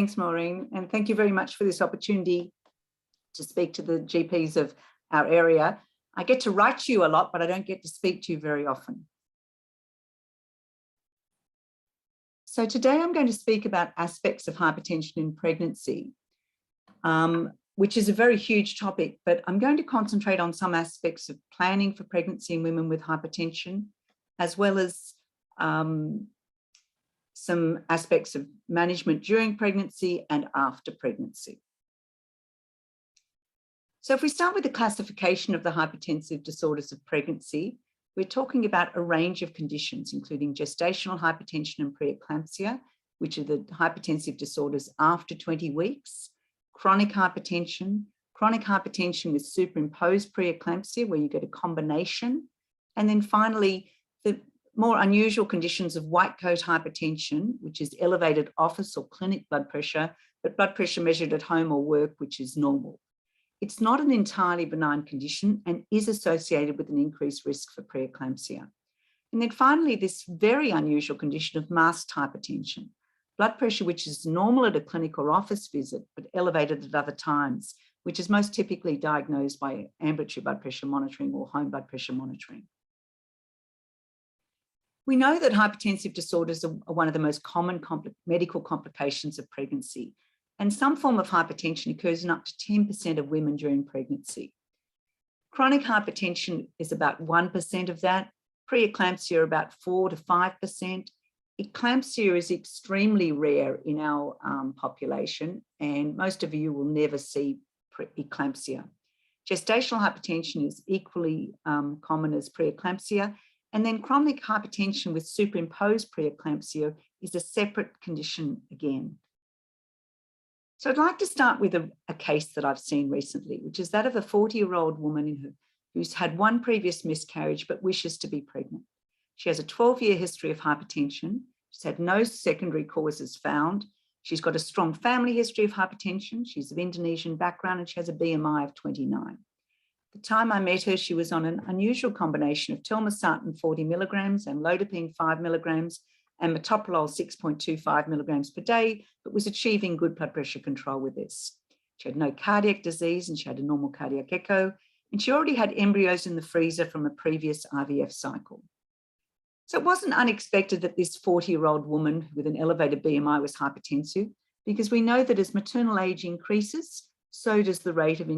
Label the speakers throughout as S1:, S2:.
S1: Thanks, Maureen, and thank you very much for this opportunity to speak to the GPs of our area. I get to write to you a lot, but I don't get to speak to you very often. So today I'm going to speak about aspects of hypertension in pregnancy, which is a very huge topic, but I'm going to concentrate on some aspects of planning for pregnancy in women with hypertension, as well as some aspects of management during pregnancy and after pregnancy. So if we start with the classification of the hypertensive disorders of pregnancy, we're talking about a range of conditions, including gestational hypertension and preeclampsia, which are the hypertensive disorders after 20 weeks, chronic hypertension with superimposed preeclampsia, where you get a combination, and then finally, the more unusual conditions of white coat hypertension, which is elevated office or clinic blood pressure, but blood pressure measured at home or work, which is normal. It's not an entirely benign condition and is associated with an increased risk for preeclampsia. And then finally, this very unusual condition of masked hypertension, blood pressure which is normal at a clinic or office visit, but elevated at other times, which is most typically diagnosed by ambulatory blood pressure monitoring or home blood pressure monitoring. We know that hypertensive disorders are one of the most common medical complications of pregnancy, and some form of hypertension occurs in up to 10% of women during pregnancy. Chronic hypertension is about 1% of that, preeclampsia about 4 to 5%. Eclampsia is extremely rare in our population, and most of you will never see eclampsia. Gestational hypertension is equally common as preeclampsia, and then chronic hypertension with superimposed preeclampsia is a separate condition again. So I'd like to start with a case that I've seen recently, which is that of a 40-year-old woman who's had one previous miscarriage but wishes to be pregnant. She has a 12-year history of hypertension. She's had no secondary causes found. She's got a strong family history of hypertension. She's of Indonesian background and she has a BMI of 29. The time I met her, she was on an unusual combination of telmisartan 40 milligrams and amlodipine 5 milligrams and metoprolol 6.25 milligrams per day, but was achieving good blood pressure control with this. She had no cardiac disease and she had a normal cardiac echo, and she already had embryos in the freezer from a previous IVF cycle. So it wasn't unexpected that this 40-year-old woman with an elevated BMI was hypertensive, because we know that as maternal age increases, so does the rate of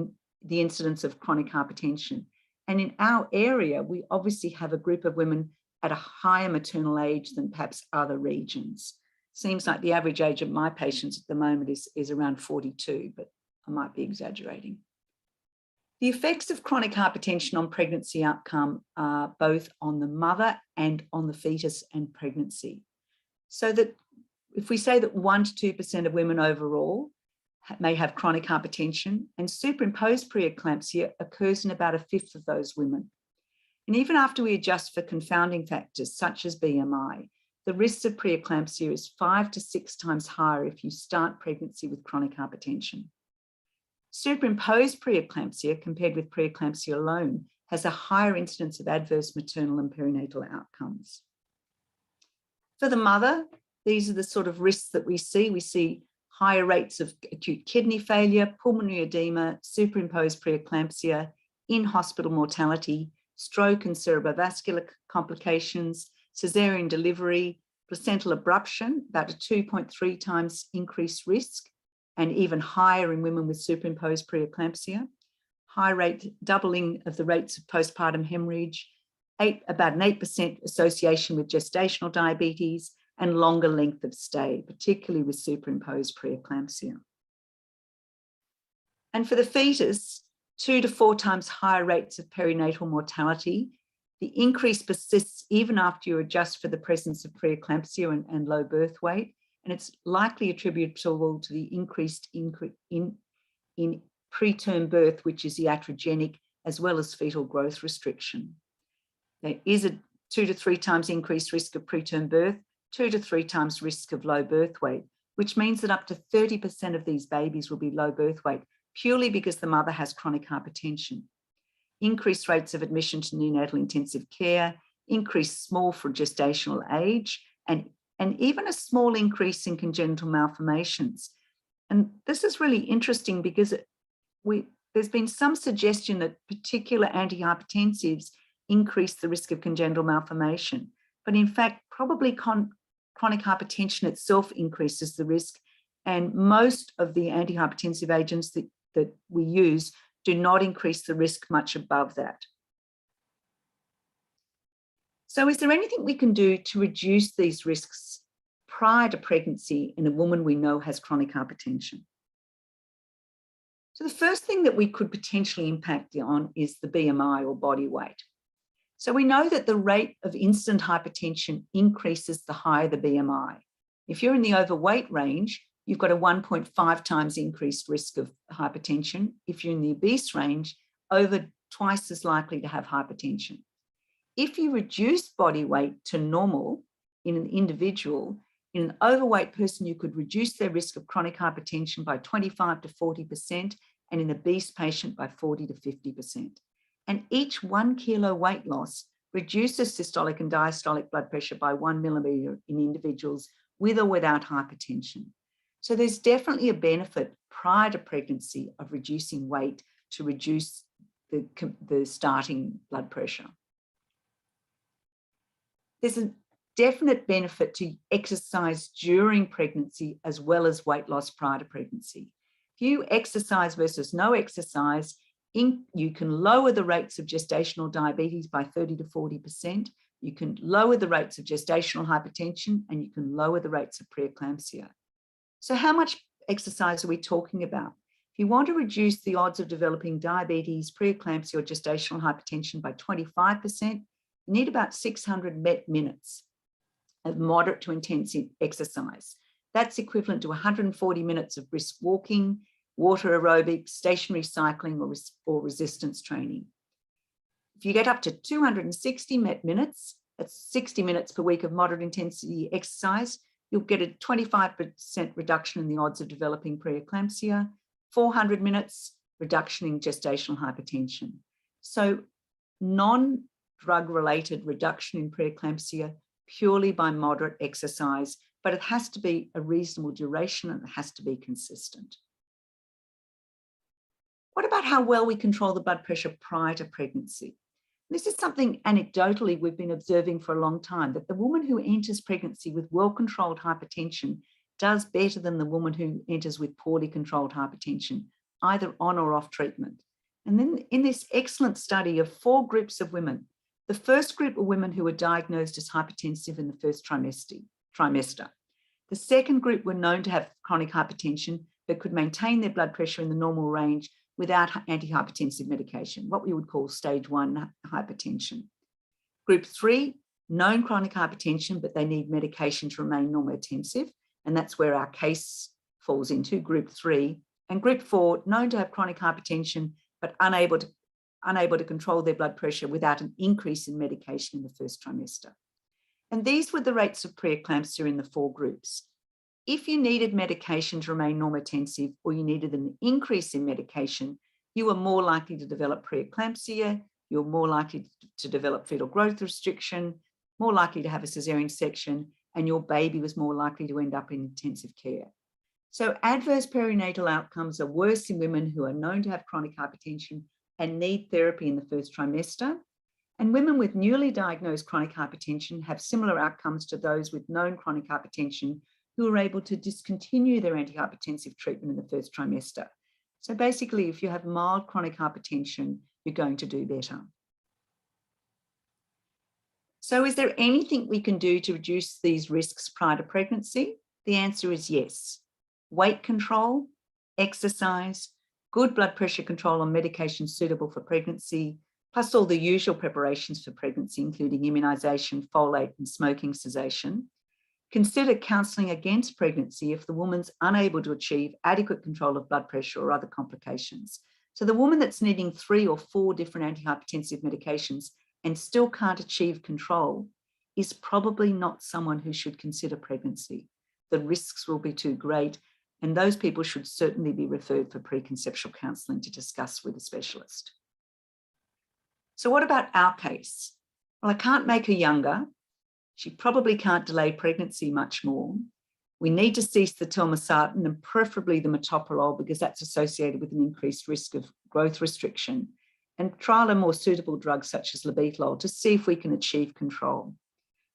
S1: the incidence of chronic hypertension. And in our area, we obviously have a group of women at a higher maternal age than perhaps other regions. Seems like the average age of my patients at the moment is around 42, but I might be exaggerating. The effects of chronic hypertension on pregnancy outcome are both on the mother and on the fetus and pregnancy. So that if we say that 1 to 2% of women overall may have chronic hypertension, and superimposed preeclampsia occurs in about 1/5 of those women. And even after we adjust for confounding factors such as BMI, the risk of preeclampsia is 5 to 6 times higher if you start pregnancy with chronic hypertension. Superimposed preeclampsia compared with preeclampsia alone has a higher incidence of adverse maternal and perinatal outcomes. For the mother, these are the sort of risks that we see. We see higher rates of acute kidney failure, pulmonary edema, superimposed preeclampsia, in-hospital mortality, stroke and cerebrovascular complications, cesarean delivery, placental abruption, about a 2.3 times increased risk, and even higher in women with superimposed preeclampsia, high rate doubling of the rates of postpartum hemorrhage, about an 8% association with gestational diabetes, and longer length of stay, particularly with superimposed preeclampsia. And for the fetus, 2 to 4 times higher rates of perinatal mortality. The increase persists even after you adjust for the presence of preeclampsia and low birth weight, and it's likely attributable to the increased in preterm birth, which is iatrogenic, as well as fetal growth restriction. There is a 2 to 3 times increased risk of preterm birth, 2 to 3 times risk of low birth weight, which means that up to 30% of these babies will be low birth weight, purely because the mother has chronic hypertension. Increased rates of admission to neonatal intensive care, increased small for gestational age, and even a small increase in congenital malformations. And this is really interesting because there's been some suggestion that particular antihypertensives increase the risk of congenital malformation. But in fact, probably chronic hypertension itself increases the risk. And most of the antihypertensive agents that we use do not increase the risk much above that. So is there anything we can do to reduce these risks prior to pregnancy in a woman we know has chronic hypertension? So the first thing that we could potentially impact on is the BMI or body weight. So we know that the rate of incident hypertension increases the higher the BMI. If you're in the overweight range, you've got a 1.5 times increased risk of hypertension. If you're in the obese range, over twice as likely to have hypertension. If you reduce body weight to normal in an individual, in an overweight person, you could reduce their risk of chronic hypertension by 25 to 40%, and in an obese patient by 40 to 50%. And each 1 kilo weight loss reduces systolic and diastolic blood pressure by 1 millimeter in individuals with or without hypertension. So there's definitely a benefit prior to pregnancy of reducing weight to reduce the starting blood pressure. There's a definite benefit to exercise during pregnancy as well as weight loss prior to pregnancy. If you exercise versus no exercise, you can lower the rates of gestational diabetes by 30 to 40%. You can lower the rates of gestational hypertension, and you can lower the rates of preeclampsia. So how much exercise are we talking about? If you want to reduce the odds of developing diabetes, preeclampsia, or gestational hypertension by 25%, you need about 600 minutes of moderate to intensive exercise. That's equivalent to 140 minutes of brisk walking, water aerobics, stationary cycling, or resistance training. If you get up to 260 minutes, that's 60 minutes per week of moderate intensity exercise, you'll get a 25% reduction in the odds of developing preeclampsia, 400 minutes reduction in gestational hypertension. So non-drug related reduction in preeclampsia purely by moderate exercise, but it has to be a reasonable duration and it has to be consistent. What about how well we control the blood pressure prior to pregnancy? This is something anecdotally we've been observing for a long time, that the woman who enters pregnancy with well-controlled hypertension does better than the woman who enters with poorly controlled hypertension, either on or off treatment. And then in this excellent study of 4 groups of women, the first group are women who were diagnosed as hypertensive in the first trimester. The second group were known to have chronic hypertension but could maintain their blood pressure in the normal range without antihypertensive medication, what we would call stage 1 hypertension. Group 3, known chronic hypertension, but they need medication to remain normotensive, and that's where our case falls into, group 3. And group 4, known to have chronic hypertension, but unable to control their blood pressure without an increase in medication in the first trimester. And these were the rates of preeclampsia in the 4 groups. If you needed medication to remain normotensive, or you needed an increase in medication, you were more likely to develop preeclampsia, you're more likely to develop fetal growth restriction, more likely to have a cesarean section, and your baby was more likely to end up in intensive care. So adverse perinatal outcomes are worse in women who are known to have chronic hypertension and need therapy in the first trimester. And women with newly diagnosed chronic hypertension have similar outcomes to those with known chronic hypertension who are able to discontinue their antihypertensive treatment in the first trimester. So basically, if you have mild chronic hypertension, you're going to do better. So is there anything we can do to reduce these risks prior to pregnancy? The answer is yes. Weight control, exercise, good blood pressure control on medication suitable for pregnancy, plus all the usual preparations for pregnancy, including immunization, folate, and smoking cessation. Consider counselling against pregnancy if the woman's unable to achieve adequate control of blood pressure or other complications. So the woman that's needing 3 or 4 different antihypertensive medications and still can't achieve control is probably not someone who should consider pregnancy. The risks will be too great, and those people should certainly be referred for preconceptual counselling to discuss with a specialist. So what about our case? Well, I can't make her younger. She probably can't delay pregnancy much more. We need to cease the telmisartan and preferably the metoprolol because that's associated with an increased risk of growth restriction, and trial a more suitable drug such as labetalol to see if we can achieve control.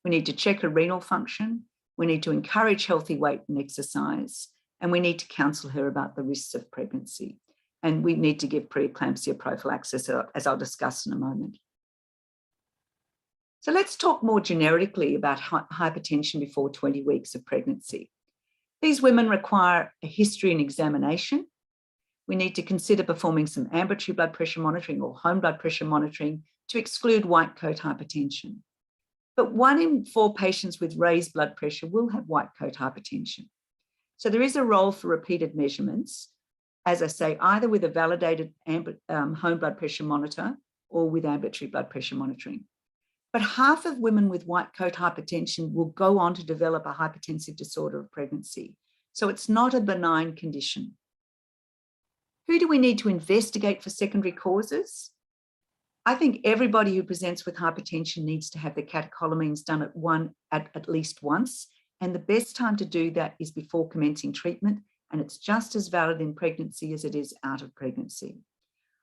S1: We need to check her renal function. We need to encourage healthy weight and exercise, and we need to counsel her about the risks of pregnancy. And we need to give preeclampsia prophylaxis, as I'll discuss in a moment. So let's talk more generically about hypertension before 20 weeks of pregnancy. These women require a history and examination. We need to consider performing some ambulatory blood pressure monitoring or home blood pressure monitoring to exclude white coat hypertension. But 1 in 4 patients with raised blood pressure will have white coat hypertension. So there is a role for repeated measurements, as I say, either with a validated home blood pressure monitor or with ambulatory blood pressure monitoring. But half of women with white coat hypertension will go on to develop a hypertensive disorder of pregnancy. So it's not a benign condition. Who do we need to investigate for secondary causes? I think everybody who presents with hypertension needs to have their catecholamines done at least once. And the best time to do that is before commencing treatment. And it's just as valid in pregnancy as it is out of pregnancy.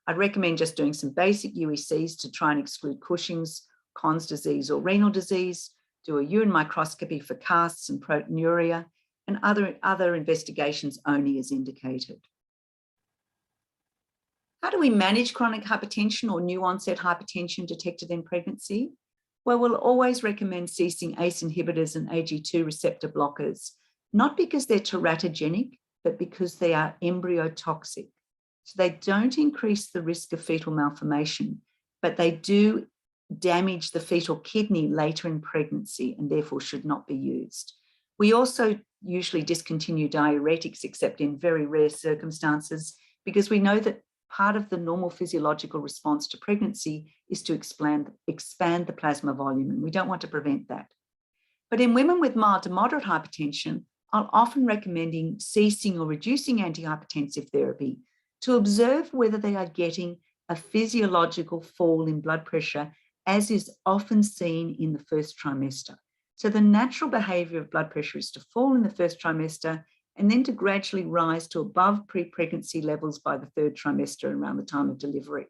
S1: I'd recommend just doing some basic UECs to try and exclude Cushing's, Conn's disease or renal disease, do a urine microscopy for casts and proteinuria, and other investigations only as indicated. How do we manage chronic hypertension or new onset hypertension detected in pregnancy? Well, we'll always recommend ceasing ACE inhibitors and AG2 receptor blockers, not because they're teratogenic, but because they are embryotoxic. So they don't increase the risk of fetal malformation, but they do damage the fetal kidney later in pregnancy and therefore should not be used. We also usually discontinue diuretics except in very rare circumstances because we know that part of the normal physiological response to pregnancy is to expand the plasma volume, and we don't want to prevent that. But in women with mild to moderate hypertension, I'll often recommending ceasing or reducing antihypertensive therapy to observe whether they are getting a physiological fall in blood pressure, as is often seen in the first trimester. So the natural behavior of blood pressure is to fall in the first trimester and then to gradually rise to above pre-pregnancy levels by the 3rd trimester around the time of delivery.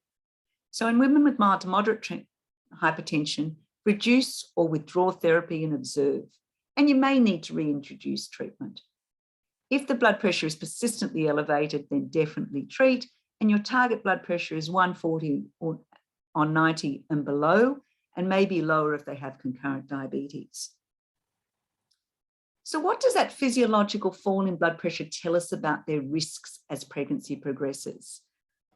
S1: So in women with mild to moderate hypertension, reduce or withdraw therapy and observe. And you may need to reintroduce treatment. If the blood pressure is persistently elevated, then definitely treat, and your target blood pressure is 140 or on 90 and below, and maybe lower if they have concurrent diabetes. So what does that physiological fall in blood pressure tell us about their risks as pregnancy progresses?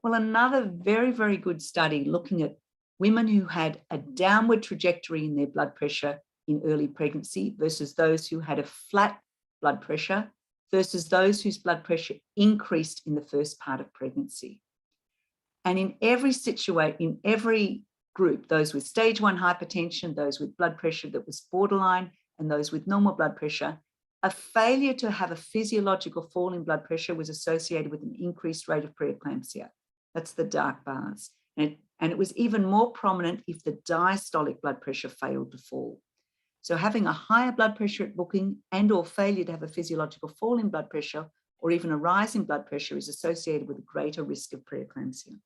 S1: Well, another very, very good study looking at women who had a downward trajectory in their blood pressure in early pregnancy versus those who had a flat blood pressure versus those whose blood pressure increased in the first part of pregnancy. And in every group, those with stage 1 hypertension, those with blood pressure that was borderline, and those with normal blood pressure, a failure to have a physiological fall in blood pressure was associated with an increased rate of preeclampsia. That's the dark bars. And it was even more prominent if the diastolic blood pressure failed to fall. So having a higher blood pressure at booking and or failure to have a physiological fall in blood pressure or even a rise in blood pressure is associated with a greater risk of preeclampsia.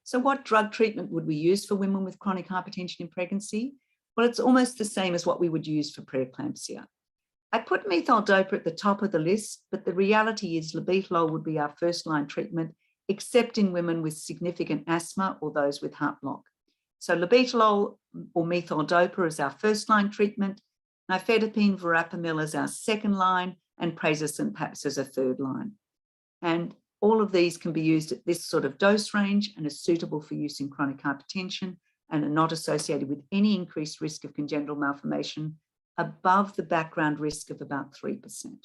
S1: So what drug treatment would we use for women with chronic hypertension in pregnancy? Well, it's almost the same as what we would use for preeclampsia. I put methyl dopa at the top of the list, but the reality is labetalol would be our first-line treatment, except in women with significant asthma or those with heart block. So labetalol or methyl dopa is our first-line treatment, nifedipine, verapamil is our second line, and prazosin perhaps as a third line. And all of these can be used at this sort of dose range and are suitable for use in chronic hypertension and are not associated with any increased risk of congenital malformation above the background risk of about 3%. If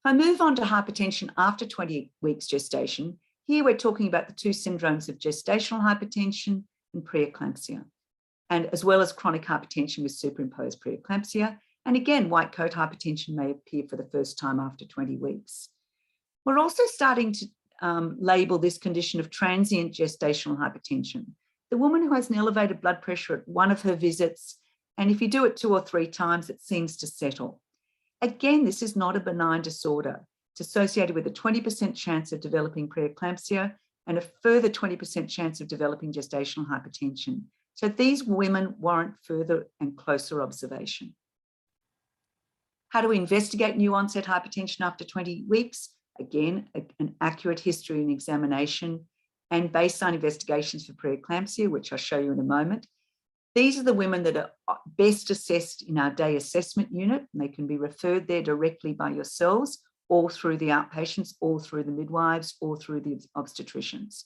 S1: I move on to hypertension after 20 weeks gestation, here we're talking about the 2 syndromes of gestational hypertension and preeclampsia, and as well as chronic hypertension with superimposed preeclampsia. And again, white coat hypertension may appear for the first time after 20 weeks. We're also starting to label this condition of transient gestational hypertension. The woman who has an elevated blood pressure at one of her visits And if you do it 2 or 3 times, it seems to settle. Again, this is not a benign disorder. It's associated with a 20% chance of developing preeclampsia and a further 20% chance of developing gestational hypertension. So these women warrant further and closer observation. How do we investigate new onset hypertension after 20 weeks? Again, an accurate history and examination and baseline investigations for preeclampsia, which I'll show you in a moment. These are the women that are best assessed in our day assessment unit, and they can be referred there directly by yourselves or through the outpatients or through the midwives or through the obstetricians.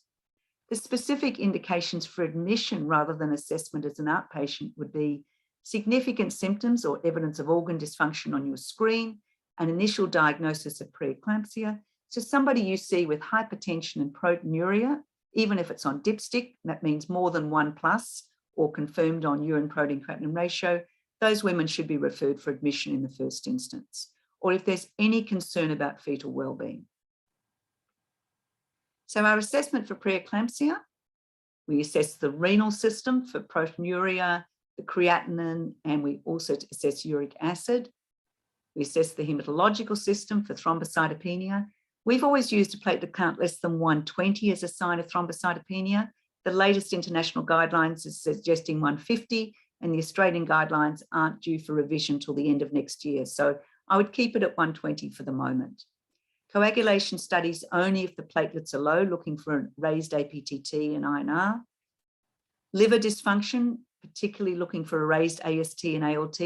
S1: The specific indications for admission rather than assessment as an outpatient would be significant symptoms or evidence of organ dysfunction on your screen, an initial diagnosis of preeclampsia. So somebody you see with hypertension and proteinuria, even if it's on dipstick, that means more than 1+ or confirmed on urine protein creatinine ratio, those women should be referred for admission in the first instance, or if there's any concern about fetal well-being. So our assessment for preeclampsia, we assess the renal system for proteinuria, the creatinine, and we also assess uric acid. We assess the hematological system for thrombocytopenia. We've always used a platelet count less than 120 as a sign of thrombocytopenia. The latest international guidelines is suggesting 150, and the Australian guidelines aren't due for revision till the end of next year. So I would keep it at 120 for the moment. Coagulation studies only if the platelets are low, looking for a raised APTT and INR. Liver dysfunction, particularly looking for a raised AST and ALT.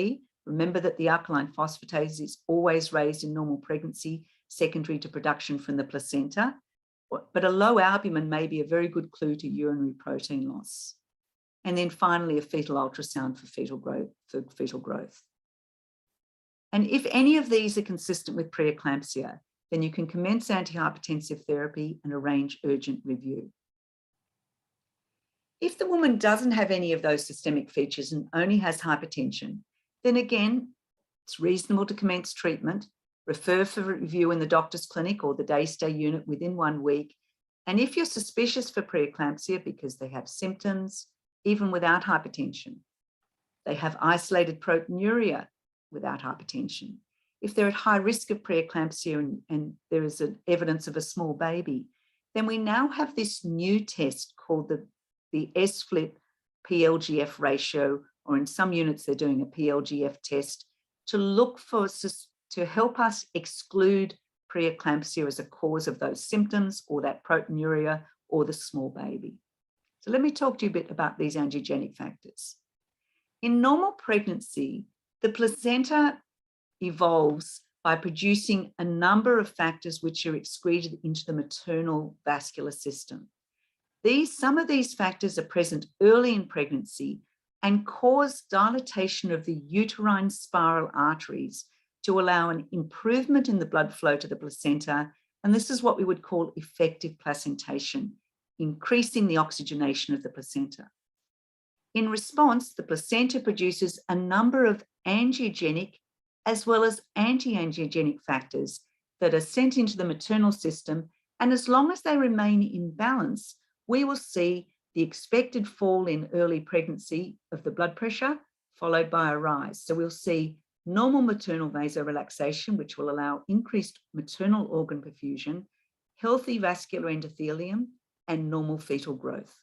S1: Remember that the alkaline phosphatase is always raised in normal pregnancy, secondary to production from the placenta. But a low albumin may be a very good clue to urinary protein loss. And then finally, a fetal ultrasound for fetal growth. And if any of these are consistent with preeclampsia, then you can commence antihypertensive therapy and arrange urgent review. If the woman doesn't have any of those systemic features and only has hypertension, then again, it's reasonable to commence treatment, refer for review in the doctor's clinic or the day-stay unit within 1 week. And if you're suspicious for preeclampsia because they have symptoms, even without hypertension, they have isolated proteinuria without hypertension, if they're at high risk of preeclampsia and there is evidence of a small baby, then we now have this new test called the SFLIP PLGF ratio, or in some units they're doing a PLGF test to look for, to help us exclude preeclampsia as a cause of those symptoms or that proteinuria or the small baby. So let me talk to you a bit about these angiogenic factors. In normal pregnancy, the placenta evolves by producing a number of factors which are excreted into the maternal vascular system. Some of these factors are present early in pregnancy and cause dilatation of the uterine spiral arteries to allow an improvement in the blood flow to the placenta. And this is what we would call effective placentation, increasing the oxygenation of the placenta. In response, the placenta produces a number of angiogenic as well as anti-angiogenic factors that are sent into the maternal system. And as long as they remain in balance, we will see the expected fall in early pregnancy of the blood pressure, followed by a rise. So we'll see normal maternal vasorelaxation, which will allow increased maternal organ perfusion, healthy vascular endothelium, and normal fetal growth.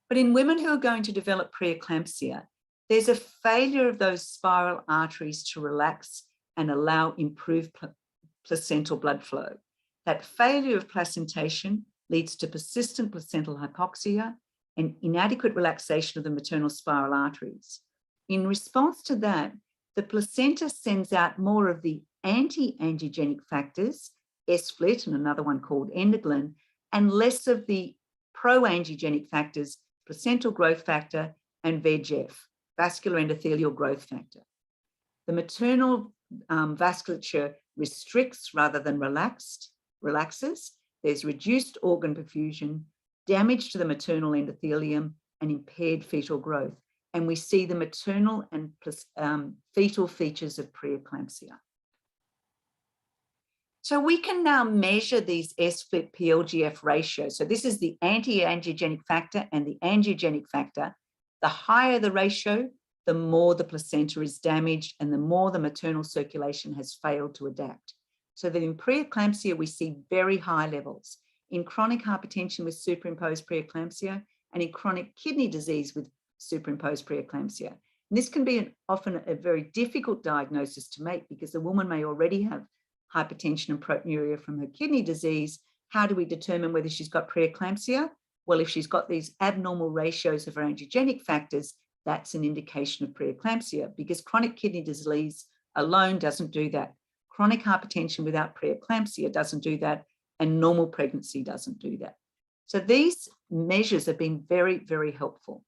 S1: But in women who are going to develop preeclampsia, there's a failure of those spiral arteries to relax and allow improved placental blood flow. That failure of placentation leads to persistent placental hypoxia and inadequate relaxation of the maternal spiral arteries. In response to that, the placenta sends out more of the anti-angiogenic factors, SFLT and another one called endoglin, and less of the pro-angiogenic factors, placental growth factor and VEGF, vascular endothelial growth factor. The maternal vasculature restricts rather than relaxes. There's reduced organ perfusion, damage to the maternal endothelium, and impaired fetal growth. And we see the maternal and fetal features of preeclampsia. So we can now measure these SFLT PLGF ratios. So this is the anti-angiogenic factor and the angiogenic factor. The higher the ratio, the more the placenta is damaged and the more the maternal circulation has failed to adapt. So that in preeclampsia, we see very high levels. In chronic hypertension with superimposed preeclampsia, and in chronic kidney disease with superimposed preeclampsia. And this can be often a very difficult diagnosis to make because the woman may already have hypertension and proteinuria from her kidney disease. How do we determine whether she's got preeclampsia? Well, if she's got these abnormal ratios of her angiogenic factors, that's an indication of preeclampsia, because chronic kidney disease alone doesn't do that. Chronic hypertension without preeclampsia doesn't do that, and normal pregnancy doesn't do that. So these measures have been very, very helpful.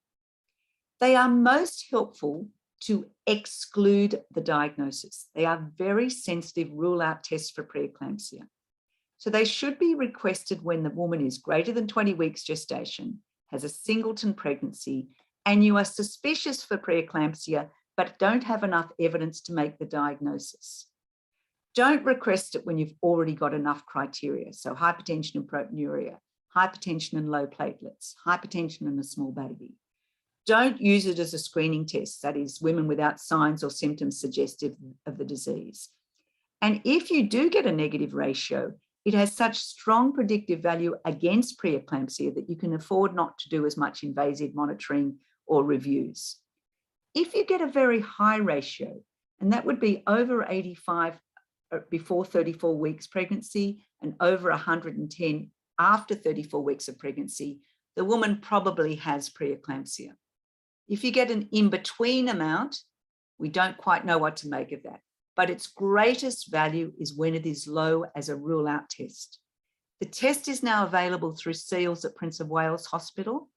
S1: They are most helpful to exclude the diagnosis. They are very sensitive rule-out tests for preeclampsia. So they should be requested when the woman is greater than 20 weeks gestation, has a singleton pregnancy, and you are suspicious for preeclampsia, but don't have enough evidence to make the diagnosis. Don't request it when you've already got enough criteria. So hypertension and proteinuria, hypertension and low platelets, hypertension and a small baby. Don't use it as a screening test, that is, women without signs or symptoms suggestive of the disease. And if you do get a negative ratio, it has such strong predictive value against preeclampsia that you can afford not to do as much invasive monitoring or reviews. If you get a very high ratio, and that would be over 85 before 34 weeks pregnancy and over 110 after 34 weeks of pregnancy, the woman probably has preeclampsia. If you get an in-between amount, we don't quite know what to make of that, but its greatest value is when it is low as a rule-out test. The test is now available through SEALS at Prince of Wales Hospital.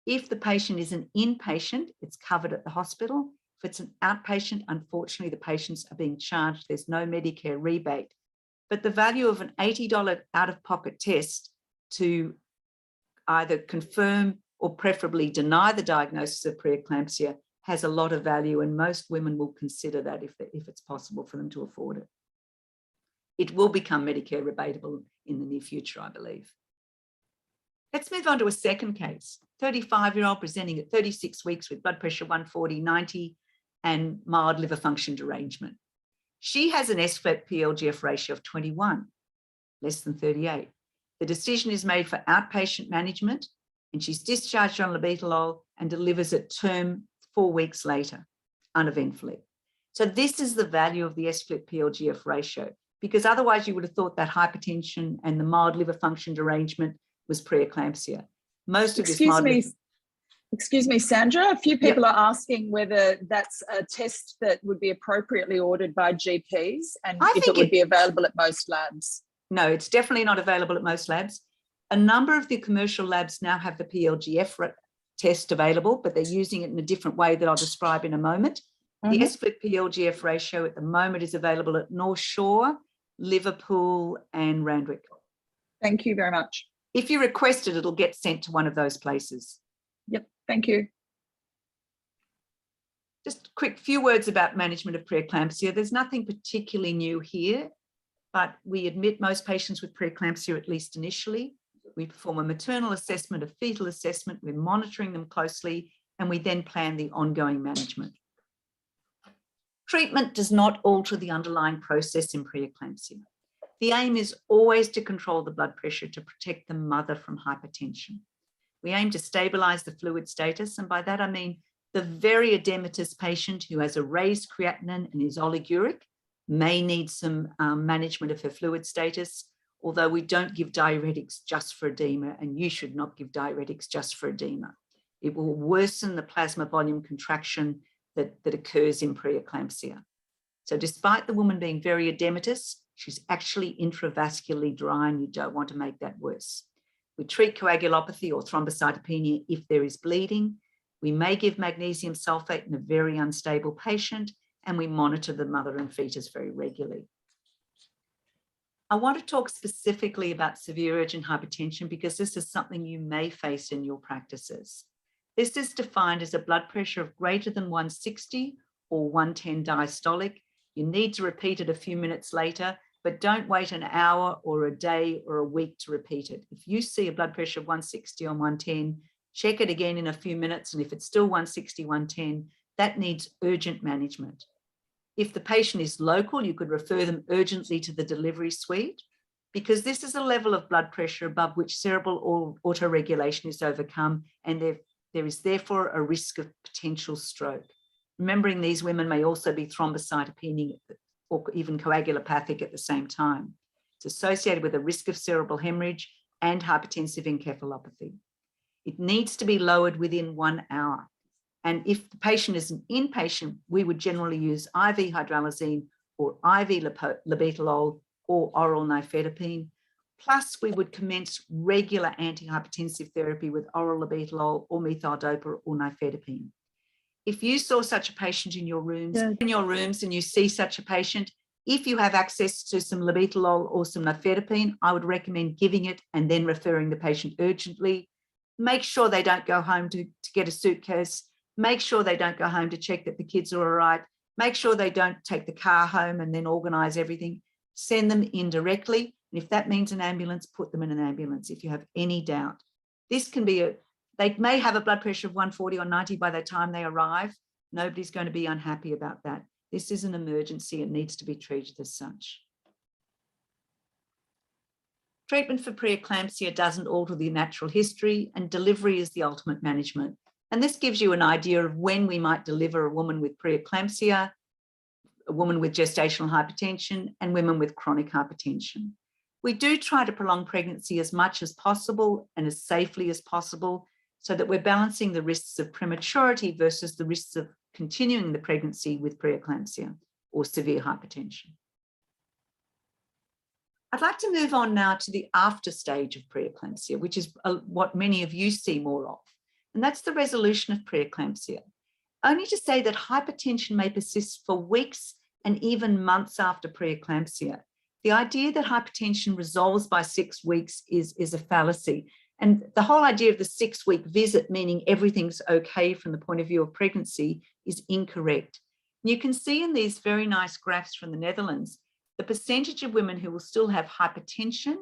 S1: If the patient is an inpatient, it's covered at the hospital. If it's an outpatient, unfortunately, the patients are being charged. There's no Medicare rebate. But the value of an $80 out-of-pocket test to either confirm or preferably deny the diagnosis of preeclampsia has a lot of value, and most women will consider that if it's possible for them to afford it. It will become Medicare rebatable in the near future, I believe. Let's move on to a second case. 35-year-old presenting at 36 weeks with blood pressure 140/90 and mild liver function derangement. She has an SFLET-PLGF ratio of 21, less than 38. The decision is made for outpatient management, and she's discharged on labetalol and delivers at term 4 weeks later, uneventfully. So this is the value of the SFLET-PLGF ratio, because otherwise you would have thought that hypertension and the mild liver function derangement was preeclampsia. Most of this mild
S2: Excuse me, Sandra, a few people are asking whether that's a test that would be appropriately ordered by GPs and if it would be available at most labs.
S1: No, it's definitely not available at most labs. A number of the commercial labs now have the PLGF test available, but they're using it in a different way that I'll describe in a moment. The SFLET-PLGF ratio at the moment is available at North Shore, Liverpool, and Randwick.
S2: Thank you very much.
S1: If you request it, it'll get sent to one of those places.
S2: Yep, thank you.
S1: Just a quick few words about management of preeclampsia. There's nothing particularly new here, but we admit most patients with preeclampsia, at least initially. We perform a maternal assessment, a fetal assessment, we're monitoring them closely, and we then plan the ongoing management. Treatment does not alter the underlying process in preeclampsia. The aim is always to control the blood pressure to protect the mother from hypertension. We aim to stabilize the fluid status, and by that I mean the very edematous patient who has a raised creatinine and is oliguric may need some management of her fluid status, although we don't give diuretics just for edema, and you should not give diuretics just for edema. It will worsen the plasma volume contraction that occurs in preeclampsia. So despite the woman being very edematous, she's actually intravascularly dry, and you don't want to make that worse. We treat coagulopathy or thrombocytopenia if there is bleeding. We may give magnesium sulfate in a very unstable patient, and we monitor the mother and fetus very regularly. I want to talk specifically about severe urgent hypertension because this is something you may face in your practices. This is defined as a blood pressure of greater than 160 or 110 diastolic. You need to repeat it a few minutes later, but don't wait an hour or a day or a week to repeat it. If you see a blood pressure of 160 or 110, check it again in a few minutes, and if it's still 160, 110, that needs urgent management. If the patient is local, you could refer them urgently to the delivery suite, because this is a level of blood pressure above which cerebral autoregulation is overcome, and there is therefore a risk of potential stroke. Remembering these women may also be thrombocytopenic or even coagulopathic at the same time. It's associated with a risk of cerebral hemorrhage and hypertensive encephalopathy. It needs to be lowered within 1 hour. And if the patient is an inpatient, we would generally use IV hydralazine or IV labetalol or oral nifedipine. Plus, we would commence regular antihypertensive therapy with oral labetalol or methyl-dopa or nifedipine. If you saw such a patient in your rooms, and you see such a patient, if you have access to some labetalol or some nifedipine, I would recommend giving it and then referring the patient urgently. Make sure they don't go home to get a suitcase. Make sure they don't go home to check that the kids are all right. Make sure they don't take the car home and then organize everything. Send them in directly. And if that means an ambulance, put them in an ambulance if you have any doubt. This can be they may have a blood pressure of 140 or 90 by the time they arrive. Nobody's going to be unhappy about that. This is an emergency and needs to be treated as such. Treatment for preeclampsia doesn't alter the natural history, and delivery is the ultimate management. And this gives you an idea of when we might deliver a woman with preeclampsia, a woman with gestational hypertension, and women with chronic hypertension. We do try to prolong pregnancy as much as possible and as safely as possible, so that we're balancing the risks of prematurity versus the risks of continuing the pregnancy with preeclampsia or severe hypertension. I'd like to move on now to the after stage of preeclampsia, which is what many of you see more of, and that's the resolution of preeclampsia. Only to say that hypertension may persist for weeks and even months after preeclampsia. The idea that hypertension resolves by 6 weeks is a fallacy. And the whole idea of the 6-week visit, meaning everything's okay from the point of view of pregnancy, is incorrect. And you can see in these very nice graphs from the Netherlands, the percentage of women who will still have hypertension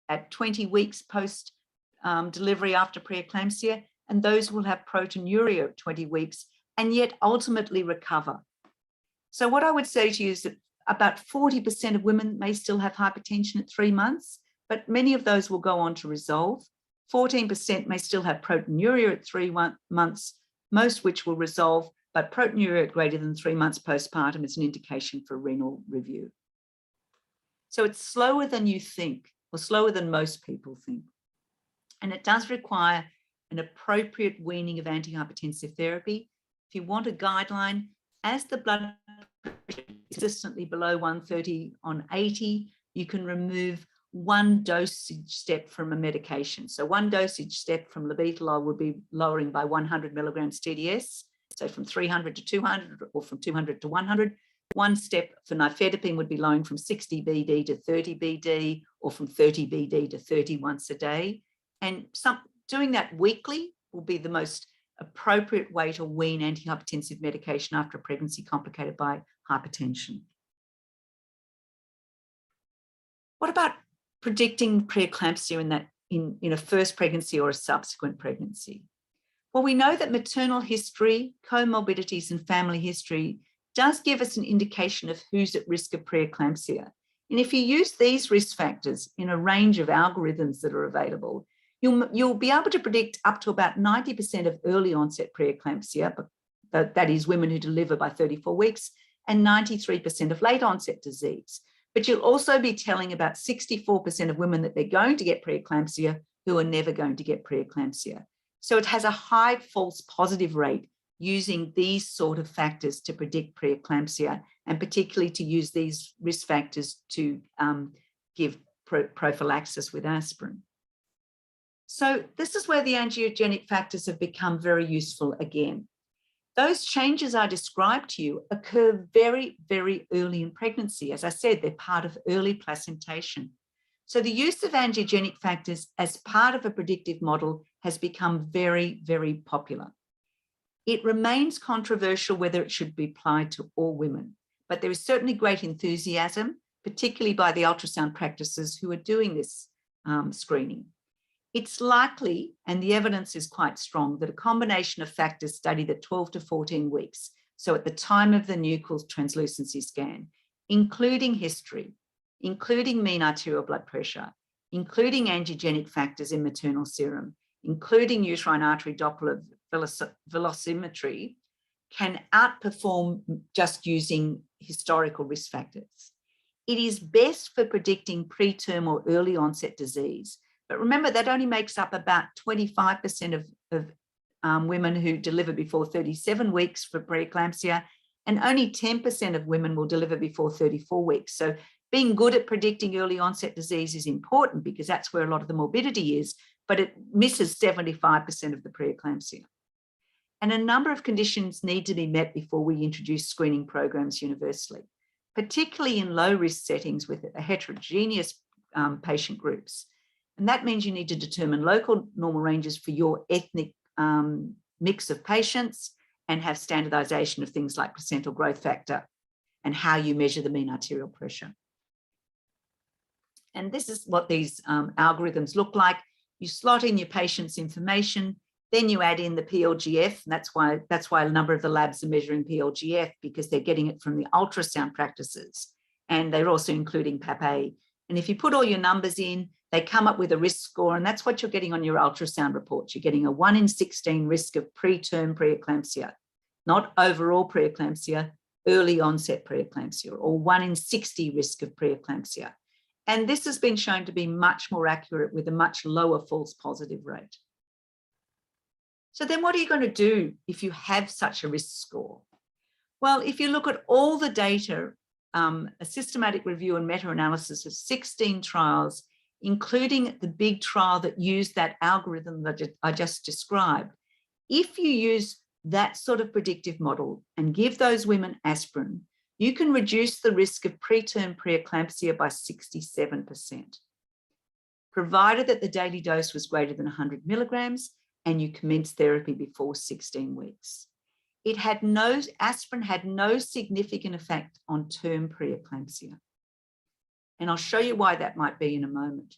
S1: at 20 weeks post delivery after preeclampsia, and those who will have proteinuria at 20 weeks and yet ultimately recover. So what I would say to you is that about 40% of women may still have hypertension at 3 months, but many of those will go on to resolve. 14% may still have proteinuria at 3 months, most which will resolve, but proteinuria greater than 3 months postpartum is an indication for renal review. So it's slower than you think, or slower than most people think. And it does require an appropriate weaning of antihypertensive therapy. If you want a guideline, as the blood pressure is consistently below 130 on 80, you can remove 1 dosage step from a medication. So 1 dosage step from labetalol would be lowering by 100 milligrams TDS, so from 300 to 200 or from 200 to 100. 1 step for nifedipine would be lowering from 60 BD to 30 BD or from 30 BD to 30 once a day. And doing that weekly will be the most appropriate way to wean antihypertensive medication after a pregnancy complicated by hypertension. What about predicting preeclampsia in a first pregnancy or a subsequent pregnancy? Well, we know that maternal history, comorbidities, and family history does give us an indication of who's at risk of preeclampsia. And if you use these risk factors in a range of algorithms that are available, you'll be able to predict up to about 90% of early onset preeclampsia, but that is women who deliver by 34 weeks, and 93% of late onset disease. But you'll also be telling about 64% of women that they're going to get preeclampsia who are never going to get preeclampsia. So it has a high false positive rate using these sort of factors to predict preeclampsia, and particularly to use these risk factors to give prophylaxis with aspirin. So this is where the angiogenic factors have become very useful again. Those changes I described to you occur very, very early in pregnancy. As I said, they're part of early placentation. So the use of angiogenic factors as part of a predictive model has become very, very popular. It remains controversial whether it should be applied to all women, but there is certainly great enthusiasm, particularly by the ultrasound practices who are doing this screening. It's likely, and the evidence is quite strong, that a combination of factors studied at 12 to 14 weeks So at the time of the nuchal translucency scan, including history, including mean arterial blood pressure, including angiogenic factors in maternal serum, including uterine artery Doppler velocimetry, can outperform just using historical risk factors. It is best for predicting preterm or early onset disease. But remember, that only makes up about 25% of women who deliver before 37 weeks for preeclampsia, and only 10% of women will deliver before 34 weeks. So being good at predicting early onset disease is important because that's where a lot of the morbidity is, but it misses 75% of the preeclampsia. And a number of conditions need to be met before we introduce screening programs universally, particularly in low-risk settings with heterogeneous patient groups. And that means you need to determine local normal ranges for your ethnic mix of patients and have standardization of things like placental growth factor and how you measure the mean arterial pressure. And this is what these algorithms look like. You slot in your patient's information, then you add in the PLGF. And that's why a number of the labs are measuring PLGF, because they're getting it from the ultrasound practices. And they're also including PAP-A. And if you put all your numbers in, they come up with a risk score, and that's what you're getting on your ultrasound reports. You're getting a 1 in 16 risk of preterm preeclampsia, not overall preeclampsia, early onset preeclampsia, or 1 in 60 risk of preeclampsia. And this has been shown to be much more accurate with a much lower false positive rate. So then what are you going to do if you have such a risk score? Well, if you look at all the data, a systematic review and meta-analysis of 16 trials, including the big trial that used that algorithm that I just described, if you use that sort of predictive model and give those women aspirin, you can reduce the risk of preterm preeclampsia by 67%, provided that the daily dose was greater than 100 milligrams and you commenced therapy before 16 weeks. Aspirin had no significant effect on term preeclampsia. And I'll show you why that might be in a moment.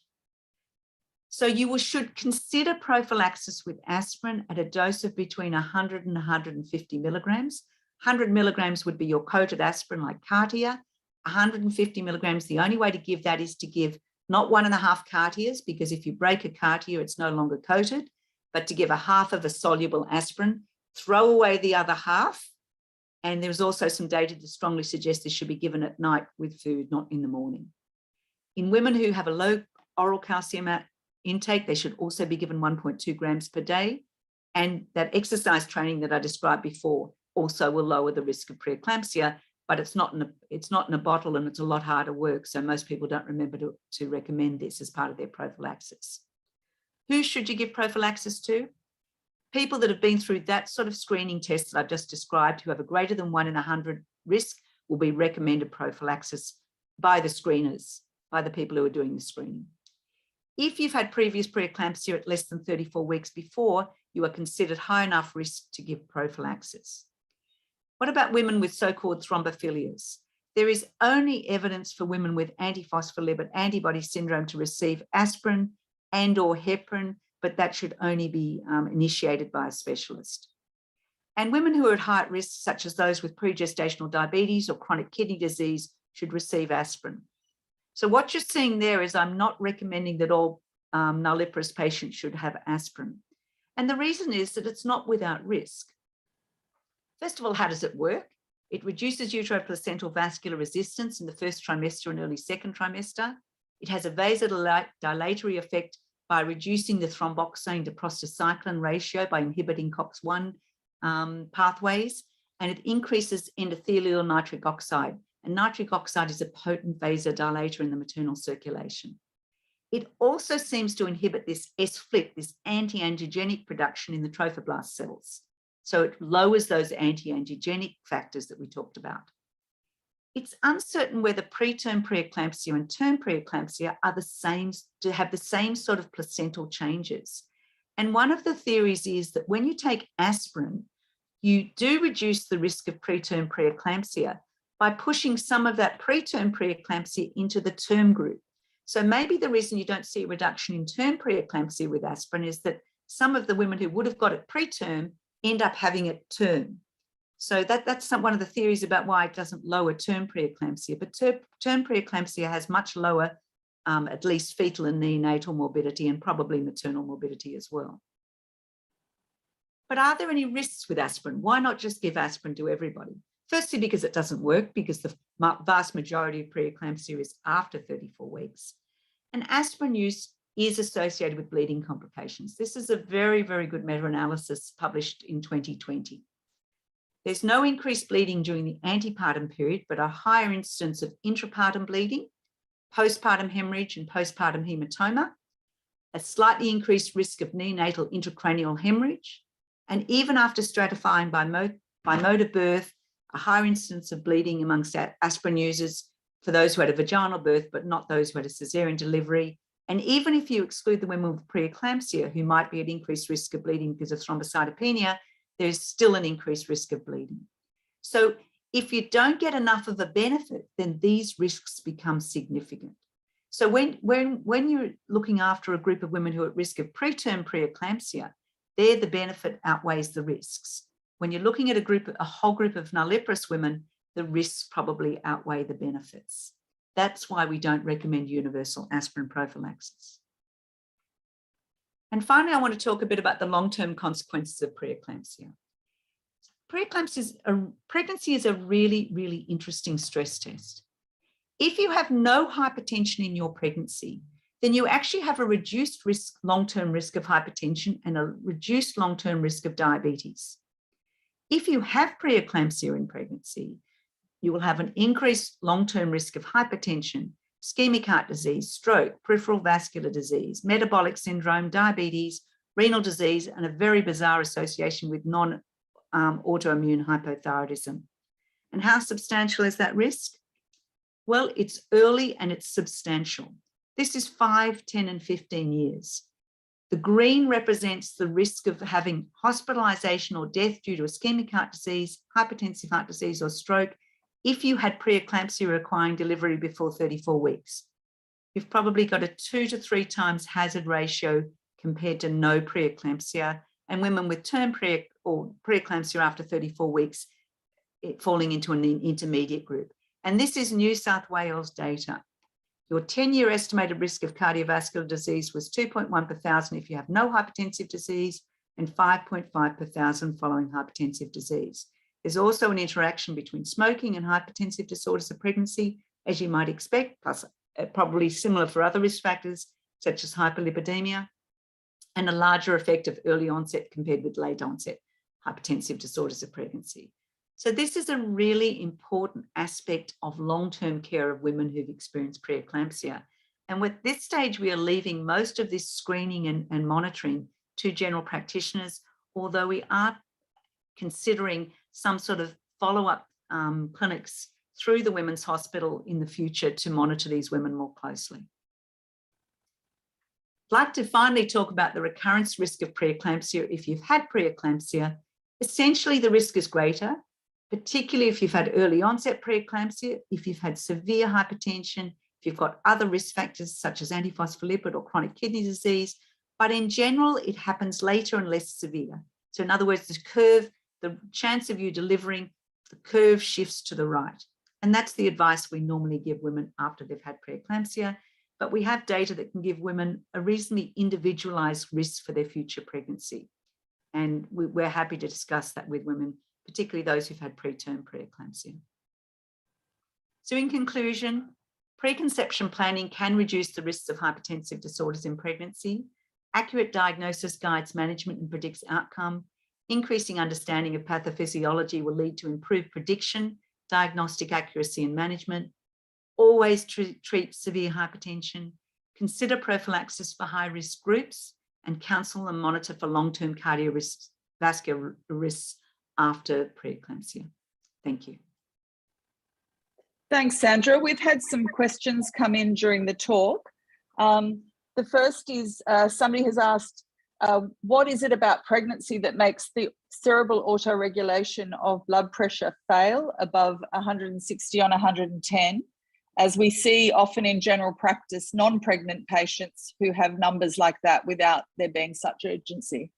S1: So you should consider prophylaxis with aspirin at a dose of between 100 and 150 milligrams. 100 milligrams would be your coated aspirin like Cartier. 150 milligrams, the only way to give that is to give not 1.5 Cartiers, because if you break a Cartier, it's no longer coated, but to give a half of a soluble aspirin, throw away the other half. And there's also some data that strongly suggests this should be given at night with food, not in the morning. In women who have a low oral calcium intake, they should also be given 1.2 grams per day. And that exercise training that I described before also will lower the risk of preeclampsia, but it's not in a bottle and it's a lot harder work. So most people don't remember to recommend this as part of their prophylaxis. Who should you give prophylaxis to? People that have been through that sort of screening test that I've just described, who have a greater than 1 in 100 risk, will be recommended prophylaxis by the screeners, by the people who are doing the screening. If you've had previous preeclampsia at less than 34 weeks before, you are considered high enough risk to give prophylaxis. What about women with so-called thrombophilias? There is only evidence for women with antiphospholipid antibody syndrome to receive aspirin and or heparin, but that should only be initiated by a specialist. And women who are at high risk, such as those with pre-gestational diabetes or chronic kidney disease, should receive aspirin. So what you're seeing there is I'm not recommending that all nulliparous patients should have aspirin. And the reason is that it's not without risk. First of all, how does it work? It reduces uteroplacental vascular resistance in the first trimester and early second trimester. It has a vasodilatory effect by reducing the thromboxane to prostacyclin ratio by inhibiting COX-1 pathways, and it increases endothelial nitric oxide. And nitric oxide is a potent vasodilator in the maternal circulation. It also seems to inhibit this S-flip, this anti-angiogenic production in the trophoblast cells. So it lowers those anti-angiogenic factors that we talked about. It's uncertain whether preterm preeclampsia and term preeclampsia are have the same sort of placental changes. And one of the theories is that when you take aspirin, you do reduce the risk of preterm preeclampsia by pushing some of that preterm preeclampsia into the term group. So maybe the reason you don't see a reduction in term preeclampsia with aspirin is that some of the women who would have got it preterm end up having it term. So that's one of the theories about why it doesn't lower term preeclampsia, but term preeclampsia has much lower, at least fetal and neonatal morbidity and probably maternal morbidity as well. But are there any risks with aspirin? Why not just give aspirin to everybody? Firstly, because it doesn't work, because the vast majority of preeclampsia is after 34 weeks. And aspirin use is associated with bleeding complications. This is a very, very good meta-analysis published in 2020. There's no increased bleeding during the antepartum period, but a higher incidence of intrapartum bleeding, postpartum hemorrhage and postpartum hematoma, a slightly increased risk of neonatal intracranial hemorrhage, and even after stratifying by mode of birth, a higher incidence of bleeding amongst aspirin users for those who had a vaginal birth, but not those who had a cesarean delivery. And even if you exclude the women with preeclampsia, who might be at increased risk of bleeding because of thrombocytopenia, there's still an increased risk of bleeding. So if you don't get enough of a benefit, then these risks become significant. So when you're looking after a group of women who are at risk of preterm preeclampsia, there the benefit outweighs the risks. When you're looking at a whole group of nulliparous women, the risks probably outweigh the benefits. That's why we don't recommend universal aspirin prophylaxis. And finally, I want to talk a bit about the long-term consequences of preeclampsia. Pregnancy is a really, really interesting stress test. If you have no hypertension in your pregnancy, then you actually have a reduced long-term risk of hypertension and a reduced long-term risk of diabetes. If you have preeclampsia in pregnancy, you will have an increased long-term risk of hypertension, ischemic heart disease, stroke, peripheral vascular disease, metabolic syndrome, diabetes, renal disease, and a very bizarre association with non-autoimmune hypothyroidism. And how substantial is that risk? Well, it's early and it's substantial. This is 5, 10, and 15 years. The green represents the risk of having hospitalization or death due to ischemic heart disease, hypertensive heart disease, or stroke if you had preeclampsia requiring delivery before 34 weeks. You've probably got a 2 to 3 times hazard ratio compared to no preeclampsia, and women with term preeclampsia after 34 weeks falling into an intermediate group. And this is New South Wales data. Your 10-year estimated risk of cardiovascular disease was 2.1 per 1,000 if you have no hypertensive disease and 5.5 per 1,000 following hypertensive disease. There's also an interaction between smoking and hypertensive disorders of pregnancy, as you might expect, plus probably similar for other risk factors such as hyperlipidemia, and a larger effect of early onset compared with late onset hypertensive disorders of pregnancy. So this is a really important aspect of long-term care of women who've experienced preeclampsia. And with this stage, we are leaving most of this screening and monitoring to general practitioners, although we are considering some sort of follow-up clinics through the Women's Hospital in the future to monitor these women more closely. I'd like to finally talk about the recurrence risk of preeclampsia. If you've had preeclampsia, essentially the risk is greater, particularly if you've had early onset preeclampsia, if you've had severe hypertension, if you've got other risk factors such as antiphospholipid or chronic kidney disease, but in general, it happens later and less severe. So in other words, the curve, the chance of you delivering, the curve shifts to the right. And that's the advice we normally give women after they've had preeclampsia. But we have data that can give women a reasonably individualized risk for their future pregnancy. And we're happy to discuss that with women, particularly those who've had preterm preeclampsia. So in conclusion, preconception planning can reduce the risks of hypertensive disorders in pregnancy. Accurate diagnosis guides management and predicts outcome. Increasing understanding of pathophysiology will lead to improved prediction, diagnostic accuracy and management. Always treat severe hypertension. Consider prophylaxis for high-risk groups and counsel and monitor for long-term cardiovascular risks after preeclampsia. Thank you.
S2: Thanks, Sandra. We've had some questions come in during the talk. The first is somebody has asked, what is it about pregnancy that makes the cerebral autoregulation of blood pressure fail above 160 on 110, as we see often in general practice non-pregnant patients who have numbers like that without there being such urgency?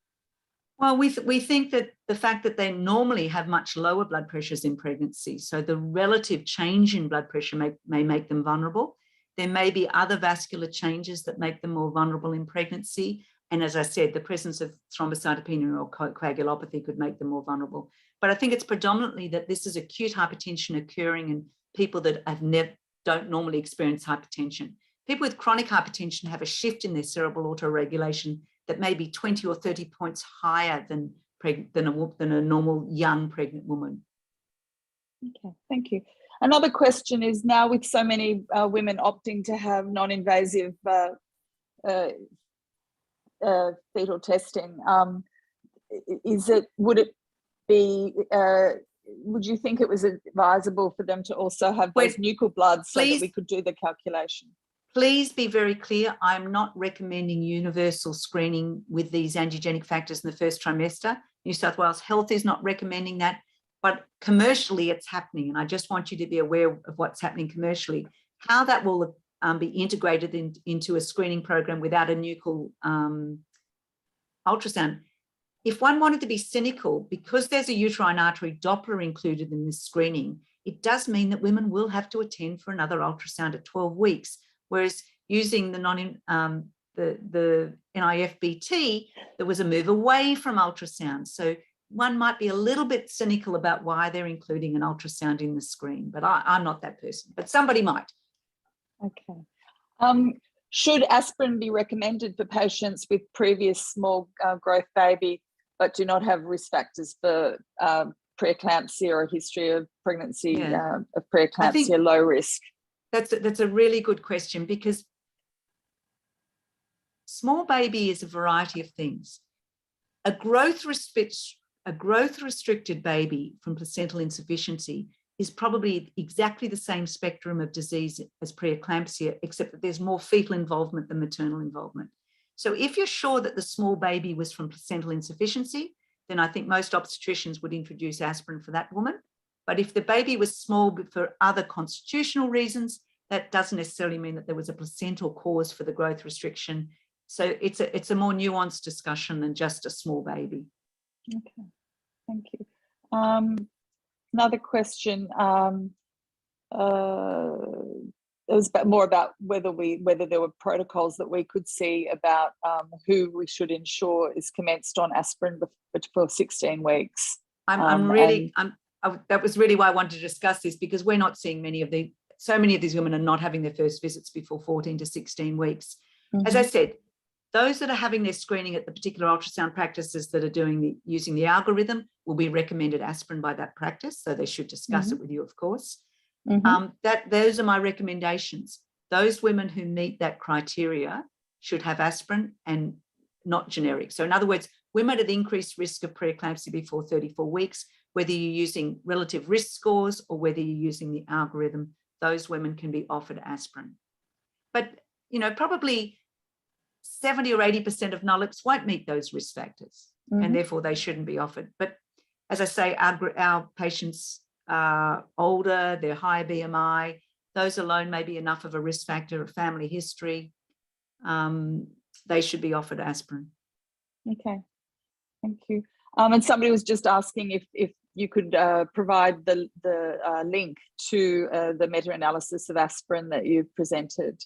S1: Well, we think that the fact that they normally have much lower blood pressures in pregnancy, so the relative change in blood pressure may make them vulnerable. There may be other vascular changes that make them more vulnerable in pregnancy. And as I said, the presence of thrombocytopenia or coagulopathy could make them more vulnerable. But I think it's predominantly that this is acute hypertension occurring in people that don't normally experience hypertension. People with chronic hypertension have a shift in their cerebral autoregulation that may be 20 or 30 points higher than a normal young pregnant woman.
S2: Okay, thank you. Another question is, now with so many women opting to have non-invasive fetal testing, would you think it was advisable for them to also have those nuchal bloods so that we could do the calculation?
S1: Please be very clear. I'm not recommending universal screening with these angiogenic factors in the first trimester. New South Wales Health is not recommending that, but commercially it's happening. And I just want you to be aware of what's happening commercially. How that will be integrated into a screening program without a nuchal ultrasound. If one wanted to be cynical, because there's a uterine artery Doppler included in this screening, it does mean that women will have to attend for another ultrasound at 12 weeks. Whereas using the NIFBT, there was a move away from ultrasound. So one might be a little bit cynical about why they're including an ultrasound in the screen, but I'm not that person, but somebody might.
S2: Okay. Should aspirin be recommended for patients with previous small growth baby, but do not have risk factors for preeclampsia or a history of pregnancy of preeclampsia, low risk?
S1: That's a really good question, because small baby is a variety of things. A growth restricted baby from placental insufficiency is probably exactly the same spectrum of disease as preeclampsia, except that there's more fetal involvement than maternal involvement. So if you're sure that the small baby was from placental insufficiency, then I think most obstetricians would introduce aspirin for that woman. But if the baby was small but for other constitutional reasons, that doesn't necessarily mean that there was a placental cause for the growth restriction. So it's a more nuanced discussion than just a small baby.
S2: Okay, thank you. Another question. It was more about whether there were protocols that we could see about who we should ensure is commenced on aspirin for 16 weeks.
S1: That was really why I wanted to discuss this, because we're not seeing so many of these women are not having their first visits before 14 to 16 weeks. Mm-hmm. As I said, those that are having their screening at the particular ultrasound practices that are using the algorithm will be recommended aspirin by that practice. So they should discuss it with you, of course. Mm-hmm. Those are my recommendations. Those women who meet that criteria should have aspirin and not generic. So in other words, women at increased risk of preeclampsia before 34 weeks, whether you're using relative risk scores or whether you're using the algorithm, those women can be offered aspirin. But, probably 70 or 80% of NULIPs won't meet those risk factors, and therefore they shouldn't be offered. But as I say, our patients are older, they're high BMI, those alone may be enough of a risk factor, a family history. They should be offered aspirin.
S2: Okay, thank you. And somebody was just asking if you could provide the link to the meta-analysis of aspirin that you've presented.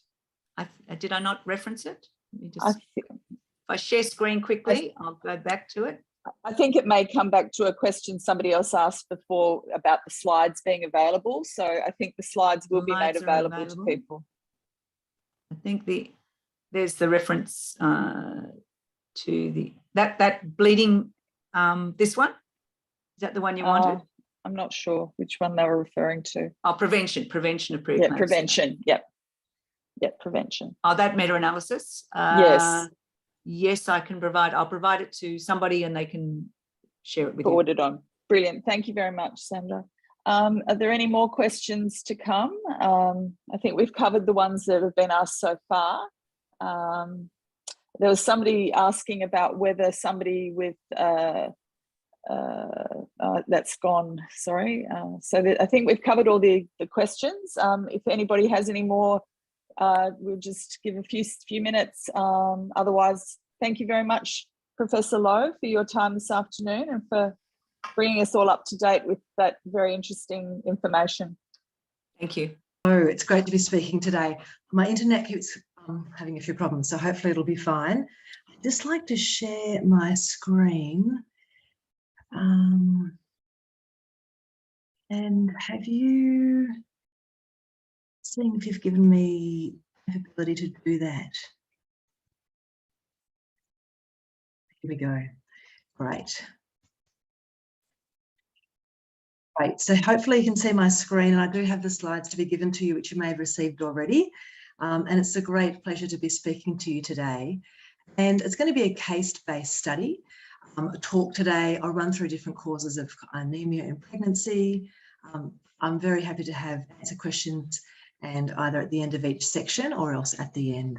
S1: Did I not reference it? If I share screen quickly, I'll go back to it.
S2: I think it may come back to a question somebody else asked before about the slides being available. So I think the slides will be made available to people.
S1: I think there's the reference to that bleeding, this one. Is that the one you wanted?
S2: I'm not sure which one they were referring to.
S1: Oh, prevention of preeclampsia.
S2: Yeah, prevention. Yep. Yep, prevention.
S1: Oh, that meta-analysis?
S2: Yes.
S1: Yes, I'll provide it to somebody and they can share it with you.
S2: Forward it on. Brilliant. Thank you very much, Sandra. Are there any more questions to come? I think we've covered the ones that have been asked so far. There was somebody asking about whether somebody with that's gone, sorry. I think we've covered all the questions. If anybody has any more, we'll just give a few minutes. Otherwise, thank you very much, Professor Lowe, for your time this afternoon and for bringing us all up to date with that very interesting information.
S1: Thank you.
S3: Oh, it's great to be speaking today. My internet keeps having a few problems, so hopefully it'll be fine. I'd just like to share my screen. And have you seen if you've given me the ability to do that? Here we go. Great. Great. So hopefully you can see my screen, and I do have the slides to be given to you, which you may have received already. And it's a great pleasure to be speaking to you today. And it's going to be a case-based study. A talk today. I'll run through different causes of anemia in pregnancy. I'm very happy to answer questions, and either at the end of each section or else at the end.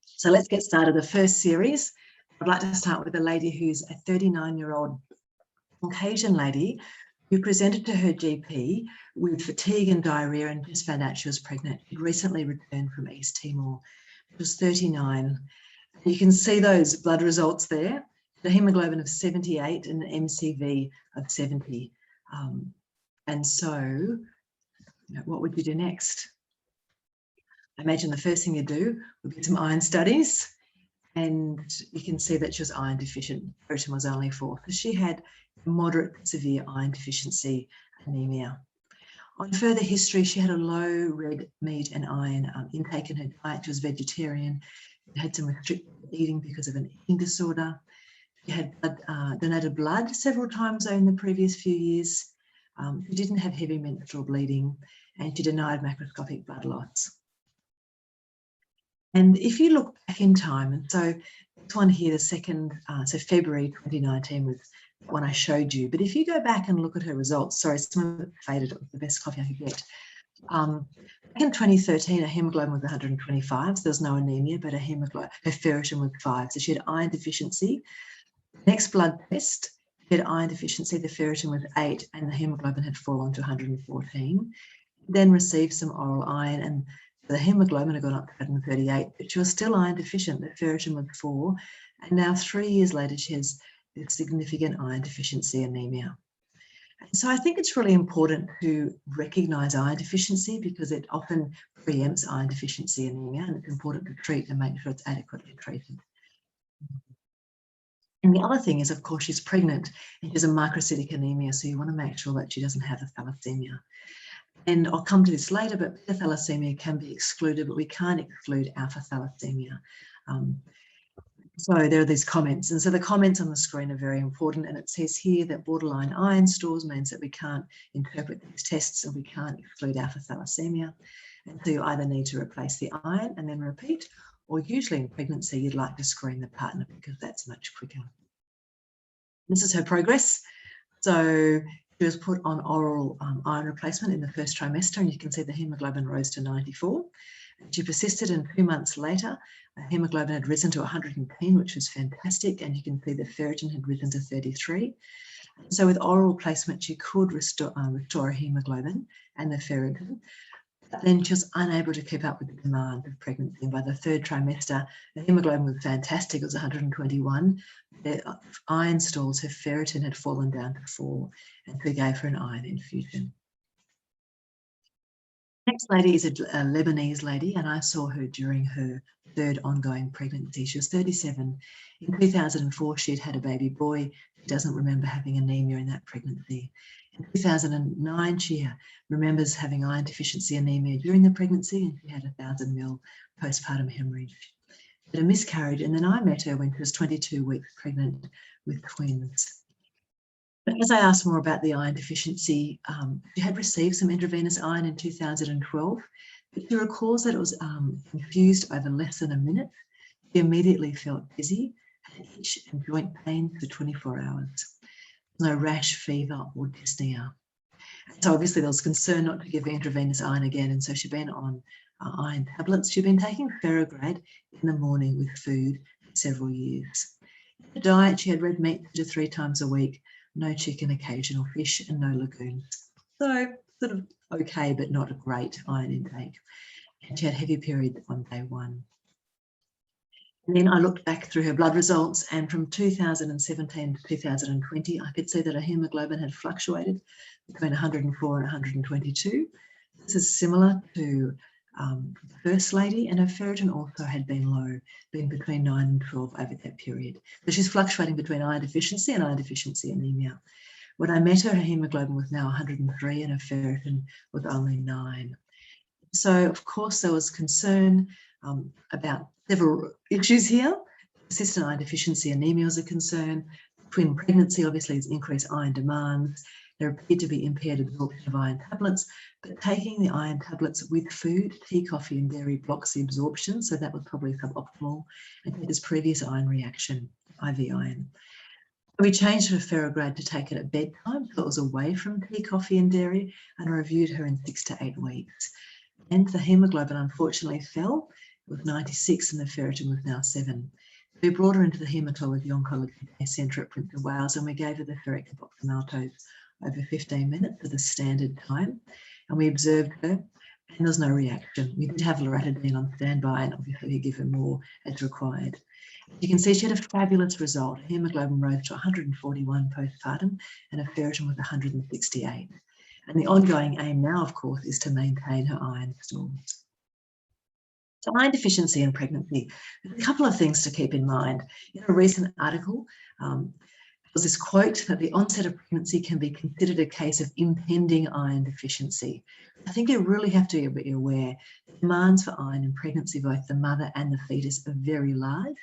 S3: So let's get started. The first series, I'd like to start with a lady who's a 39-year-old Caucasian lady who presented to her GP with fatigue and diarrhea and just found out she was pregnant. She'd recently returned from East Timor. She was 39. You can see those blood results there. The hemoglobin of 78 and an MCV of 70. And so, what would you do next? I imagine the first thing you do would be some iron studies, and you can see that she was iron deficient. Ferritin was only 4. So she had moderate severe iron deficiency anemia. On further history, she had a low red meat and iron intake in her diet. She was vegetarian. She had some restricted eating because of an eating disorder. She had donated blood several times in the previous few years. She didn't have heavy menstrual bleeding, and she denied macroscopic blood loss. And if you look back in time, and so this one here, the second, so February 2019 was the one I showed you. But if you go back and look at her results, sorry, some of it faded, it was the best copy I could get. Back in 2013, her hemoglobin was 125, so there was no anemia, but her ferritin was 5. So she had iron deficiency. Next blood test, she had iron deficiency, the ferritin was 8, and the hemoglobin had fallen to 114. Then received some oral iron, and the hemoglobin had gone up to 138, but she was still iron deficient. The ferritin was 4, and now 3 years later, she has this significant iron deficiency anemia. And so I think it's really important to recognise iron deficiency because it often preempts iron deficiency anemia, and it's important to treat and make sure it's adequately treated. And the other thing is, of course, she's pregnant and she has a microacidic anemia, so you want to make sure that she doesn't have a thalassemia. And I'll come to this later, but beta thalassemia can be excluded, but we can't exclude alpha thalassemia. So there are these comments. And so the comments on the screen are very important. And it says here that borderline iron stores means that we can't interpret these tests and we can't exclude alpha thalassemia. And so you either need to replace the iron and then repeat, or usually in pregnancy, you'd like to screen the partner because that's much quicker. This is her progress. So she was put on oral iron replacement in the first trimester, and you can see the hemoglobin rose to 94. And she persisted, and 2 months later, the hemoglobin had risen to 110, which was fantastic, and you can see the ferritin had risen to 33. And so with oral replacement, she could restore a hemoglobin and the ferritin. But then she was unable to keep up with the demand of pregnancy. And by the 3rd trimester, the hemoglobin was fantastic. It was 121. The iron stores, her ferritin had fallen down to 4, and we gave her an iron infusion. Next lady is a Lebanese lady, and I saw her during her 3rd ongoing pregnancy. She was 37. In 2004, she had had a baby boy. She doesn't remember having anemia in that pregnancy. In 2009, she remembers having iron deficiency anemia during the pregnancy, and she had 1,000 ml postpartum hemorrhage. She had a miscarriage, and then I met her when she was 22 weeks pregnant with twins. But as I asked more about the iron deficiency, she had received some intravenous iron in 2012, but she recalls that it was infused over less than a minute. She immediately felt dizzy, had itch and joint pain for 24 hours. No rash, fever or dyspnea. So obviously there was concern not to give intravenous iron again, and so she'd been on iron tablets. She'd been taking Ferrograd in the morning with food for several years. In her diet, she had red meat 2 to 3 times a week, no chicken, occasional fish, and no legumes. So sort of okay, but not a great iron intake. And she had heavy periods on day 1. And then I looked back through her blood results, and from 2017 to 2020, I could see that her hemoglobin had fluctuated between 104 and 122. This is similar to the First Lady, and her ferritin also had been low, being between 9 and 12 over that period. So she's fluctuating between iron deficiency and iron deficiency anemia. When I met her, her hemoglobin was now 103 and her ferritin was only 9. So, of course, there was concern about several issues here. Persistent iron deficiency anemia was a concern. Twin pregnancy obviously has increased iron demands. There appeared to be impaired absorption of iron tablets, but taking the iron tablets with food, tea, coffee and dairy blocks the absorption, so that was probably suboptimal, and had this previous iron reaction, IV iron. We changed her ferrograde to take it at bedtime, so it was away from tea, coffee and dairy, and I reviewed her in 6 to 8 weeks. And the hemoglobin unfortunately fell. It was 96 and the ferritin was now 7. We brought her into the Haematology Oncology Day Centre at Prince of Wales, and we gave her the ferric carboxymaltose over 15 minutes at the standard time, and we observed her, and there was no reaction. We did have loratadine on standby, and obviously we give her more as required. You can see she had a fabulous result. Her hemoglobin rose to 141 postpartum, and her ferritin was 168. And the ongoing aim now, of course, is to maintain her iron stores. So iron deficiency in pregnancy, there's a couple of things to keep in mind. In a recent article, there was this quote that the onset of pregnancy can be considered a case of impending iron deficiency. I think you really have to be aware that demands for iron in pregnancy, both the mother and the fetus, are very large.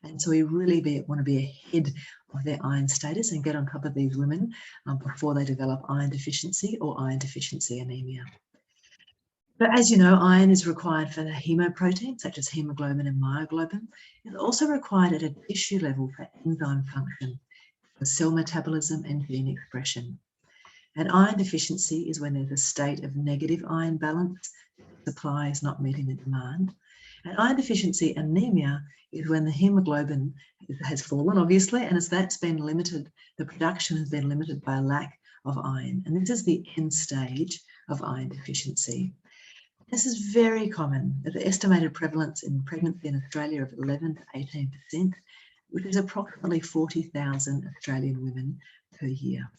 S3: And so we really want to be ahead of their iron status and get on top of these women before they develop iron deficiency or iron deficiency anemia. But as you know, iron is required for the hemoproteins such as hemoglobin and myoglobin. It's also required at a tissue level for enzyme function, for cell metabolism and gene expression. And iron deficiency is when there's a state of negative iron balance, supply is not meeting the demand. And iron deficiency anemia is when the hemoglobin has fallen, obviously, and as that's been limited, the production has been limited by a lack of iron. And this is the end stage of iron deficiency. This is very common. The estimated prevalence in pregnancy in Australia of 11 to 18%, which is approximately 40,000 Australian women per year.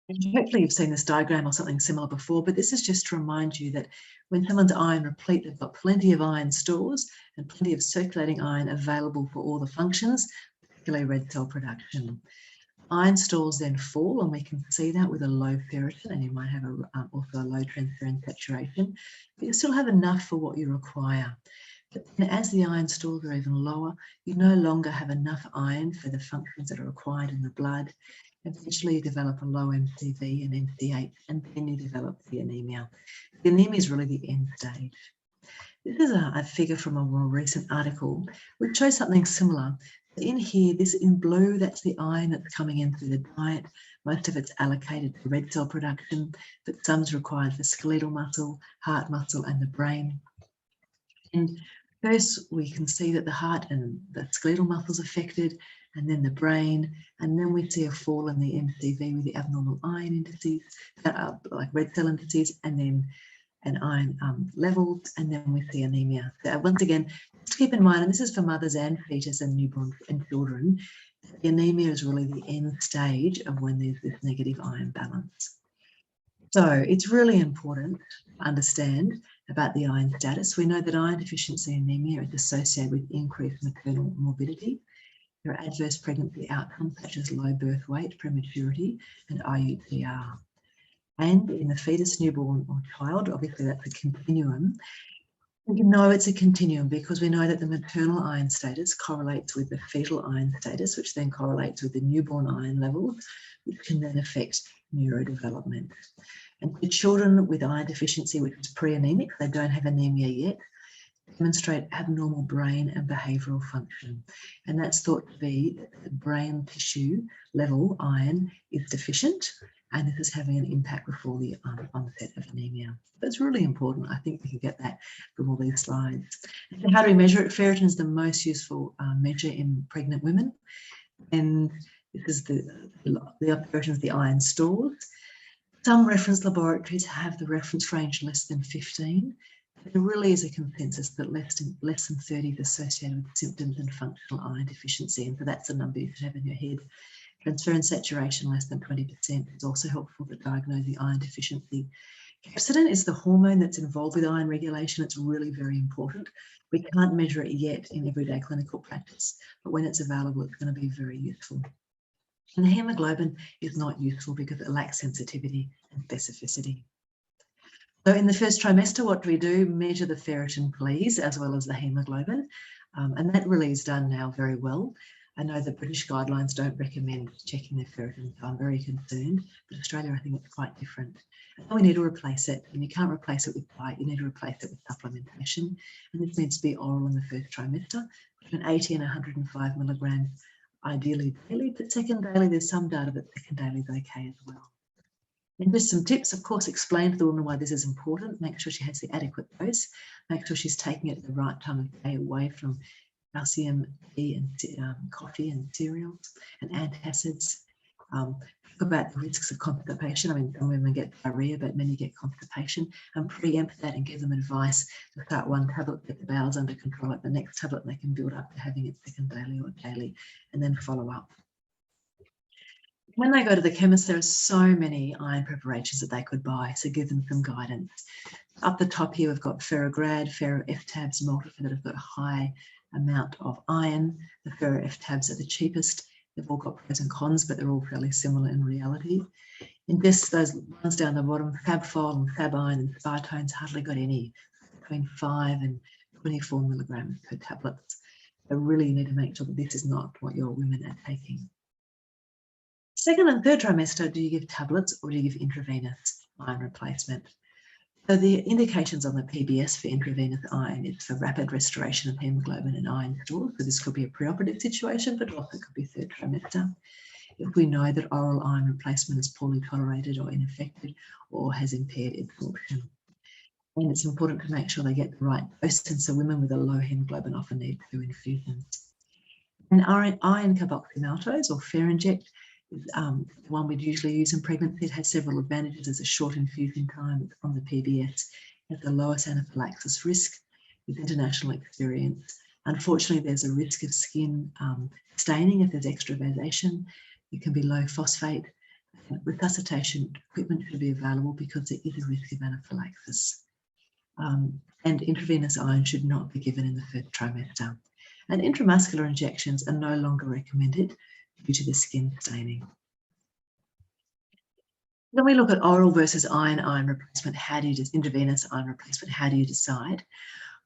S3: And hopefully you've seen this diagram or something similar before, but this is just to remind you that when someone's iron replete, they've got plenty of iron stores and plenty of circulating iron available for all the functions, particularly red cell production. Iron stores then fall, and we can see that with a low ferritin, and you might have also a low transferrin saturation, but you still have enough for what you require. But then as the iron stores are even lower, you no longer have enough iron for the functions that are required in the blood. Eventually you develop a low MCV and MCH, and then you develop the anemia. The anemia is really the end stage. This is a figure from a more recent article which shows something similar. In here, this in blue, that's the iron that's coming in through the diet. Most of it's allocated to red cell production, but some's required for skeletal muscle, heart muscle, and the brain. And first, we can see that the heart and the skeletal muscles affected, and then the brain, and then we see a fall in the MCV with the abnormal iron indices, like red cell indices, and then an iron levels, and then we see anemia. So once again, just keep in mind, and this is for mothers and fetus and newborn and children, the anemia is really the end stage of when there's this negative iron balance. So it's really important to understand about the iron status. We know that iron deficiency anemia is associated with increased maternal morbidity. There are adverse pregnancy outcomes such as low birth weight, prematurity, and IUTR. And in the fetus, newborn or child, obviously that's a continuum. We know it's a continuum because we know that the maternal iron status correlates with the fetal iron status, which then correlates with the newborn iron levels, which can then affect neurodevelopment. And for children with iron deficiency, which is pre-anemic, they don't have anemia yet, demonstrate abnormal brain and behavioural function. And that's thought to be that the brain tissue level iron is deficient, and this is having an impact before the onset of anemia. But it's really important. I think we can get that from all these slides. So how do we measure it? Ferritin is the most useful measure in pregnant women. And this is the ferritin is the iron stores. Some reference laboratories have the reference range less than 15. There really is a consensus that less than 30 is associated with symptoms and functional iron deficiency, and so that's the number you should have in your head. Transferrin saturation less than 20% is also helpful for diagnosing iron deficiency. Capsidin is the hormone that's involved with iron regulation. It's really very important. We can't measure it yet in everyday clinical practice, but when it's available, it's going to be very useful. And the hemoglobin is not useful because it lacks sensitivity and specificity. So in the first trimester, what do? Measure the ferritin, please, as well as the hemoglobin. And that really is done now very well. I know the British guidelines don't recommend checking their ferritin, so I'm very concerned. But Australia, I think it's quite different. And we need to replace it. And you can't replace it with diet, you need to replace it with supplementation. And this needs to be oral in the first trimester, between 80 and 105 milligrams, ideally daily. But second daily, there's some data that second daily is okay as well. And just some tips, of course, explain to the woman why this is important. Make sure she has the adequate dose. Make sure she's taking it at the right time of day, away from calcium, tea and coffee and cereals and antacids. Talk about the risks of constipation. I mean, some women get diarrhea, but many get constipation. And preempt that and give them advice to start one tablet, get the bowels under control. At the next tablet, they can build up to having it second daily or daily, and then follow up. When they go to the chemist, there are so many iron preparations that they could buy, so give them some guidance. Up the top here, we've got Ferrograd, Ferro-F-tabs, multiple that have got a high amount of iron. The Ferro-F-tabs are the cheapest. They've all got pros and cons, but they're all fairly similar in reality. And just those ones down the bottom, Fabfol and Fabiron and Spartone's hardly got any, between 5 and 24 milligrams per tablet. So really you need to make sure that this is not what your women are taking. Second and third trimester, do you give tablets or do you give intravenous iron replacement? So the indications on the PBS for intravenous iron is for rapid restoration of hemoglobin and iron stores. So this could be a preoperative situation, but also could be third trimester. If we know that oral iron replacement is poorly tolerated or ineffective or has impaired absorption. And it's important to make sure they get the right dose, and so women with a low hemoglobin often need 2 infusions. And iron carboxymaltose or Ferinject is the one we'd usually use in pregnancy. It has several advantages. There's a short infusion time on the PBS. It has the lowest anaphylaxis risk with international experience. Unfortunately, there's a risk of skin staining if there's extravasation. It can be low phosphate. Resuscitation equipment should be available because there is a risk of anaphylaxis. And intravenous iron should not be given in the first trimester. And intramuscular injections are no longer recommended due to the skin staining. Then we look at oral versus iron replacement. How do you just intravenous iron replacement? How do you decide?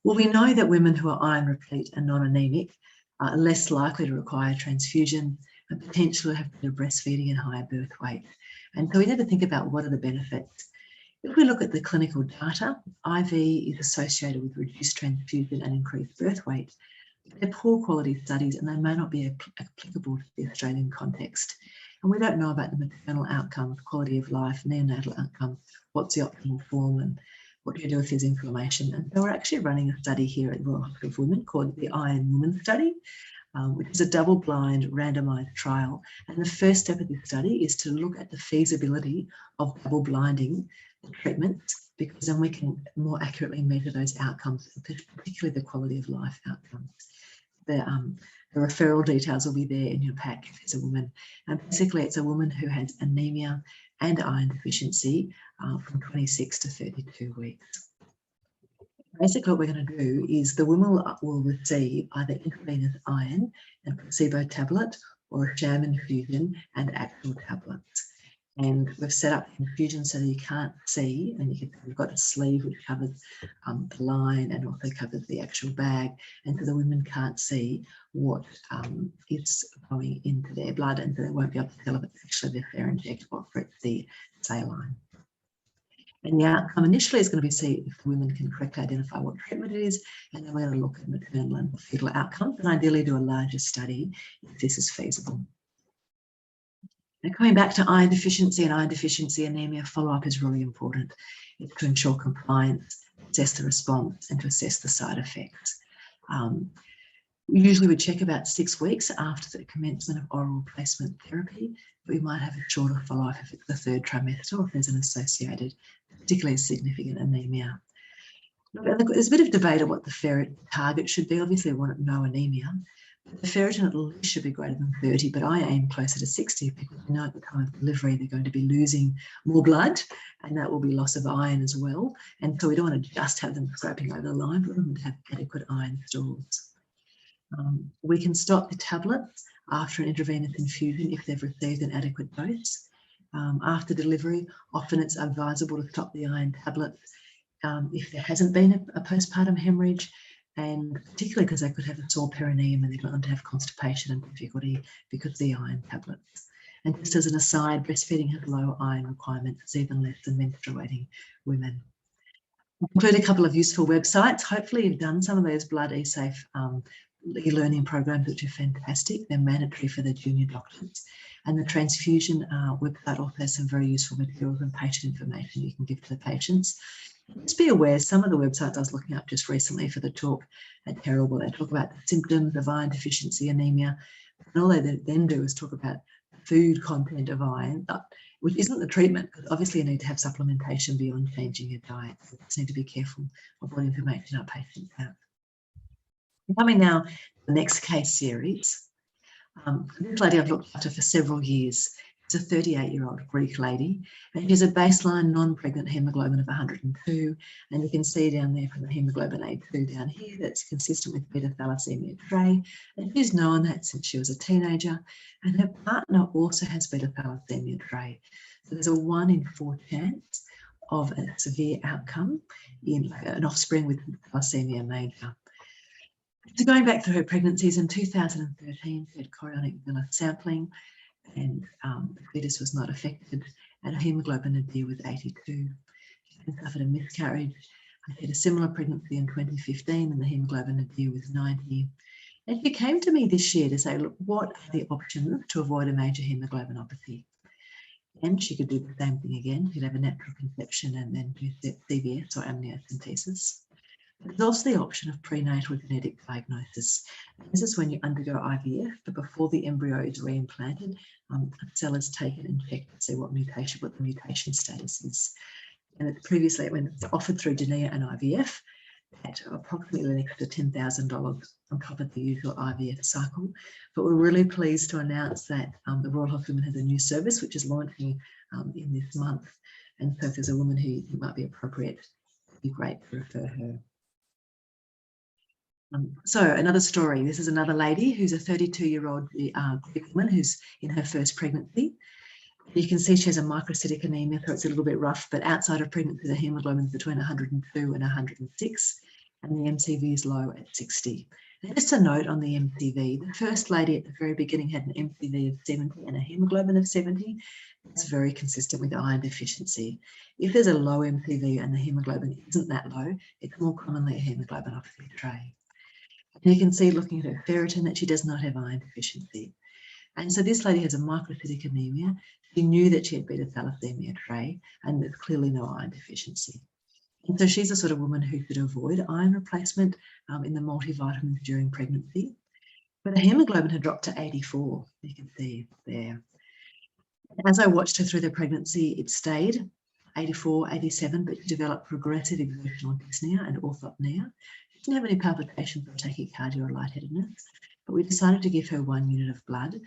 S3: Well, we know that women who are iron replete and non-anemic are less likely to require transfusion and potentially have better breastfeeding and higher birth weight. And so we need to think about what are the benefits. If we look at the clinical data, IV is associated with reduced transfusion and increased birth weight. They're poor quality studies and they may not be applicable to the Australian context. And we don't know about the maternal outcomes, quality of life, neonatal outcomes, what's the optimal form and what do you do if there's inflammation. And so we're actually running a study here at the Royal Hospital of Women called the Iron Woman Study, which is a double-blind randomised trial. And the first step of this study is to look at the feasibility of double-blinding the treatments, because then we can more accurately measure those outcomes, particularly the quality of life outcomes. The referral details will be there in your pack if it's a woman. And basically it's a woman who has anemia and iron deficiency from 26 to 32 weeks. Basically what we're going to do is the woman will receive either intravenous iron and placebo tablet or a sham infusion and actual tablets. And we've set up the infusion so that you can't see, and we've got a sleeve which covers the line and also covers the actual bag, and so the women can't see what is going into their blood, and so they won't be able to tell if it's actually their Ferinject or if it's the saline. And the outcome initially is going to be see if the women can correctly identify what treatment it is, and then we're going to look at maternal and fetal outcomes, and ideally do a larger study if this is feasible. Now, coming back to iron deficiency and iron deficiency anemia, follow-up is really important. It's to ensure compliance, assess the response, and to assess the side effects. Usually we check about 6 weeks after the commencement of oral replacement therapy, but we might have a shorter follow-up if it's the third trimester or if there's an associated, particularly significant anemia. There's a bit of debate on what the ferret target should be. Obviously, we want no anemia. The ferritin at least should be greater than 30, but I aim closer to 60 because we know at the time of delivery they're going to be losing more blood, and that will be loss of iron as well. And so we don't want to just have them scraping over the line, but we want them to have adequate iron stores. We can stop the tablets after an intravenous infusion if they've received an adequate dose. After delivery, often it's advisable to stop the iron tablets if there hasn't been a postpartum hemorrhage, and particularly because they could have a sore perineum and they're going to have constipation and difficulty because of the iron tablets. And just as an aside, breastfeeding has low iron requirements. It's even less than menstruating women. I'll include a couple of useful websites. Hopefully you've done some of those blood eSafe e-learning programs, which are fantastic. They're mandatory for the junior doctors. And the transfusion website also has some very useful materials and patient information you can give to the patients. Just be aware, some of the websites I was looking up just recently for the talk are terrible. They talk about the symptoms of iron deficiency anemia, and all they then do is talk about food content of iron, which isn't the treatment, because obviously you need to have supplementation beyond changing your diet. So you just need to be careful of what information our patients have. Coming now to the next case series. This lady I've looked after for several years. It's a 38-year-old Greek lady, and she has a baseline non-pregnant hemoglobin of 102, and you can see down there from the hemoglobin A2 down here that's consistent with beta thalassemia tray, and she's known that since she was a teenager, and her partner also has beta thalassemia tray. So there's a 1 in 4 chance of a severe outcome in an offspring with thalassemia major. So going back through her pregnancies, in 2013, she had chorionic villus sampling, and the fetus was not affected, and her hemoglobin was 82. She suffered a miscarriage. I had a similar pregnancy in 2015, and the hemoglobin was 90. And she came to me this year to say, look, what are the options to avoid a major hemoglobinopathy? And she could do the same thing again. She'd have a natural conception and then do CVS or amniocentesis. There's also the option of prenatal genetic diagnosis. This is when you undergo IVF, but before the embryo is reimplanted, a cell is taken and checked to see what the mutation status is. And it's previously, when it's offered through Genea and IVF, at approximately an extra $10,000 on top of the usual IVF cycle. But we're really pleased to announce that the Royal Hospital has a new service which is launching in this month. And so if there's a woman who might be appropriate, it'd be great to refer her. So another story, this is another lady who's a 32-year-old Greek woman who's in her first pregnancy. You can see she has a microacidic anemia, so it's a little bit rough, but outside of pregnancy, the hemoglobin is between 102 and 106, and the MCV is low at 60. And just a note on the MCV, the first lady at the very beginning had an MCV of 70 and a hemoglobin of 70. That's very consistent with iron deficiency. If there's a low MCV and the hemoglobin isn't that low, it's more commonly a hemoglobinopathy tray. And you can see looking at her ferritin that she does not have iron deficiency. And so this lady has a microacidic anemia. She knew that she had beta thalassemia tray, and there's clearly no iron deficiency. And so she's the sort of woman who could avoid iron replacement in the multivitamins during pregnancy. But her hemoglobin had dropped to 84, you can see there. As I watched her through the pregnancy, it stayed 84, 87, but she developed progressive exertional dyspnea and orthopnea. She didn't have any palpitations or tachycardia or lightheadedness, but we decided to give her 1 unit of blood.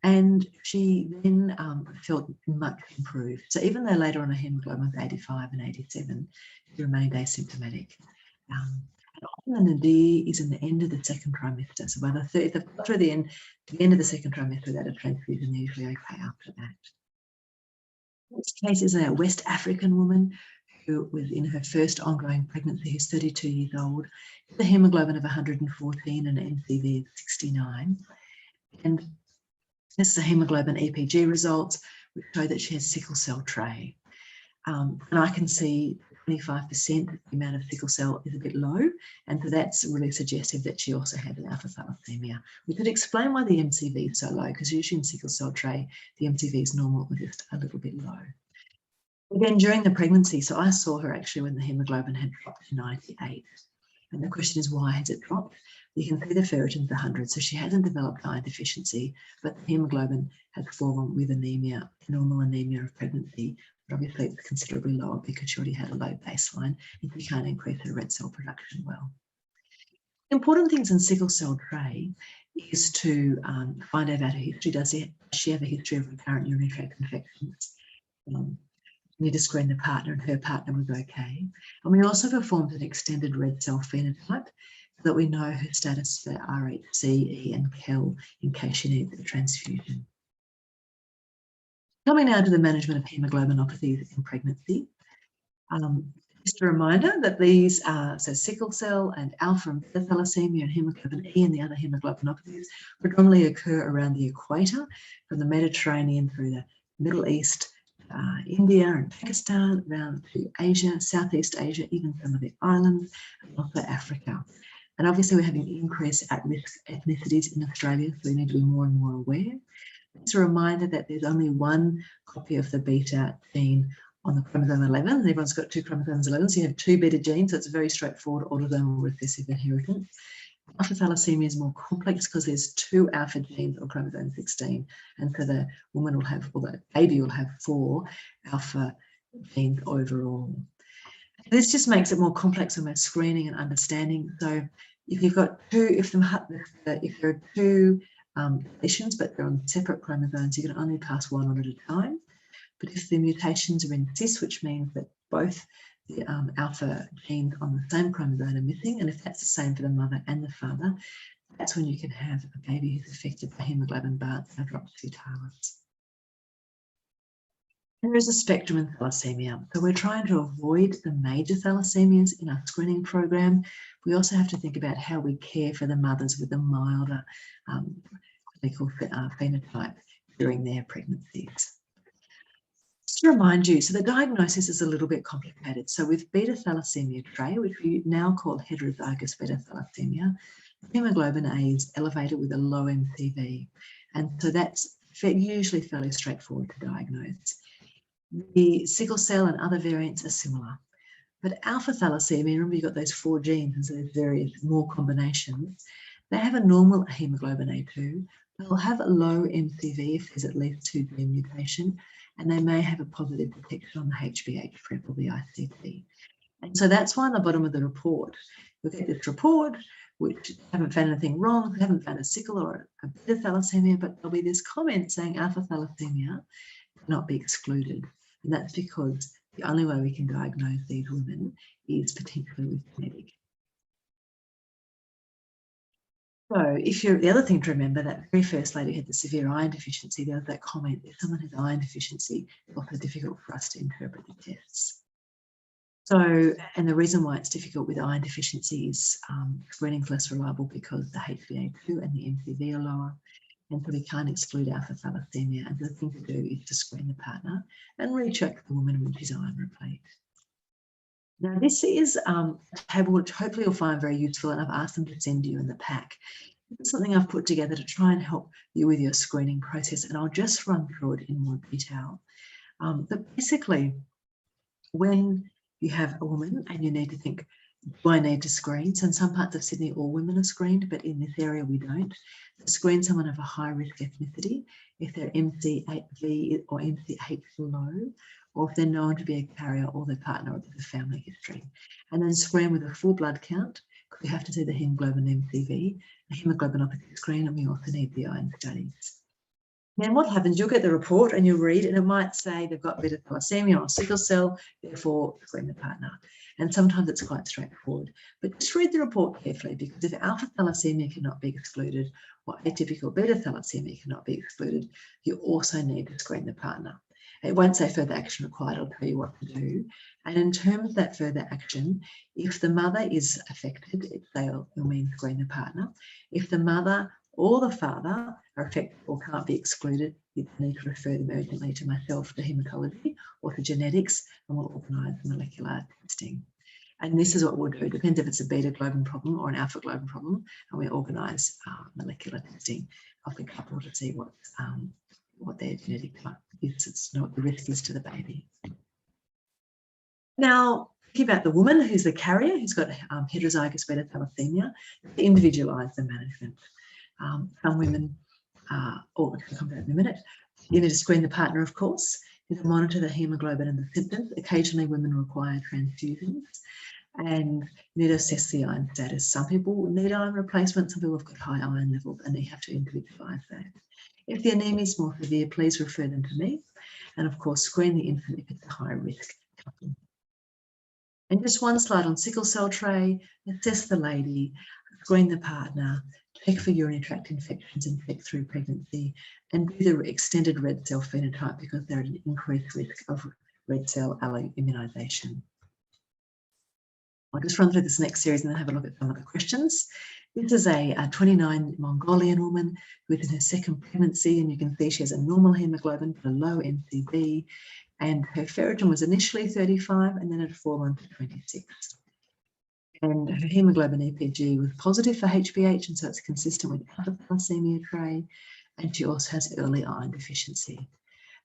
S3: And she then felt much improved. So even though later on her hemoglobin was 85 and 87, she remained asymptomatic. And often the nadir is in the end of the second trimester. So by the third, if they've got through the end of the second trimester without a transfusion, they're usually okay after that. This case is a West African woman who was in her first ongoing pregnancy, who's 32 years old, with a hemoglobin of 114 and an MCV of 69. And this is a hemoglobin EPG results, which show that she has sickle cell tray. And I can see 25% the amount of sickle cell is a bit low, and so that's really suggestive that she also had an alpha thalassemia. We could explain why the MCV is so low, because usually in sickle cell tray, the MCV is normal or just a little bit low. Again, during the pregnancy, so I saw her actually when the hemoglobin had dropped to 98. And the question is, why has it dropped? You can see the ferritin's 100, so she hasn't developed iron deficiency, but the hemoglobin has fallen with anemia, normal anemia of pregnancy, Obviously, it's considerably lower because you already had a low baseline and you can't increase the red cell production well. Important things in sickle cell tray is to find out about her history. Does she have a history of recurrent urinary tract infections? You need to screen the partner, and her partner was okay. And we also performed an extended red cell phenotype so that we know her status for RHC, E and KEL in case she needs a transfusion. Coming now to the management of haemoglobinopathies in pregnancy. Just a reminder that these are, so sickle cell and alpha and beta thalassemia and hemoglobin E and the other hemoglobinopathies predominantly occur around the equator, from the Mediterranean through the Middle East, India and Pakistan, around to Asia, Southeast Asia, even some of the islands, and also Africa. And obviously we're having increased at-risk ethnicities in Australia, so we need to be more and more aware. It's a reminder that there's only one copy of the beta gene on the chromosome 11. Everyone's got 2 chromosomes 11, so you have 2 beta genes, so it's a very straightforward autosomal recessive inheritance. Alpha thalassemia is more complex because there's 2 alpha genes on chromosome 16, and so the woman will have, or the baby will have 4 alpha genes overall. This just makes it more complex when we're screening and understanding. So if you've got 2, if there are 2 deletions, but they're on separate chromosomes, you can only pass 1 on at a time. But if the mutations are in cis, which means that both the alpha genes on the same chromosome are missing, and if that's the same for the mother and the father, that's when you can have a baby who's affected by hemoglobin bar that drops 2 targets. There is a spectrum in thalassemia, so we're trying to avoid the major thalassemias in our screening program. We also have to think about how we care for the mothers with a milder clinical phenotype during their pregnancies. Just to remind you, so the diagnosis is a little bit complicated. So with beta thalassemia tray, which we now call heterozygous beta thalassemia, hemoglobin A is elevated with a low MCV. And so that's usually fairly straightforward to diagnose. The sickle cell and other variants are similar. But alpha thalassemia, remember you've got those 4 genes, and so there's various more combinations. They have a normal hemoglobin A2. They'll have a low MCV if there's at least 2 gene mutation, and they may have a positive detection on the HBH prep or the ICT. And so that's why on the bottom of the report, you'll get this report, which haven't found anything wrong, haven't found a sickle or a beta thalassemia, but there'll be this comment saying alpha thalassemia cannot be excluded. And that's because the only way we can diagnose these women is potentially with genetic. So if you're, the other thing to remember, that very first lady had the severe iron deficiency, there was that comment, if someone has iron deficiency, it's also difficult for us to interpret the tests. So, and the reason why it's difficult with iron deficiency is screening's less reliable because the HbA2 and the MCV are lower, and so we can't exclude alpha thalassemia. And the thing to do is to screen the partner and recheck the woman when she's iron replete. Now, this is a table which hopefully you'll find very useful, and I've asked them to send you in the pack. It's something I've put together to try and help you with your screening process, and I'll just run through it in more detail. But basically, when you have a woman and you need to think, do I need to screen? So in some parts of Sydney, all women are screened, but in this area we don't. To screen someone of a high risk ethnicity, if they're MC8V or MC8 low, or if they're known to be a carrier or their partner or there's a family history. And then screen with a full blood count, because we have to do the hemoglobin MCV, a hemoglobinopathy screen, and we also need the iron studies. Then what happens, you'll get the report and you'll read, and it might say they've got beta thalassemia or sickle cell, therefore screen the partner. And sometimes it's quite straightforward. But just read the report carefully, because if alpha thalassemia cannot be excluded or atypical beta thalassemia cannot be excluded, you also need to screen the partner. It won't say further action required, I'll tell you what to do. And in terms of that further action, if the mother is affected, it'll mean screen the partner. If the mother or the father are affected or can't be excluded, you need to refer them urgently to myself for hematology or to genetics, and we'll organise molecular testing. And this is what we'll do. It depends if it's a beta globin problem or an alpha globin problem, and we organise molecular testing of the couple to see what their genetic type is, it's what the risk is to the baby. Now, think about the woman who's the carrier, who's got heterozygous beta thalassemia, individualise the management. Some women, or we'll come back in a minute, you need to screen the partner, of course. is to monitor the hemoglobin and the symptoms. Occasionally women require transfusions, and you need to assess the iron status. Some people need iron replacement, some people have got high iron levels, and you have to individualise that. If the anemia is more severe, please refer them to me. And of course, screen the infant if it's a high risk couple. And just one slide on sickle cell tray, assess the lady, screen the partner, check for urinary tract infections and check through pregnancy, and do the extended red cell phenotype because they're at an increased risk of red cell alloimmunisation. I'll just run through this next series and then have a look at some of the questions. This is a 29 Mongolian woman who is in her second pregnancy, and you can see she has a normal hemoglobin but a low MCB, and her ferritin was initially 35 and then it had fallen to 26. And her hemoglobin EPG was positive for HbH, and so it's consistent with other thalassemia tray, and she also has early iron deficiency.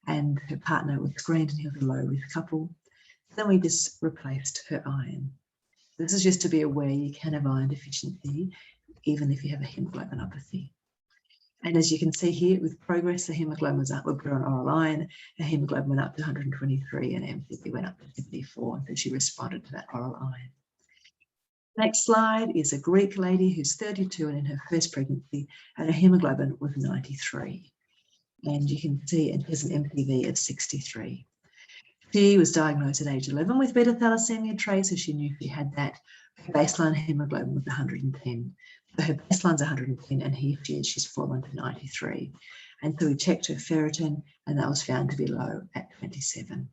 S3: And her partner was screened and he was a low risk couple. Then we just replaced her iron. This is just to be aware you can have iron deficiency even if you have a hemoglobinopathy. And as you can see here, with progress, the hemoglobin was up. We put her on oral iron, her hemoglobin went up to 123 and MCB went up to 74, and so she responded to that oral iron. Next slide is a Greek lady who's 32 and in her first pregnancy, and her hemoglobin was 93. And you can see it has an MCV of 63. She was diagnosed at age 11 with beta thalassemia tray, so she knew she had that. Her baseline hemoglobin was 110. So her baseline's 110, and here she's fallen to 93. And so we checked her ferritin, and that was found to be low at 27.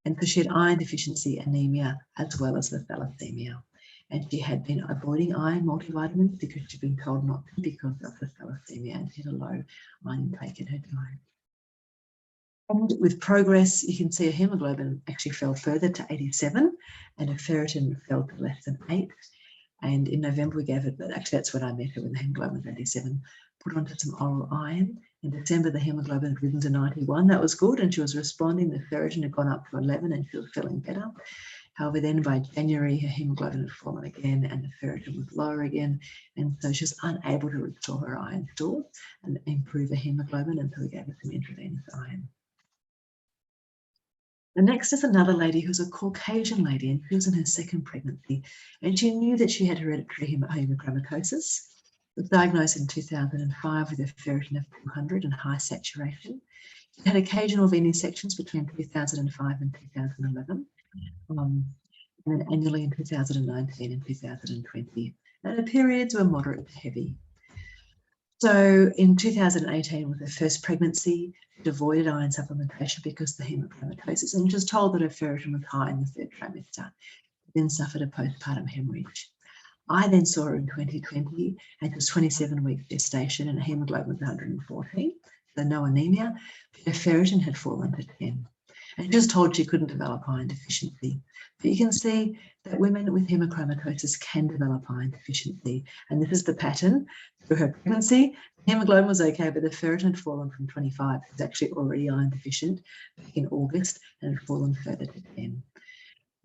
S3: And so she had iron deficiency anemia as well as the thalassemia. And she had been avoiding iron multivitamins because she'd been told not to because of the thalassemia, and she had a low iron intake in her diet. And with progress, you can see her hemoglobin actually fell further to 87, and her ferritin fell to less than 8. And in November, we gave it, but actually that's when I met her when the hemoglobin was 87, put onto some oral iron. In December, the hemoglobin had risen to 91. That was good, and she was responding. The ferritin had gone up to 11 and she was feeling better. However, then by January, her hemoglobin had fallen again and the ferritin was lower again. And so she was unable to restore her iron stores and improve her hemoglobin, and so we gave her some intravenous iron. The next is another lady who's a Caucasian lady, and she was in her second pregnancy, and she knew that she had hereditary hemochromatosis. Was diagnosed in 2005 with a ferritin of 200 and high saturation. She had occasional venous sections between 2005 and 2011, and then annually in 2019 and 2020. And her periods were moderate to heavy. So in 2018, with her first pregnancy, she avoided iron supplementation because of the hemochromatosis, and she was told that her ferritin was high in the third trimester, then suffered a postpartum hemorrhage. I then saw her in 2020, and it was 27 weeks gestation, and her hemoglobin was 114, so no anemia. Her ferritin had fallen to 10. And she was told she couldn't develop iron deficiency. But you can see that women with hemochromatosis can develop iron deficiency. And this is the pattern through her pregnancy. The hemoglobin was okay, but the ferritin had fallen from 25. It was actually already iron deficient back in August and had fallen further to 10.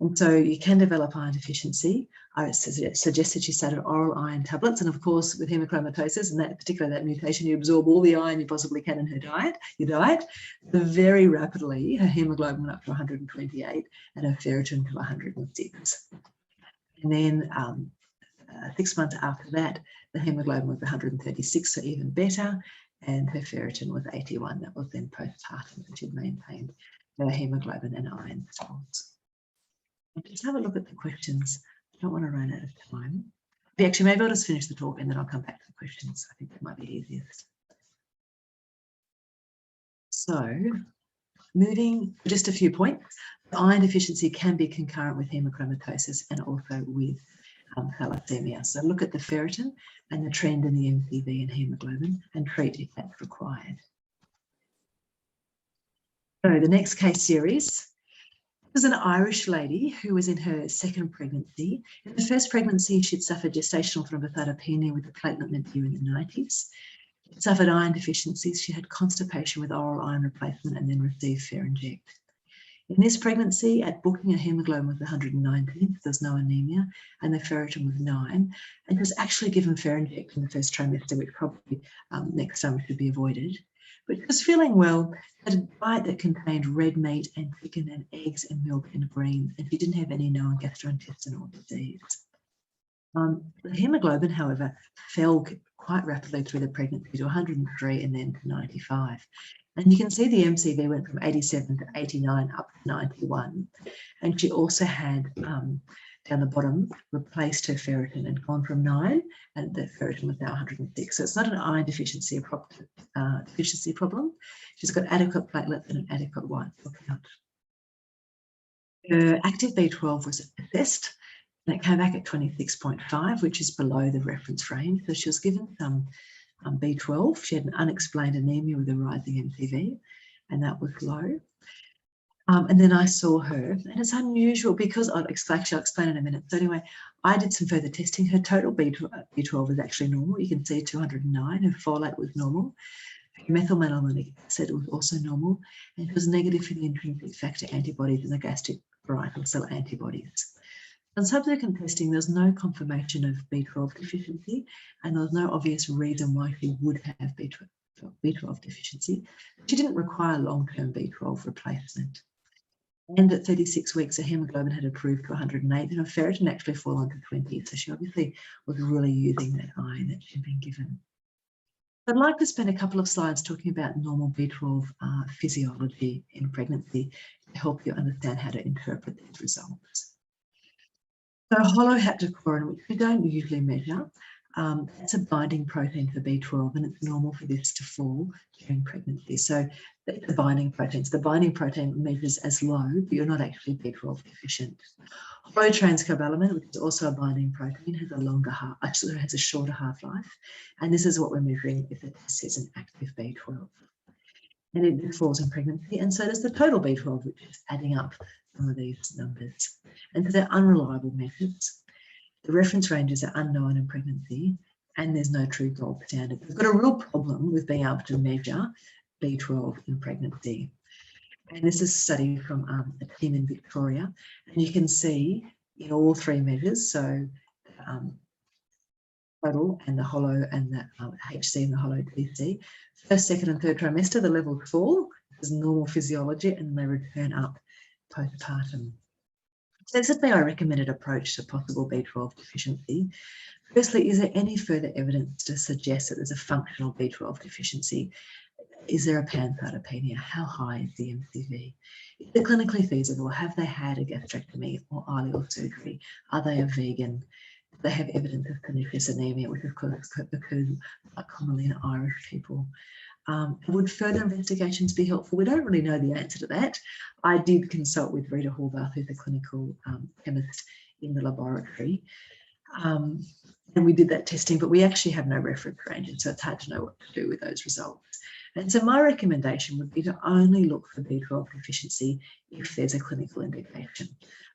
S3: And so you can develop iron deficiency. I suggested she started oral iron tablets. And of course, with hemochromatosis and that mutation, you absorb all the iron you possibly can in your diet. So very rapidly, her hemoglobin went up to 128 and her ferritin to 106. And then 6 months after that, the hemoglobin was 136, so even better. And her ferritin was 81. That was then postpartum, and she'd maintained her hemoglobin and iron stores. Just have a look at the questions. I don't want to run out of time. Actually, maybe I'll just finish the talk and then I'll come back to the questions. I think that might be easiest. So, moving just a few points. Iron deficiency can be concurrent with hemochromatosis and also with thalassemia. So look at the ferritin and the trend in the MCV and hemoglobin and treat if that's required. So the next case series was an Irish lady who was in her second pregnancy. In the first pregnancy, she'd suffered gestational thrombocytopenia with a platelet nadir in the 90s. She suffered iron deficiencies. She had constipation with oral iron replacement and then received Ferinject. In this pregnancy, at booking, her hemoglobin was 119, so there's no anemia, and the ferritin was 9. And was actually given Ferinject in the first trimester, which probably next time should be avoided. But she was feeling well, had a diet that contained red meat and chicken and eggs and milk and greens, and she didn't have any known gastrointestinal disease. The hemoglobin, however, fell quite rapidly through the pregnancy to 103 and then to 95. And you can see the MCV went from 87 to 89 up to 91. And she also had, down the bottom, replaced her ferritin and gone from 9, and the ferritin was now 106. So it's not an iron deficiency problem. She's got adequate platelets and an adequate white cell count. Her active B12 was assessed, and it came back at 26.5, which is below the reference range. So she was given some B12. She had an unexplained anemia with a rising MCV, and that was low. And then I saw her, and it's unusual because I'll explain in a minute. So anyway, I did some further testing. Her total B12 was actually normal. You can see 209. Her folate was normal. Her methylmalonic acid was also normal, and it was negative for the intrinsic factor antibodies and the gastric varietal cell antibodies. On subsequent testing, there's no confirmation of B12 deficiency, and there was no obvious reason why she would have B12 deficiency. She didn't require long-term B12 replacement. And at 36 weeks, her hemoglobin had improved to 108, and her ferritin actually fallen to 20. So she obviously was really using that iron that she'd been given. I'd like to spend a couple of slides talking about normal B12 physiology in pregnancy to help you understand how to interpret these results. So hollow haptochlorin, which we don't usually measure, it's a binding protein for B12, and it's normal for this to fall during pregnancy. So the binding proteins, the binding protein measures as low, but you're not actually B12 deficient. Hollow transcobalamin, which is also a binding protein, has a shorter half-life, and this is what we're measuring if the test says an active B12. And it falls in pregnancy, and so does the total B12, which is adding up some of these numbers. And so they're unreliable methods. The reference ranges are unknown in pregnancy, and there's no true gold standard. We've got a real problem with being able to measure B12 in pregnancy. And this is a study from a team in Victoria, and you can see in all three measures, so total and the hollow and the HC and the hollow TC, first, second and third trimester, the levels fall. This is normal physiology, and they return up postpartum. So this is the recommended approach to possible B12 deficiency. Firstly, is there any further evidence to suggest that there's a functional B12 deficiency? Is there a pancytopenia? How high is the MCV? Is it clinically feasible? Have they had a gastrectomy or ileal surgery? Are they a vegan? Do they have evidence of pernicious anemia, which of course occurs quite commonly in Irish people? Would further investigations be helpful? We don't really know the answer to that. I did consult with Rita Horvath, who's a clinical chemist in the laboratory, and we did that testing, but we actually have no reference ranges, so it's hard to know what to do with those results. And so my recommendation would be to only look for B12 deficiency if there's a clinical indication.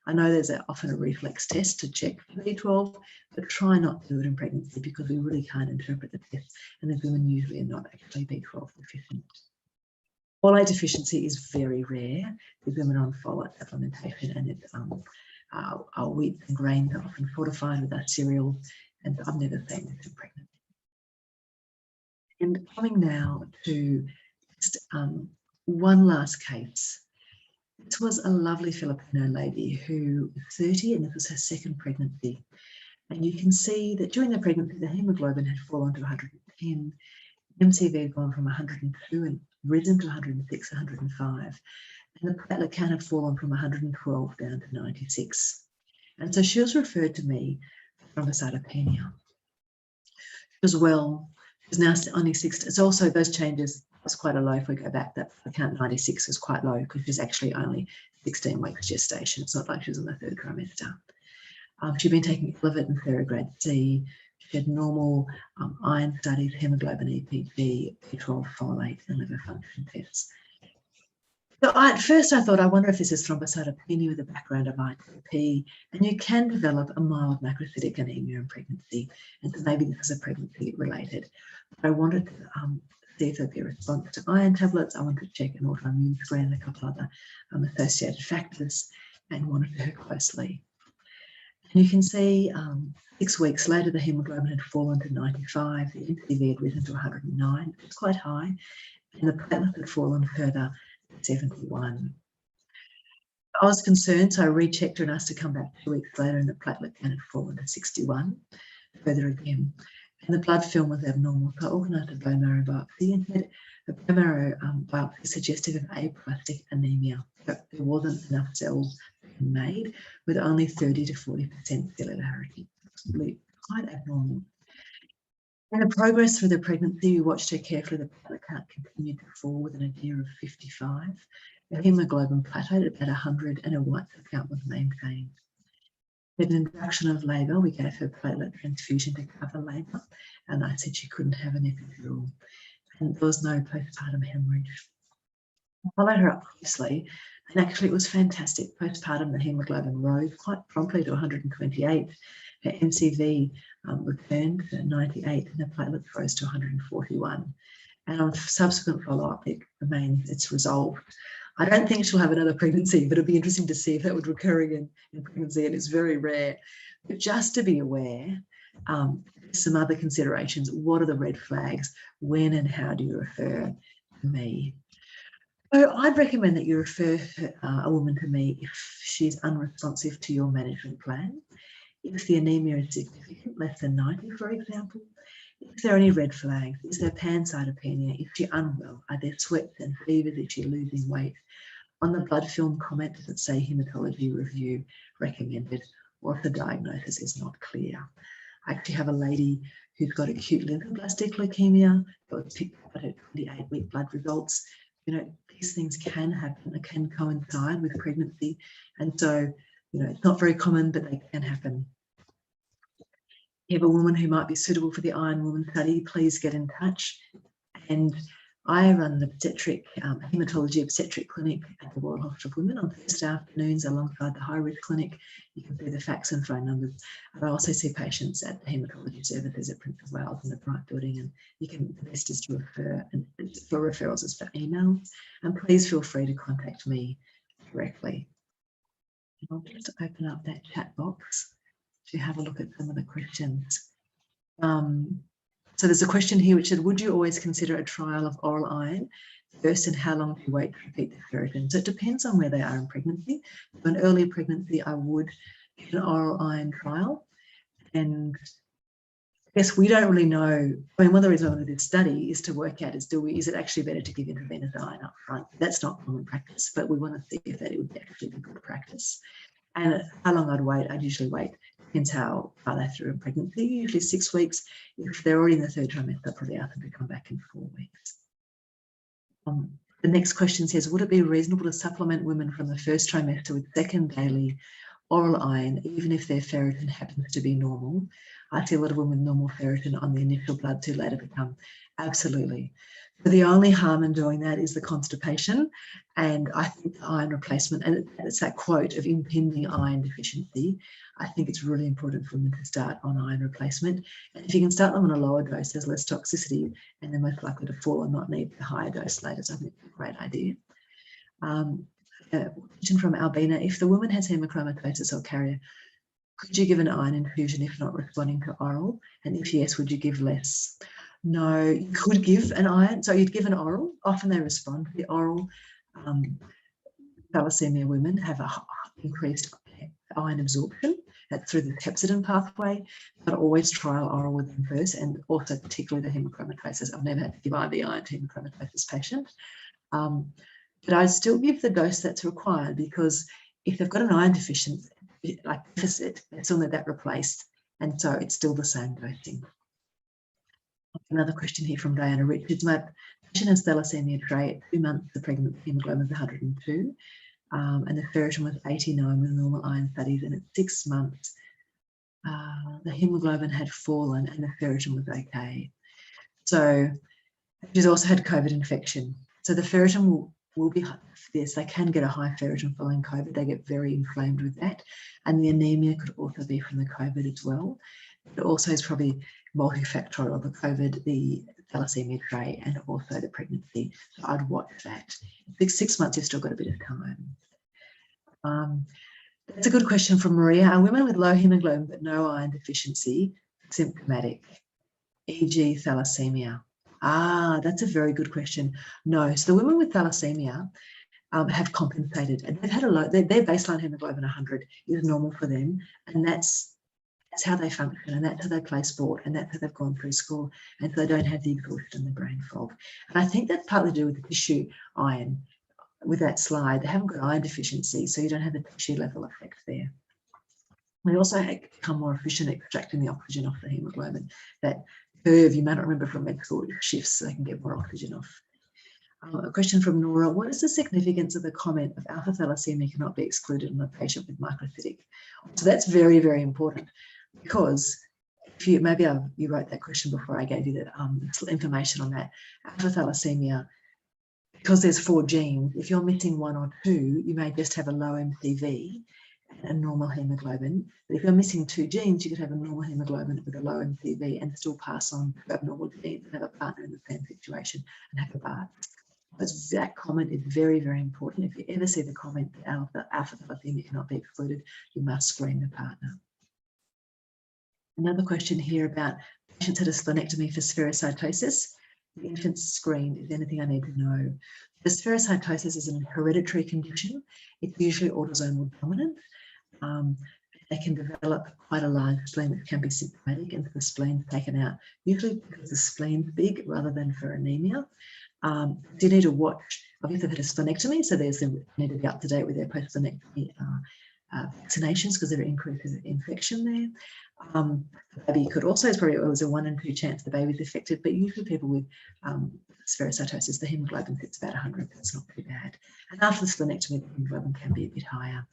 S3: I know there's often a reflex test to check for B12, but try not to do it in pregnancy because we really can't interpret the test, and the women usually are not actually B12 deficient. Folate deficiency is very rare with women on folate supplementation, and it's our wheat and grains are often fortified with our cereal, and I've never seen this in pregnancy. And coming now to just one last case. This was a lovely Filipino lady who was 30, and this was her second pregnancy. And you can see that during the pregnancy, the hemoglobin had fallen to 110, MCV had gone from 102 and risen to 106, 105. And the platelet count had fallen from 112 down to 96. And so she was referred to me for thrombocytopenia. She was well. She's now only 6. It's also those changes was quite a low. If we go back, that count 96 is quite low because she's actually only 16 weeks gestation. It's not like she's in the third trimester. She'd been taking Elevate and Theragrade C. She had normal iron studies, hemoglobin EPG, B12 folate, and liver function tests. So at first I thought, I wonder if this is thrombocytopenia with a background of ITP, and you can develop a mild macrocytic anemia in pregnancy, and so maybe this is a pregnancy related. But I wanted to see if there'd be a response to iron tablets. I wanted to check an autoimmune screen and a couple other associated factors, and monitored her closely. And you can see 6 weeks later, the hemoglobin had fallen to 95, the MCV had risen to 109. It's quite high. and the platelet had fallen further to 71. I was concerned, so I rechecked her and asked to come back 2 weeks later, and the platelet count had fallen to 61, further again. And the blood film was abnormal, so I organised a bone marrow biopsy and had a bone marrow biopsy suggestive of aplastic anemia. So there wasn't enough cells being made, with only 30 to 40% cellularity. Absolutely quite abnormal. In the progress through the pregnancy, we watched her carefully. The platelet count continued to fall with an edema of 55. The hemoglobin plateaued at about 100, and her white cell count was maintained. With an induction of labour, we gave her platelet transfusion to cover labour, and I said she couldn't have an epidural, and there was no postpartum hemorrhage. I followed her up closely, and actually it was fantastic. Postpartum, the hemoglobin rose quite promptly to 128. Her MCV returned to 98, and her platelets rose to 141. And on subsequent follow-up, it's resolved. I don't think she'll have another pregnancy, but it'll be interesting to see if that would recur again in pregnancy, and it's very rare. But just to be aware, some other considerations. What are the red flags? When and how do you refer to me? So I'd recommend that you refer a woman to me if she's unresponsive to your management plan, if the anemia is significant, less than 90, for example. Is there any red flags? Is there pancytopenia? Is she unwell? Are there sweats and fevers? Is she losing weight? On the blood film comment, does it say hematology review recommended, or if the diagnosis is not clear? I actually have a lady who's got acute lymphoblastic leukemia that was picked up at her 28-week blood results. You know, these things can happen. They can coincide with pregnancy. And so, you know, it's not very common, but they can happen. You have a woman who might be suitable for the Iron Woman study, please get in touch. And I run an obstetric, haematology obstetric clinic at the Royal Hospital of Women on Thursday afternoons alongside the high risk clinic. You can see the fax and phone numbers. I also see patients at the haematology services at Prince of Wales in the Bright building, and you can, the best is to refer, and for referrals is for emails. And please feel free to contact me directly. I'll just open up that chat box to have a look at some of the questions. So there's a question here which said, would you always consider a trial of oral iron first, and how long do you wait to repeat the ferritin? So it depends on where they are in pregnancy. For an early pregnancy, I would give an oral iron trial. And I guess we don't really know. I mean, one of the reasons I wanted this study is to work out is it actually better to give intravenous iron up front? That's not common practice, but we want to see if that it would actually be good practice. And how long I'd wait, I'd usually wait. Depends how far they're through in pregnancy, usually 6 weeks. If they're already in the 3rd trimester, I'll probably ask them to come back in 4 weeks. The next question says, would it be reasonable to supplement women from the 1st trimester with 2nd daily oral iron, even if their ferritin happens to be normal? I see a lot of women with normal ferritin on the initial bloods who later become absolutely. But the only harm in doing that is the constipation, and I think the iron replacement, and it's that quote of impending iron deficiency. I think it's really important for women to start on iron replacement. And if you can start them on a lower dose, there's less toxicity, and they're most likely to fall and not need the higher dose later. So I think it's a great idea. Question from Albina: if the woman has hemochromatosis or carrier, could you give an iron infusion if not responding to oral? And if yes, would you give less? No, you could give an iron. So you'd give an oral. Often they respond to the oral. Thalassemia women have a increased iron absorption through the hepcidin pathway, but always trial oral with them first, and also particularly the hemochromatosis. I've never had to give IV iron to hemochromatosis patient. But I still give the dose that's required, because if they've got an iron deficiency, like deficit, they still need that replaced, and so it's still the same dosing. Another question here from Diana Richards. My patient has thalassemia tray at 2 months. The pregnant hemoglobin was 102, and the ferritin was 89 with normal iron studies. And at 6 months, the hemoglobin had fallen and the ferritin was okay. So she's also had COVID infection. So the ferritin will be, yes, they can get a high ferritin following COVID. They get very inflamed with that. And the anemia could also be from the COVID as well. It also is probably multifactorial, the COVID, the thalassemia tray, and also the pregnancy. So I'd watch that. 6 months, you've still got a bit of time. That's a good question from Maria. Are women with low hemoglobin but no iron deficiency symptomatic, e.g. thalassemia? That's a very good question. No, so the women with thalassemia have compensated, and they've had a low, their baseline hemoglobin 100 is normal for them, and that's how they function, and that's how they play sport, and that's how they've gone through school, and so they don't have the exhaustion and the brain fog. And I think that's partly to do with the tissue iron. With that slide, they haven't got iron deficiency, so you don't have the tissue level effect there. We also become more efficient at extracting the oxygen off the hemoglobin. That curve, you might not remember from med school, it shifts so they can get more oxygen off. A question from Nora: what is the significance of the comment of alpha thalassemia cannot be excluded in a patient with microacidic? So that's very, very important, because if you, maybe you wrote that question before I gave you the information on that. Alpha thalassemia, because there's 4 genes, if you're missing 1 or 2, you may just have a low MCV and a normal hemoglobin. But if you're missing 2 genes, you could have a normal hemoglobin with a low MCV and still pass on abnormal genes and have a partner in the same situation and have a BART. That comment is very, very important. If you ever see the comment that alpha thalassemia cannot be excluded, you must screen the partner. Another question here about patients had a splenectomy for spherocytosis. The infant's screened. Is there anything I need to know? The spherocytosis is an hereditary condition. It's usually autosomal dominant. They can develop quite a large spleen that can be symptomatic, and the spleen's taken out, usually because the spleen's big rather than for anemia. You need to watch, obviously they've had a splenectomy, so they need to be up to date with their post-splenectomy vaccinations, because there are increases of infection there. The baby could also, it was a 1 in 2 chance the baby's affected, but usually people with spherocytosis, the hemoglobin sits about 100, that's not too bad. And after the splenectomy, the hemoglobin can be a bit higher.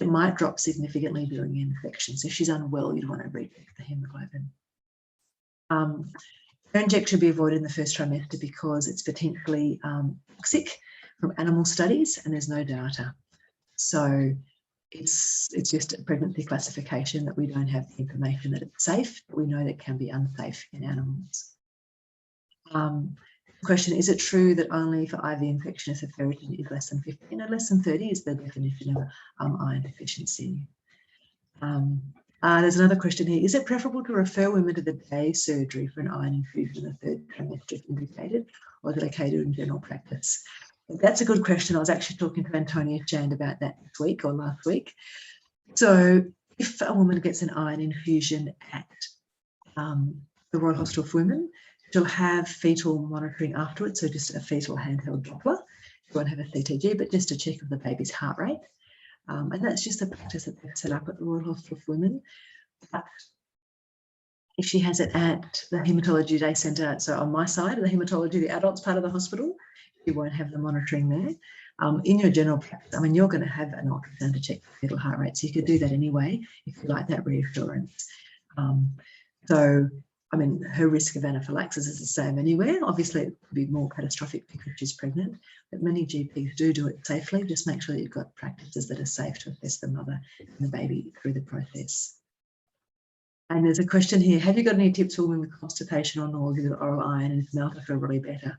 S3: It might drop significantly during infection, so if she's unwell, you'd want to recheck the hemoglobin. Inject should be avoided in the first trimester because it's potentially toxic from animal studies, and there's no data. So it's just a pregnancy classification that we don't have the information that it's safe, but we know that it can be unsafe in animals. Question: is it true that only for IV infection if the ferritin is less than 50? No, less than 30 is the definition of iron deficiency. There's another question here. Is it preferable to refer women to the day surgery for an iron infusion in the 3rd trimester if indicated, or is it okay to do in general practice? That's a good question. I was actually talking to Antonia Jane about that this week or last week. So if a woman gets an iron infusion at the Royal Hospital for Women, she'll have fetal monitoring afterwards, so just a fetal handheld Doppler. She won't have a CTG, but just a check of the baby's heart rate. And that's just a practice that they've set up at the Royal Hospital for Women. But if she has it at the Haematology Day Centre, so on my side of the haematology, the adults part of the hospital, you won't have the monitoring there. In your general practice, I mean, you're going to have an ultrasound to check the fetal heart rate, so you could do that anyway if you like that reassurance. So, I mean, her risk of anaphylaxis is the same anywhere. Obviously, it could be more catastrophic because she's pregnant, but many GPs do it safely. Just make sure that you've got practices that are safe to assess the mother and the baby through the process. And there's a question here: have you got any tips for women with constipation or nausea with oral iron, and is Maltofil really better?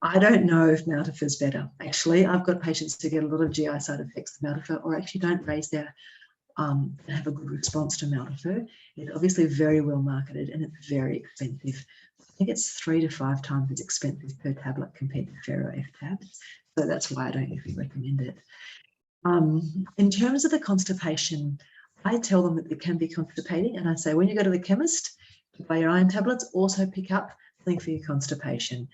S3: I don't know if Maltofil is better. Actually, I've got patients who get a lot of GI side effects with Maltofil, or actually don't raise their and have a good response to Maltofil. It's obviously very well marketed, and it's very expensive. I think it's 3 to 5 times as expensive per tablet compared to Ferro F tabs. So that's why I don't usually recommend it. In terms of the constipation, I tell them that it can be constipating, and I say when you go to the chemist to buy your iron tablets, also pick up something for your constipation.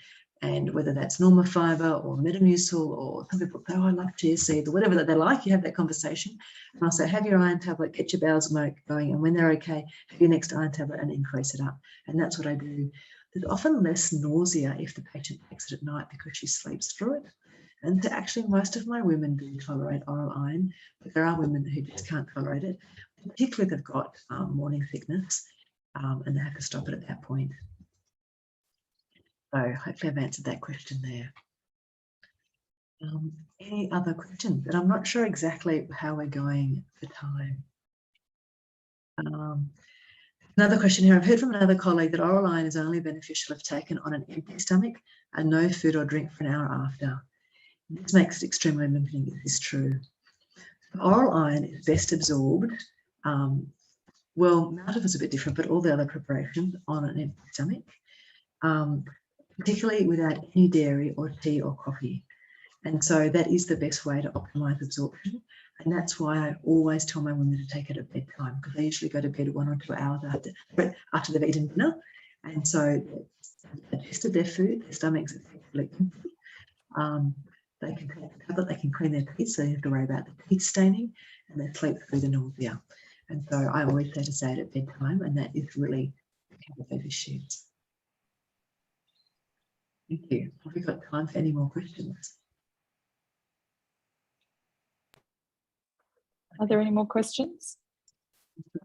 S3: And whether that's Norma Fiber or Metamucil, or some people say, oh, I love chia seeds, or whatever that they like, you have that conversation. And I'll say, have your iron tablet, get your bowels going, and when they're okay, have your next iron tablet and increase it up. And that's what I do. There's often less nausea if the patient takes it at night because she sleeps through it. And so actually, most of my women do tolerate oral iron, but there are women who just can't tolerate it, particularly if they've got morning sickness, and they have to stop it at that point. So hopefully I've answered that question there. Any other questions? And I'm not sure exactly how we're going for time. Another question here. I've heard from another colleague that oral iron is only beneficial if taken on an empty stomach and no food or drink for an hour after. This makes it extremely limiting if this is true. Oral iron is best absorbed. Well, Maltofil is a bit different, but all the other preparations on an empty stomach. particularly without any dairy or tea or coffee. And so that is the best way to optimize absorption. And that's why I always tell my women to take it at bedtime, because they usually go to bed 1 or 2 hours after they've eaten dinner. And so they've digested their food, their stomach's effectively empty. They can take the tablet, they can clean their teeth, so you don't have to worry about the teeth staining, and they sleep through the nausea. And so I always say to say it at bedtime, and that is really the those issues. Thank you. Have we got time for any more questions?
S2: Are there any more questions?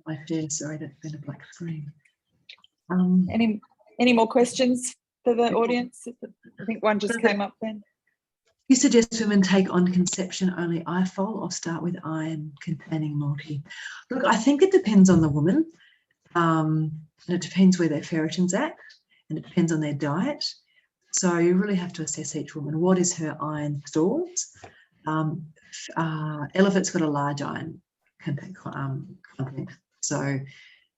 S3: My share, sorry, that's been a black screen.
S2: Any more questions for the audience? I think one just came up then.
S3: You suggest women take on conception only IFOL or start with iron-containing multi? Look, I think it depends on the woman, and it depends where their ferritin's at, and it depends on their diet. So you really have to assess each woman. What is her iron stores? Elephant's got a large iron content, so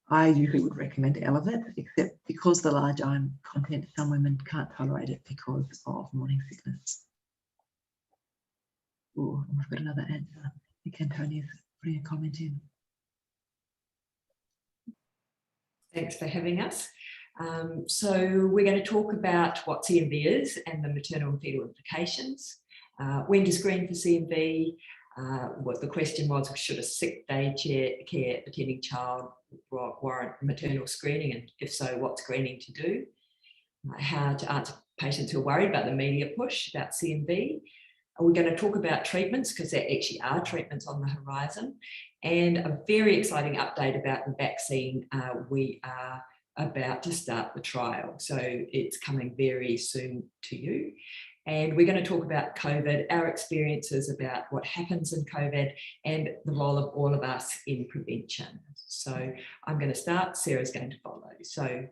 S3: I usually would recommend Elevate, except because the large iron content, some women can't tolerate it because of morning sickness. Oh, I've got another answer. I think Antonia's putting a comment in.
S4: Thanks for having us. So we're going to talk about what CMV is and the maternal and fetal implications. When to screen for CMV, what the question was, should a sick day care attending child warrant maternal screening, and if so, what screening to do? How to answer patients who are worried about the media push about CMV. We're going to talk about treatments, because there actually are treatments on the horizon, and a very exciting update about the vaccine. We are about to start the trial, so it's coming very soon to you. And we're going to talk about COVID, our experiences about what happens in COVID, and the role of all of us in prevention. So I'm going to start, Sarah's going to follow. So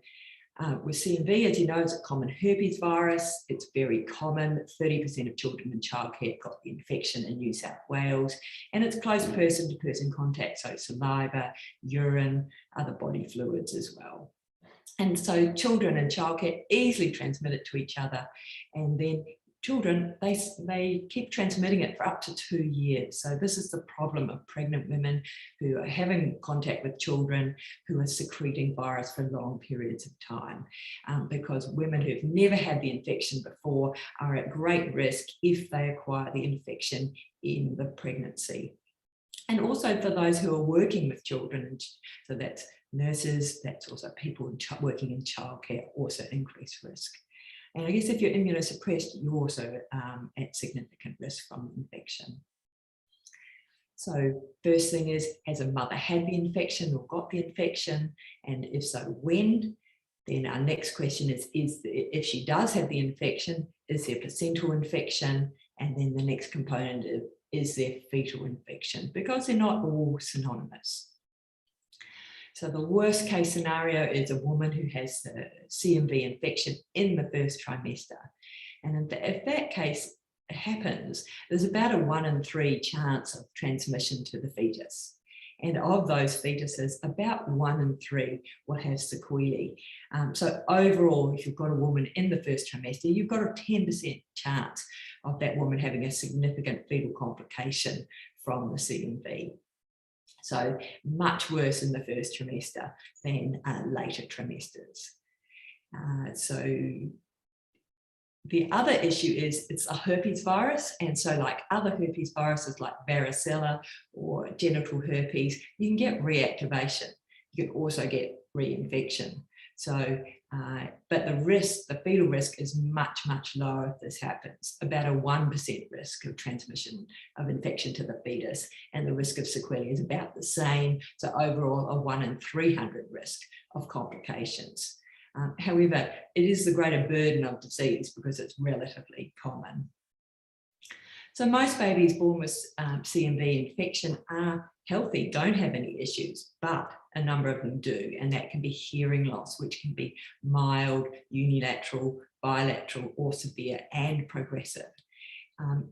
S4: with CMV, as you know, it's a common herpes virus. It's very common. 30% of children in childcare got the infection in New South Wales, and it's close person-to-person contact, so saliva, urine, other body fluids as well. And so children in childcare easily transmit it to each other, and then children, they keep transmitting it for up to 2 years. So this is the problem of pregnant women who are having contact with children who are secreting virus for long periods of time, because women who've never had the infection before are at great risk if they acquire the infection in the pregnancy. And also for those who are working with children, so that's nurses, that's also people working in childcare, also increased risk. And I guess if you're immunosuppressed, you're also at significant risk from infection. So first thing is, has a mother had the infection or got the infection? And if so, when? Then our next question is if she does have the infection, is there placental infection? And then the next component is there fetal infection? Because they're not all synonymous. So the worst case scenario is a woman who has the CMV infection in the first trimester. And if that case happens, there's about a 1 in 3 chance of transmission to the fetus. And of those fetuses, about 1 in 3 will have sequelae. So overall, if you've got a woman in the first trimester, you've got a 10% chance of that woman having a significant fetal complication from the CMV. So much worse in the first trimester than later trimesters. So the other issue is it's a herpes virus. And so like other herpes viruses like varicella or genital herpes, you can get reactivation. You can also get reinfection. So, but the fetal risk is much, much lower if this happens, about a 1% risk of transmission of infection to the fetus, and the risk of sequelae is about the same. So overall, a 1 in 300 risk of complications. However, it is the greater burden of disease because it's relatively common. So most babies born with CMV infection are healthy, don't have any issues, but a number of them do, and that can be hearing loss, which can be mild, unilateral, bilateral, or severe and progressive.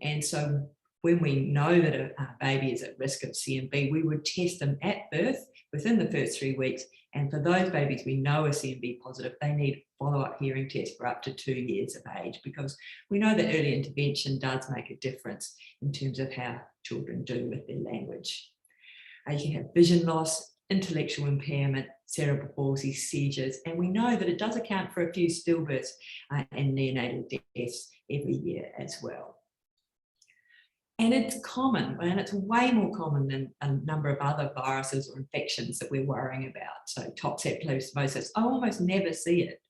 S4: And so when we know that a baby is at risk of CMV, we would test them at birth within the first 3 weeks And for those babies we know are CMV positive, they need follow-up hearing tests for up to 2 years of age, because we know that early intervention does make a difference in terms of how children do with their language. You can have vision loss, intellectual impairment, cerebral palsy, seizures, and we know that it does account for a few stillbirths and neonatal deaths every year as well. And it's common, and it's way more common than a number of other viruses or infections that we're worrying about. So toxoplasmosis, I almost never see it.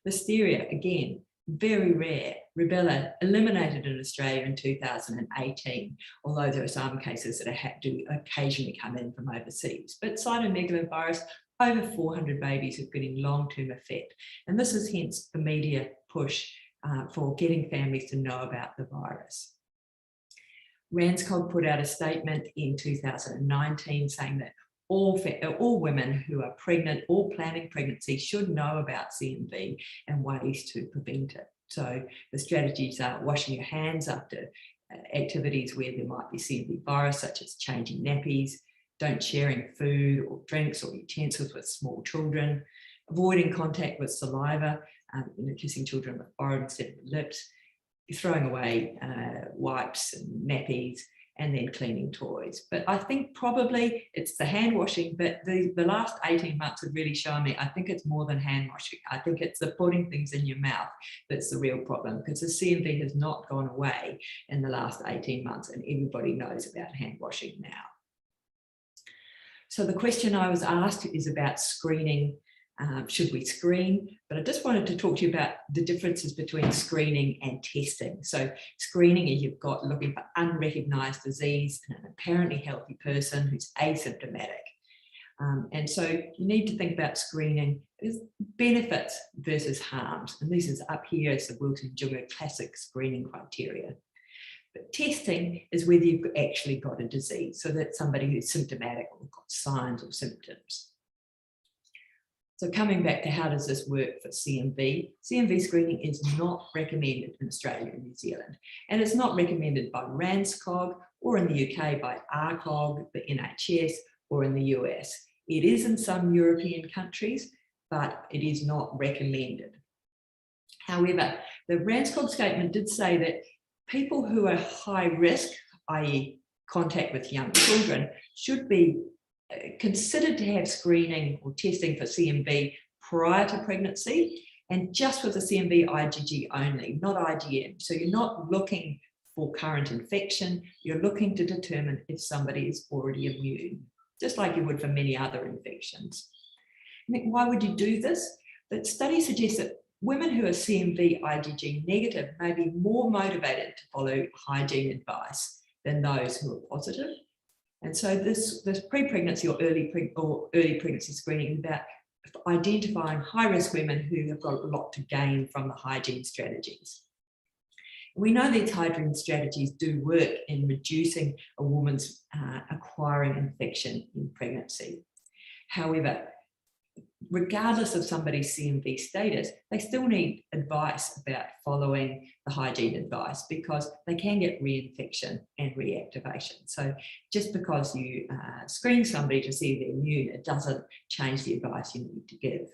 S4: Listeria, again, very rare. Rubella, eliminated in Australia in 2018, although there are some cases that do occasionally come in from overseas. But cytomegalovirus, over 400 babies are getting long-term effect. And this is hence the media push for getting families to know about the virus. RANZCOG put out a statement in 2019 saying that all women who are pregnant or planning pregnancy should know about CMV and ways to prevent it. So the strategies are washing your hands after activities where there might be CMV virus, such as changing nappies, don't sharing food or drinks or utensils with small children, avoiding contact with saliva, kissing children with forehead instead of lips, throwing away wipes and nappies, and then cleaning toys. But I think probably it's the hand washing, but the last 18 months have really shown me, I think it's more than hand washing. I think it's the putting things in your mouth that's the real problem, because the CMV has not gone away in the last 18 months and everybody knows about hand washing now. So the question I was asked is about screening. Should we screen? But I just wanted to talk to you about the differences between screening and testing. So screening is you've got looking for unrecognised disease in an apparently healthy person who's asymptomatic. And so you need to think about screening as benefits versus harms. And this is up here as the Wilson-Junger classic screening criteria. But testing is whether you've actually got a disease, so that's somebody who's symptomatic or got signs or symptoms. So coming back to how does this work for CMV? CMV screening is not recommended in Australia and New Zealand, and it's not recommended by RANZCOG or in the UK by RCOG, the NHS, or in the US. It is in some European countries, but it is not recommended. However, the RANZCOG statement did say that people who are high risk, i.e. contact with young children, should be considered to have screening or testing for CMV prior to pregnancy, and just with the CMV IgG only, not IgM. So you're not looking for current infection, you're looking to determine if somebody is already immune, just like you would for many other infections. Why would you do this? The study suggests that women who are CMV IgG negative may be more motivated to follow hygiene advice than those who are positive. And so this pre-pregnancy or early pregnancy screening is about identifying high-risk women who have got a lot to gain from the hygiene strategies. We know these hygiene strategies do work in reducing a woman's acquiring infection in pregnancy. However, regardless of somebody's CMV status, they still need advice about following the hygiene advice, because they can get reinfection and reactivation. So just because you screen somebody to see if they're immune, it doesn't change the advice you need to give.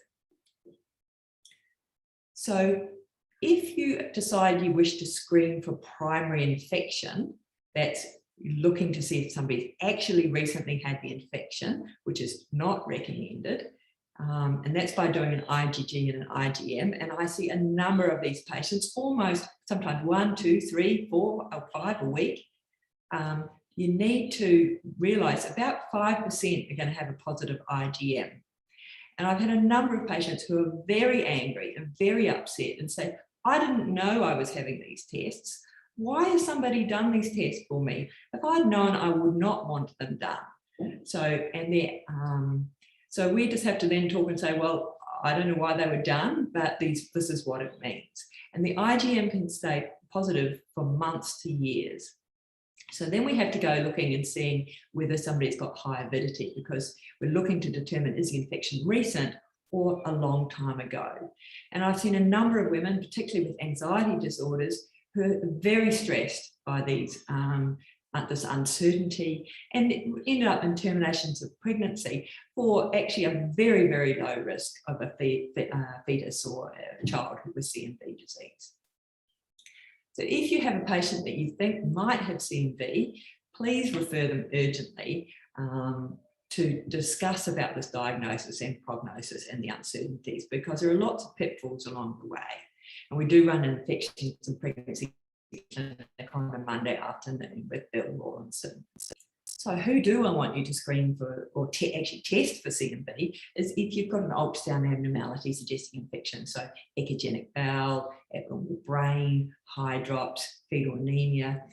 S4: So if you decide you wish to screen for primary infection, that's looking to see if somebody's actually recently had the infection, which is not recommended. And that's by doing an IgG and an IgM. And I see a number of these patients, almost sometimes 1, 2, 3, 4, or 5 a week. You need to realise about 5% are going to have a positive IgM. And I've had a number of patients who are very angry and very upset and say, I didn't know I was having these tests. Why has somebody done these tests for me? If I'd known, I would not want them done. So we just have to then talk and say, well, I don't know why they were done, but this is what it means. And the IgM can stay positive for months to years. So then we have to go looking and seeing whether somebody's got high avidity, because we're looking to determine, is the infection recent or a long time ago? And I've seen a number of women, particularly with anxiety disorders, who are very stressed by these this uncertainty, and it ended up in terminations of pregnancy for actually a very, very low risk of a fetus or a child with CMV disease. So if you have a patient that you think might have CMV, please refer them urgently to discuss about this diagnosis and prognosis and the uncertainties, because there are lots of pitfalls along the way. And we do run an infections and pregnancy on a Monday afternoon with Bill Rawlinson. So who do I want you to screen for or actually test for CMV is if you've got an ultrasound abnormality suggesting infection. So echogenic bowel, abnormal brain, high drops, fetal anemia.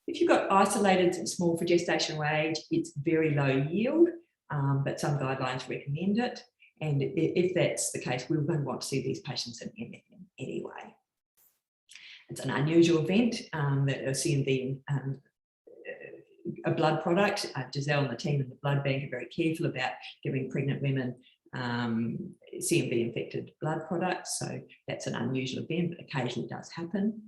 S4: If you've got isolated and small for gestational age, it's very low yield, but some guidelines recommend it. And if that's the case, we're going to want to see these patients in MFM anyway. It's an unusual event that a CMV, a blood product. Giselle and the team in the blood bank are very careful about giving pregnant women CMV infected blood products. So that's an unusual event, but occasionally does happen.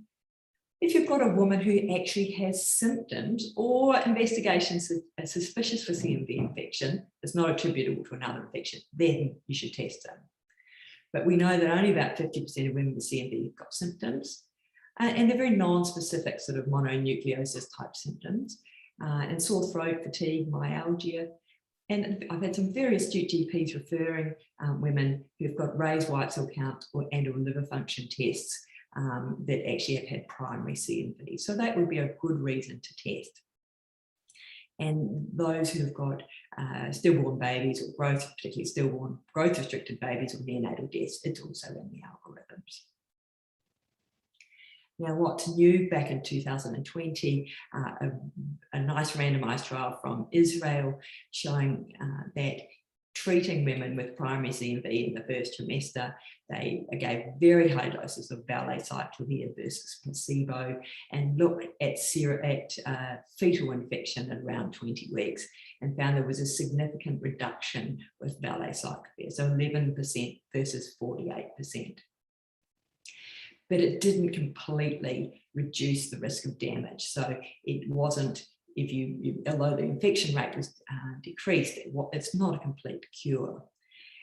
S4: If you've got a woman who actually has symptoms or investigations suspicious for CMV infection that's not attributable to another infection, then you should test them. But we know that only about 50% of women with CMV have got symptoms, and they're very non-specific sort of mononucleosis type symptoms, and sore throat, fatigue, myalgia. And I've had some very astute GPs referring women who've got raised white cell count and or liver function tests that actually have had primary CMV. So that would be a good reason to test. And those who have got stillborn babies or growth, particularly stillborn growth-restricted babies or neonatal deaths, it's also in the algorithms. Now, what's new back in 2020, a nice randomized trial from Israel showing that treating women with primary CMV in the first trimester, they gave very high doses of valacyclovir versus placebo and looked at fetal infection at around 20 weeks and found there was a significant reduction with valacyclovir, so 11% versus 48%. But it didn't completely reduce the risk of damage. So it wasn't, although the infection rate was decreased, it's not a complete cure.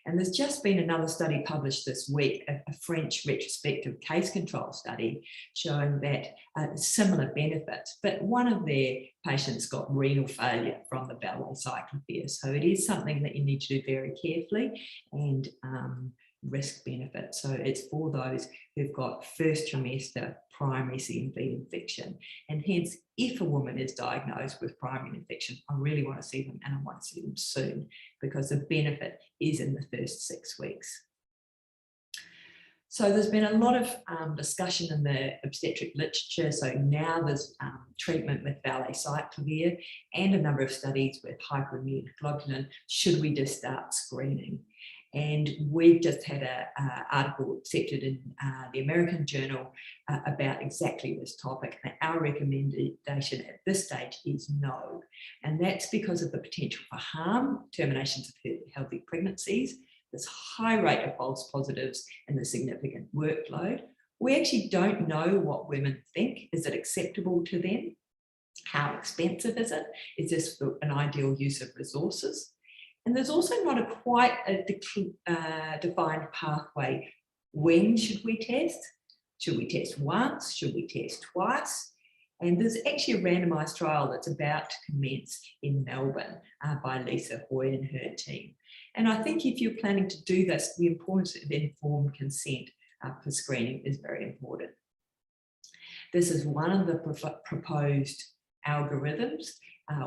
S4: And there's just been another study published this week, a French retrospective case control study showing that similar benefits, but one of their patients got renal failure from the valacyclovir. So it is something that you need to do very carefully and risk benefit. So it's for those who've got first trimester primary CMV infection. And hence, if a woman is diagnosed with primary infection, I really want to see them, and I want to see them soon, because the benefit is in the first 6 weeks. So there's been a lot of discussion in the obstetric literature. So now there's treatment with valacyclovir and a number of studies with hyperimmunoglobulin. Should we just start screening? And we've just had an article accepted in the American Journal about exactly this topic. And our recommendation at this stage is no. And that's because of the potential for harm, terminations of healthy pregnancies, this high rate of false positives, and the significant workload. We actually don't know what women think. Is it acceptable to them? How expensive is it? Is this an ideal use of resources? And there's also not quite a defined pathway. When should we test? Should we test once? Should we test twice? And there's actually a randomized trial that's about to commence in Melbourne by Lisa Hoy and her team. And I think if you're planning to do this, the importance of informed consent for screening is very important. This is one of the proposed algorithms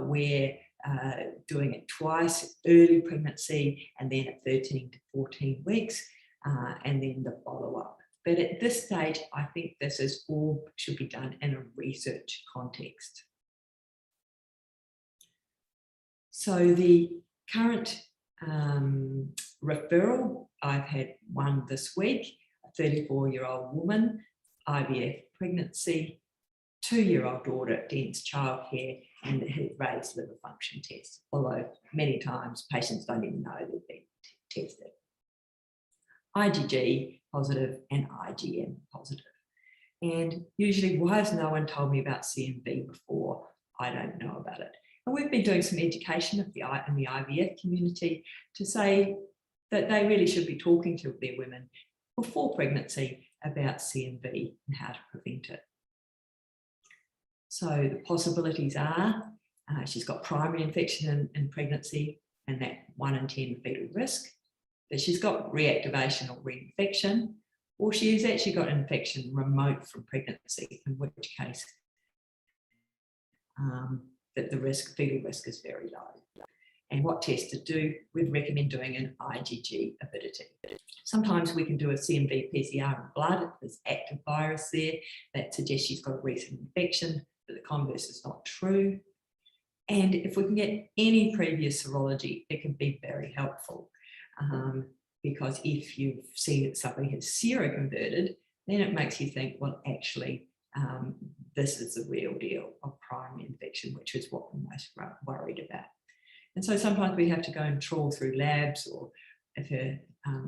S4: where doing it twice, early pregnancy, and then at 13 to 14 weeks, and then the follow-up. But at this stage, I think this is all should be done in a research context. So the current referral, I've had one this week, a 34-year-old woman, IVF pregnancy, 2-year-old daughter, dense childcare, and had raised liver function tests, although many times patients don't even know they've been tested. IgG positive and IgM positive. And usually, why has no one told me about CMV before? I don't know about it. And we've been doing some education in the IVF community to say that they really should be talking to their women before pregnancy about CMV and how to prevent it. So the possibilities are she's got primary infection in pregnancy and that 1 in 10 fetal risk, that she's got reactivation or reinfection, or she's actually got infection remote from pregnancy, in which case that the fetal risk is very low. And what test to do, we'd recommend doing an IgG avidity. Sometimes we can do a CMV PCR in blood if there's active virus there that suggests she's got a recent infection, but the converse is not true. And if we can get any previous serology, it can be very helpful because if you see that somebody has seroconverted, then it makes you think, well, actually, this is the real deal of primary infection, which is what we're most worried about. And so sometimes we have to go and trawl through labs, or if an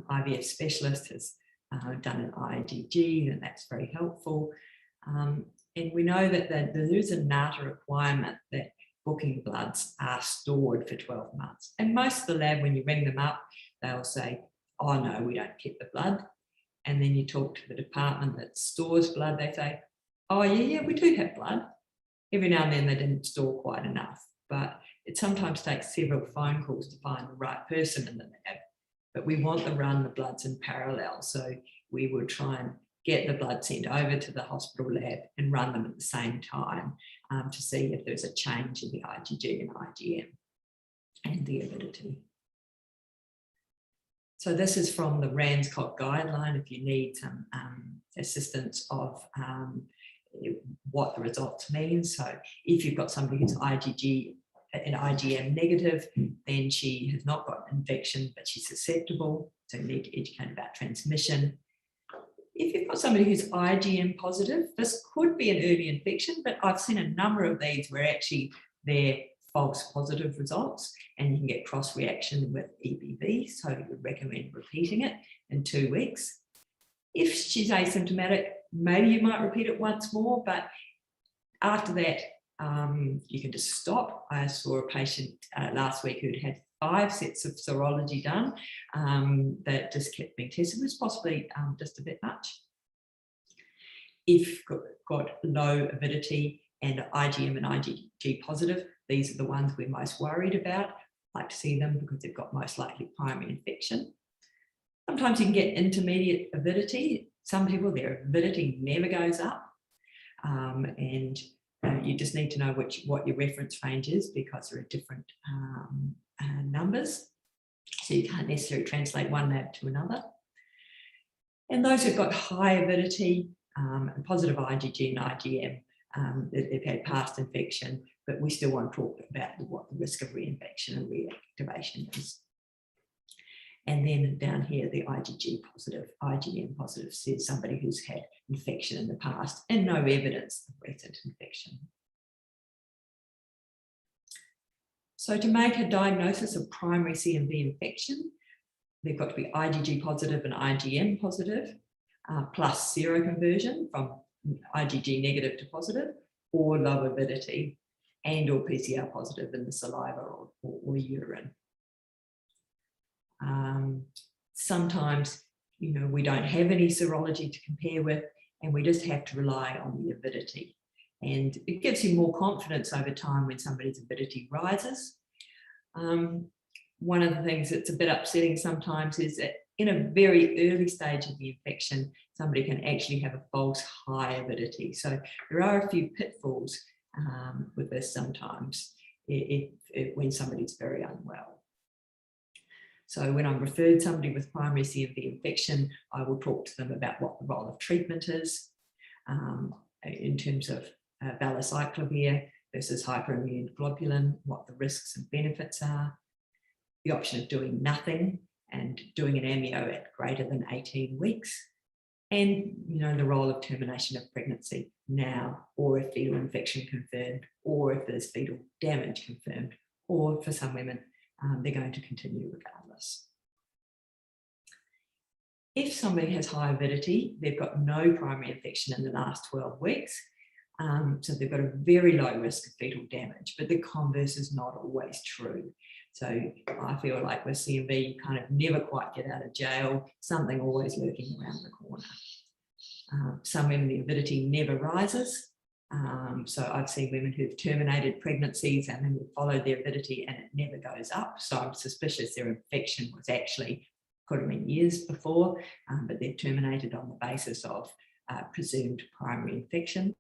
S4: IVF specialist has done an IgG, then that's very helpful. And we know that there is a NATA requirement that booking bloods are stored for 12 months. And most of the lab, when you ring them up, they'll say, oh no, we don't keep the blood. And then you talk to the department that stores blood, they say, oh yeah, we do have blood. Every now and then they didn't store quite enough, but it sometimes takes several phone calls to find the right person in the lab. But we want to run the bloods in parallel. So we would try and get the blood sent over to the hospital lab and run them at the same time to see if there's a change in the IgG and IgM and the avidity. So this is from the RANSCOG guideline if you need some assistance of what the results mean. So if you've got somebody who's IgG and IgM negative, then she has not got an infection, but she's susceptible. So you need to educate about transmission. If you've got somebody who's IgM positive, this could be an early infection, but I've seen a number of these where actually they're false positive results and you can get cross reaction with EBV. So we would recommend repeating it in 2 weeks. If she's asymptomatic, maybe you might repeat it once more, but after that, you can just stop. I saw a patient last week who'd had 5 sets of serology done that just kept being tested. It was possibly just a bit much. If got low avidity and IgM and IgG positive, these are the ones we're most worried about. I like to see them because they've got most likely primary infection. Sometimes you can get intermediate avidity. Some people, their avidity never goes up. And you just need to know what your reference range is because there are different numbers. So you can't necessarily translate one lab to another. And those who've got high avidity and positive IgG and IgM, they've had past infection, but we still want to talk about what the risk of reinfection and reactivation is. And then down here, the IgG positive, IgM positive says somebody who's had infection in the past and no evidence of recent infection. So to make a diagnosis of primary CMV infection, they've got to be IgG positive and IgM positive, plus seroconversion from IgG negative to positive, or low avidity, and or PCR positive in the saliva or urine. Sometimes, we don't have any serology to compare with, and we just have to rely on the avidity. And it gives you more confidence over time when somebody's avidity rises. One of the things that's a bit upsetting sometimes is that in a very early stage of the infection, somebody can actually have a false high avidity. So there are a few pitfalls with this sometimes when somebody's very unwell. So when I'm referred somebody with primary CMV infection, I will talk to them about what the role of treatment is in terms of valacyclovir versus hyperimmune globulin, what the risks and benefits are, the option of doing nothing and doing an amnio at greater than 18 weeks, and the role of termination of pregnancy now, or if fetal infection confirmed, or if there's fetal damage confirmed, or for some women, they're going to continue regardless. If somebody has high avidity, they've got no primary infection in the last 12 weeks, So they've got a very low risk of fetal damage, but the converse is not always true. So I feel like with CMV, you kind of never quite get out of jail, something always lurking around the corner. Some women, the avidity never rises. So I've seen women who've terminated pregnancies and then we followed their avidity and it never goes up. So I'm suspicious their infection was actually could have been years before, but they've terminated on the basis of presumed primary infection.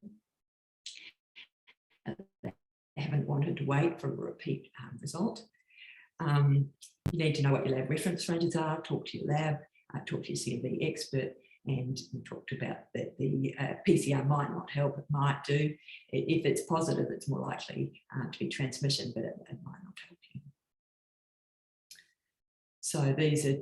S4: They haven't wanted to wait for a repeat result. You need to know what your lab reference ranges are, talk to your lab, talk to your CMV expert, and we talked about that the PCR might not help, it might do. If it's positive, it's more likely to be transmission, but it might not help you. So these are,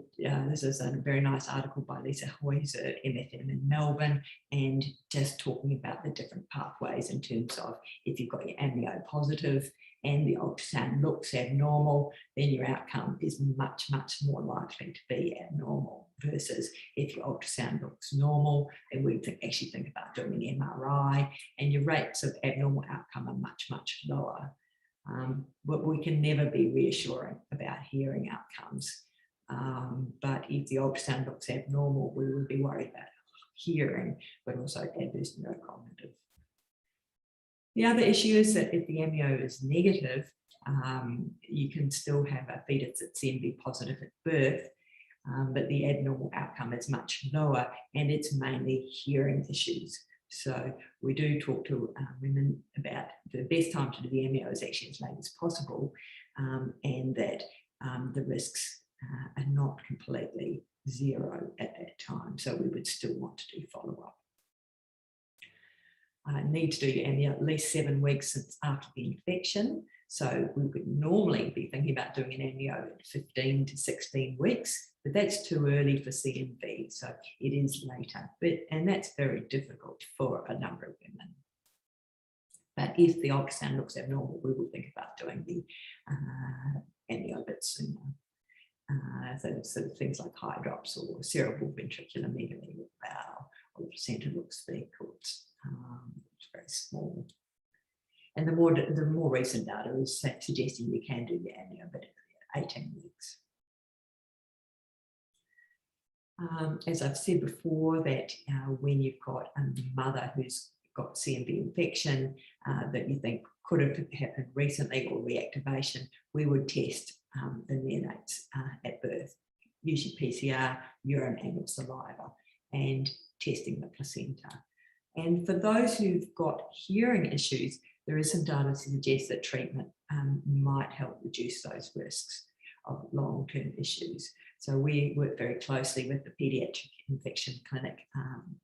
S4: this is a very nice article by Lisa Hoyser, MFM in Melbourne, and just talking about the different pathways in terms of if you've got your amnio positive and the ultrasound looks abnormal, then your outcome is much, much more likely to be abnormal versus if your ultrasound looks normal, then we actually think about doing an MRI and your rates of abnormal outcome are much, much lower. But we can never be reassuring about hearing outcomes. But if the ultrasound looks abnormal, we would be worried about hearing, but also adverse neurocognitive. The other issue is that if the amnio is negative, you can still have a fetus that's CMV positive at birth, but the abnormal outcome is much lower and it's mainly hearing issues. So we do talk to women about the best time to do the amnio is actually as late as possible, and that the risks are not completely zero at that time. So we would still want to do follow-up. Need to do your amnio at least 7 weeks since after the infection. So we would normally be thinking about doing an amnio at 15 to 16 weeks, but that's too early for CMV, so it is later. And that's very difficult for a number of women. But if the ultrasound looks abnormal, we will think about doing the amnio a bit sooner. So things like high drops or cerebral ventricular megaly with bowel, or the placenta looks thick, or it's very small. And the more recent data is suggesting you can do the amnio, but at 18 weeks. As I've said before, that when you've got a mother who's got CMV infection that you think could have happened recently or reactivation, we would test the neonates at birth, usually PCR, urine and saliva, and testing the placenta. And for those who've got hearing issues, there is some data to suggest that treatment might help reduce those risks of long-term issues. So we work very closely with the Paediatric Infection Clinic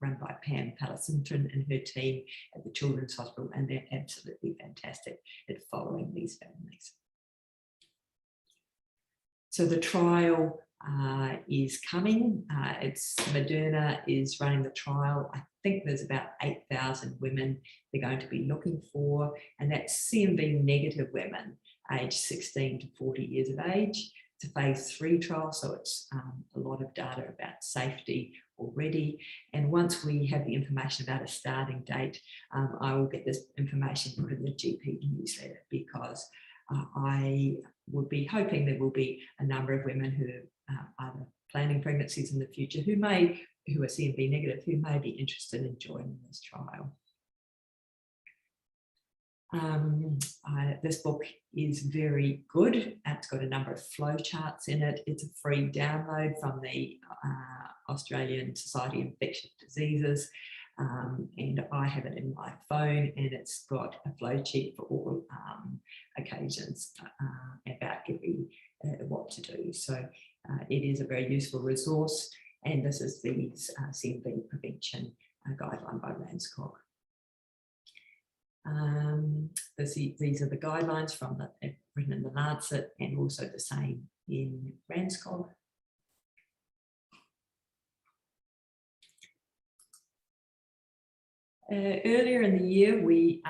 S4: run by Pam Palasintron and her team at the Children's Hospital, and they're absolutely fantastic at following these families. So the trial is coming. It's Moderna is running the trial. I think there's about 8,000 women they're going to be looking for, and that's CMV negative women aged 16 to 40 years of age. It's a phase 3 trial, so it's a lot of data about safety already. And once we have the information about a starting date, I will get this information put in the GP newsletter, because I would be hoping there will be a number of women who are either planning pregnancies in the future who are CMV negative, who may be interested in joining this trial. This book is very good. It's got a number of flow charts in it. It's a free download from the Australian Society of Infectious Diseases, and I have it in my phone, and it's got a flow sheet for all occasions about what to do. So it is a very useful resource, and this is the CMV prevention guideline by Ranscock. These are the guidelines from written in the Lancet, and also the same in Ranscock. Earlier in the year, we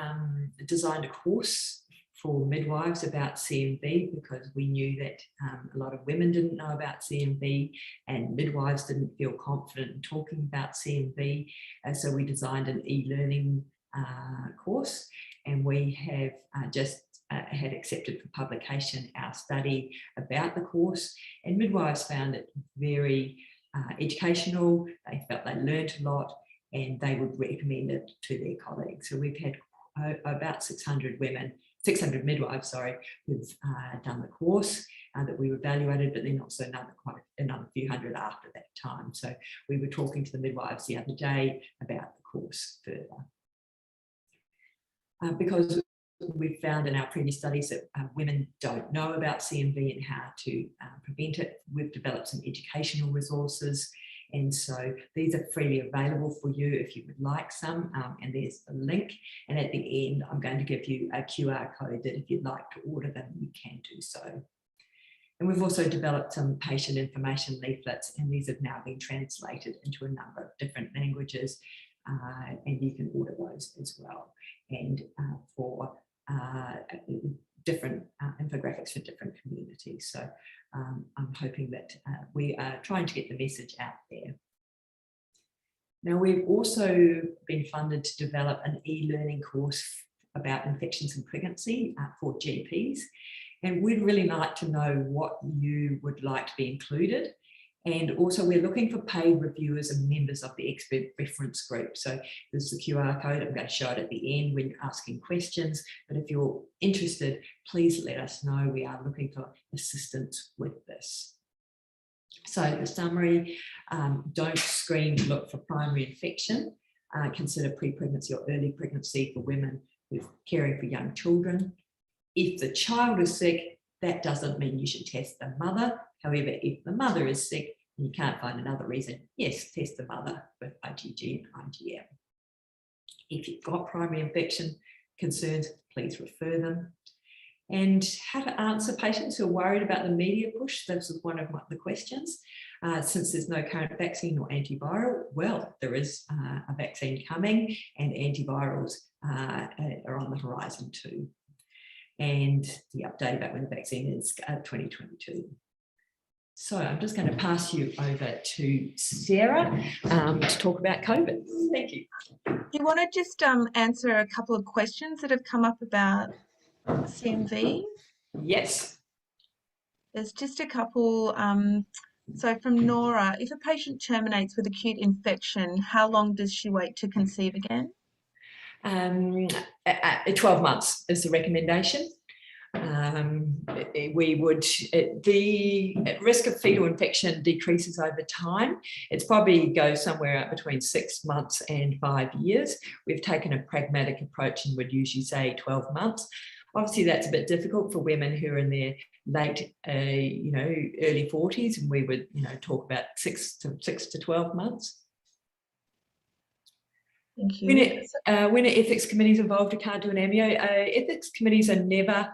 S4: designed a course for midwives about CMV, because we knew that a lot of women didn't know about CMV and midwives didn't feel confident in talking about CMV. So we designed an e-learning course, and we have just had accepted for publication our study about the course, and midwives found it very educational. They felt they learned a lot, and they would recommend it to their colleagues. So we've had about 600 midwives, who've done the course that we evaluated, but then also another few hundred after that time. So we were talking to the midwives the other day about the course further. Because we've found in our previous studies that women don't know about CMV and how to prevent it. We've developed some educational resources, and so these are freely available for you if you would like some, and there's a link, and at the end I'm going to give you a QR code that if you'd like to order them, you can do so. And we've also developed some patient information leaflets, and these have now been translated into a number of different languages, and you can order those as well. And for different infographics for different communities. So I'm hoping that we are trying to get the message out there. Now, we've also been funded to develop an e-learning course about infections in pregnancy for GPs. And we'd really like to know what you would like to be included. And also we're looking for paid reviewers and members of the expert reference group. So there's the QR code. I'm going to show it at the end when you're asking questions. But if you're interested, please let us know. We are looking for assistance with this. So the summary, don't screen, look for primary infection. Consider pre-pregnancy or early pregnancy for women who are caring for young children. If the child is sick, that doesn't mean you should test the mother. However, if the mother is sick and you can't find another reason, yes, test the mother with IgG and IgM. If you've got primary infection concerns, please refer them. And how to answer patients who are worried about the media push. This was one of the questions. Since there's no current vaccine or antiviral, well, there is a vaccine coming, and antivirals are on the horizon too. And the update about when the vaccine is 2022. So I'm just going to pass you over to Sarah to talk about COVID. Thank you.
S5: Do you want to just answer a couple of questions that have come up about CMV?
S4: Yes.
S5: There's just a couple. So from Nora, if a patient terminates with acute infection, how long does she wait to conceive again?
S4: 12 months is the recommendation. The risk of fetal infection decreases over time. It's probably goes somewhere up between 6 months and 5 years. We've taken a pragmatic approach and would usually say 12 months. Obviously, that's a bit difficult for women who are in their late, early 40s, and we would, talk about 6 to 12 months.
S5: Thank you.
S4: When an ethics committee is involved, it can't do anemia. Ethics committees are never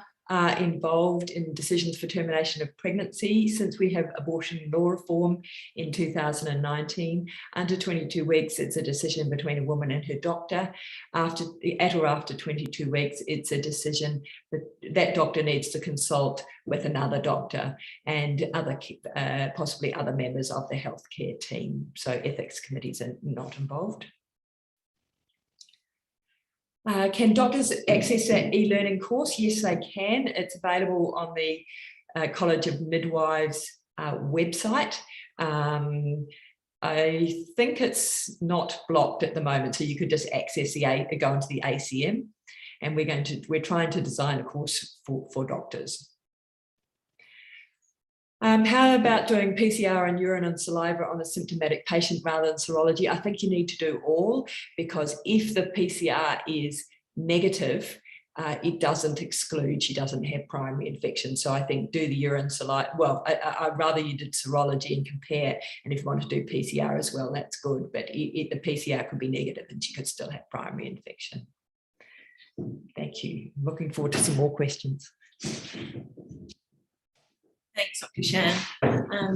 S4: involved in decisions for termination of pregnancy since we have abortion law reform in 2019. Under 22 weeks, it's a decision between a woman and her doctor. After 22 weeks, it's a decision that that doctor needs to consult with another doctor and possibly other members of the healthcare team. So ethics committees are not involved. Can doctors access that e-learning course? Yes, they can. It's available on the College of Midwives website. I think it's not blocked at the moment, so you could just access go into the ACM, and we're trying to design a course for doctors. How about doing PCR and urine and saliva on a symptomatic patient rather than serology? I think you need to do all, because if the PCR is negative, it doesn't exclude she doesn't have primary infection. So I think do the urine saliva. Well, I'd rather you did serology and compare. And if you want to do PCR as well, that's good. But the PCR could be negative and she could still have primary infection. Thank you. Looking forward to some more questions.
S6: Thanks, Dr. Shan.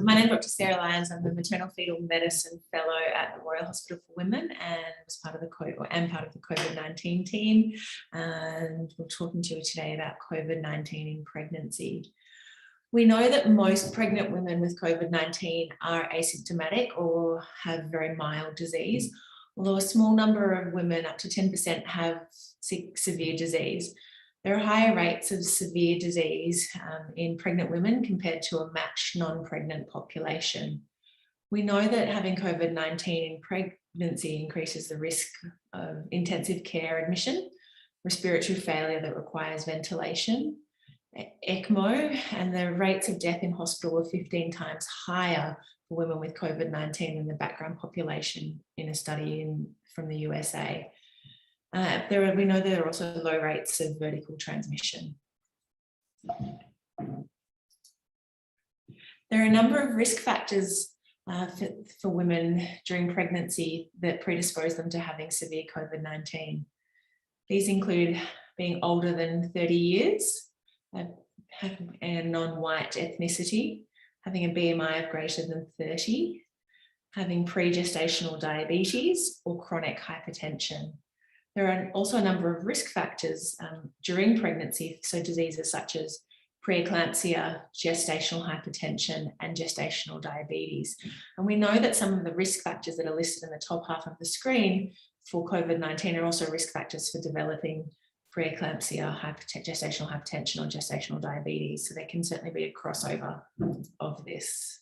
S6: My name is Dr. Sarah Lyons. I'm the Maternal Fetal Medicine Fellow at the Royal Hospital for Women and was part of the COVID-19 team. And we're talking to you today about COVID-19 in pregnancy. We know that most pregnant women with COVID-19 are asymptomatic or have very mild disease. Although a small number of women, up to 10%, have severe disease, there are higher rates of severe disease in pregnant women compared to a matched non-pregnant population. We know that having COVID-19 in pregnancy increases the risk of intensive care admission, respiratory failure that requires ventilation, ECMO, and the rates of death in hospital are 15 times higher for women with COVID-19 than the background population in a study from the USA. We know there are also low rates of vertical transmission. There are a number of risk factors for women during pregnancy that predispose them to having severe COVID-19. These include being older than 30 years, a non-white ethnicity, having a BMI of greater than 30, having pre-gestational diabetes or chronic hypertension. There are also a number of risk factors during pregnancy, so diseases such as preeclampsia, gestational hypertension, and gestational diabetes. And we know that some of the risk factors that are listed in the top half of the screen for COVID-19 are also risk factors for developing preeclampsia, gestational hypertension, or gestational diabetes. So there can certainly be a crossover of this.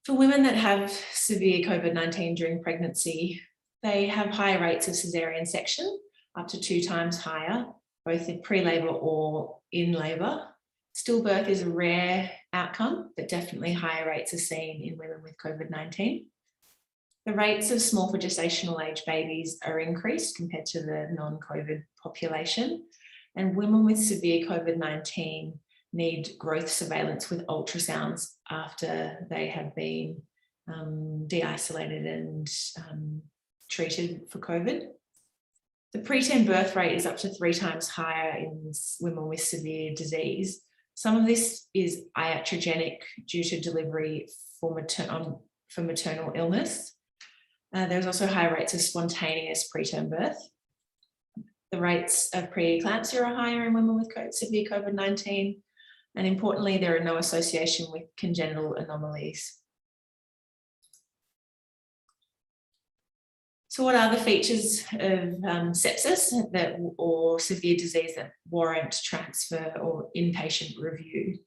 S6: For women that have severe COVID-19 during pregnancy, they have higher rates of cesarean section, up to 2 times higher, both in pre-labor or in labor. Stillbirth is a rare outcome, but definitely higher rates are seen in women with COVID-19. The rates of small for gestational age babies are increased compared to the non-COVID population, and women with severe COVID-19 need growth surveillance with ultrasounds after they have been de-isolated and treated for COVID. The preterm birth rate is up to 3 times higher in women with severe disease. Some of this is iatrogenic due to delivery for maternal illness. There's also high rates of spontaneous preterm birth. The rates of preeclampsia are higher in women with severe COVID-19. And importantly, there are no association with congenital anomalies. So what are the features of sepsis or severe disease that warrant transfer or inpatient review?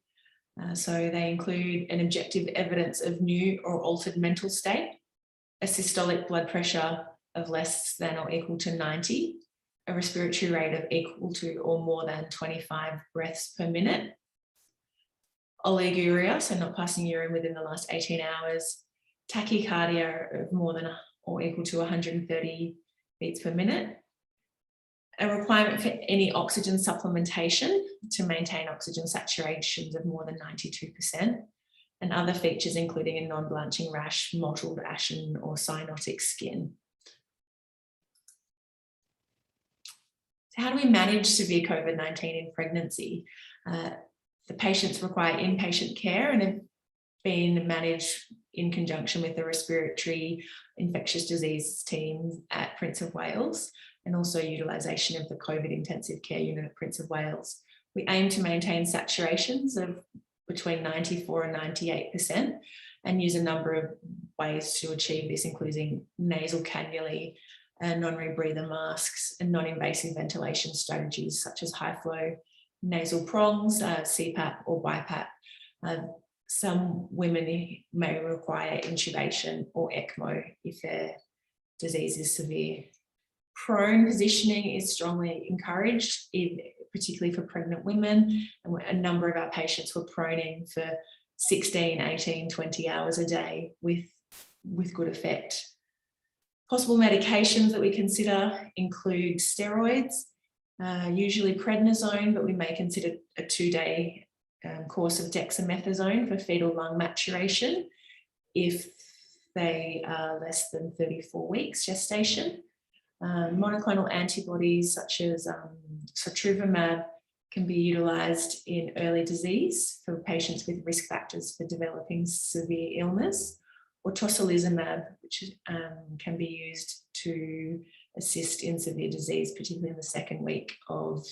S6: So they include an objective evidence of new or altered mental state, a systolic blood pressure of less than or equal to 90, a respiratory rate of equal to or more than 25 breaths per minute, oliguria, so not passing urine within the last 18 hours, tachycardia of more than or equal to 130 beats per minute, a requirement for any oxygen supplementation to maintain oxygen saturations of more than 92%, and other features including a non-blanching rash, mottled, ashen, or cyanotic skin. So how do we manage severe COVID-19 in pregnancy? The patients require inpatient care and have been managed in conjunction with the respiratory infectious disease team at Prince of Wales, and also utilisation of the COVID intensive care unit at Prince of Wales. We aim to maintain saturations of between 94 and 98% and use a number of ways to achieve this, including nasal cannulae, non-rebreather masks, and non-invasive ventilation strategies such as high flow nasal prongs, CPAP or BiPAP. Some women may require intubation or ECMO if their disease is severe. Prone positioning is strongly encouraged, particularly for pregnant women, and a number of our patients were proning for 16, 18, 20 hours a day with good effect. Possible medications that we consider include steroids, usually prednisone, but we may consider a 2-day course of dexamethasone for fetal lung maturation if they are less than 34 weeks gestation. Monoclonal antibodies such as sotrovimab can be utilised in early disease for patients with risk factors for developing severe illness, or tocilizumab, which can be used to assist in severe disease, particularly in the second week of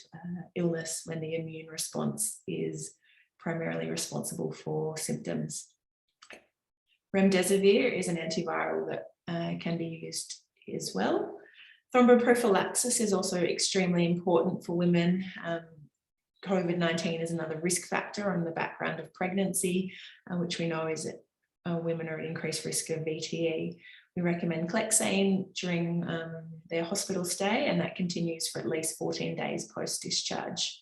S6: illness when the immune response is primarily responsible for symptoms. Remdesivir is an antiviral that can be used as well. Thromboprophylaxis is also extremely important for women. COVID-19 is another risk factor on the background of pregnancy, which we know is that women are at increased risk of VTE. We recommend Clexane during their hospital stay, and that continues for at least 14 days post-discharge.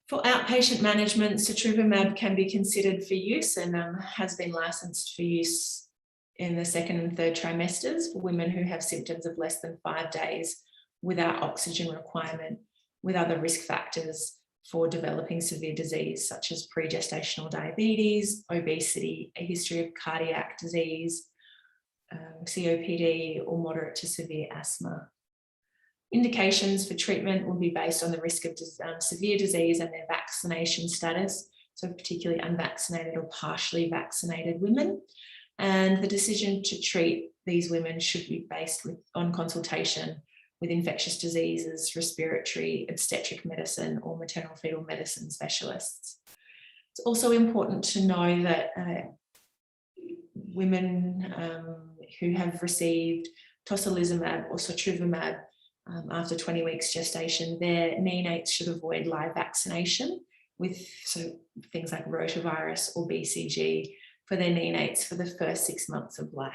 S6: For outpatient management, Citruvimab can be considered for use and has been licensed for use in the 2nd and 3rd trimesters for women who have symptoms of less than 5 days without oxygen requirement, with other risk factors for developing severe disease such as pre-gestational diabetes, obesity, a history of cardiac disease, COPD, or moderate to severe asthma. Indications for treatment will be based on the risk of severe disease and their vaccination status, so particularly unvaccinated or partially vaccinated women. And the decision to treat these women should be based on consultation with infectious diseases, respiratory, obstetric medicine, or maternal fetal medicine specialists. It's also important to know that women who have received tocilizumab or Citruvimab after 20 weeks gestation, their neonates should avoid live vaccination with things like rotavirus or BCG for their neonates for the first 6 months of life.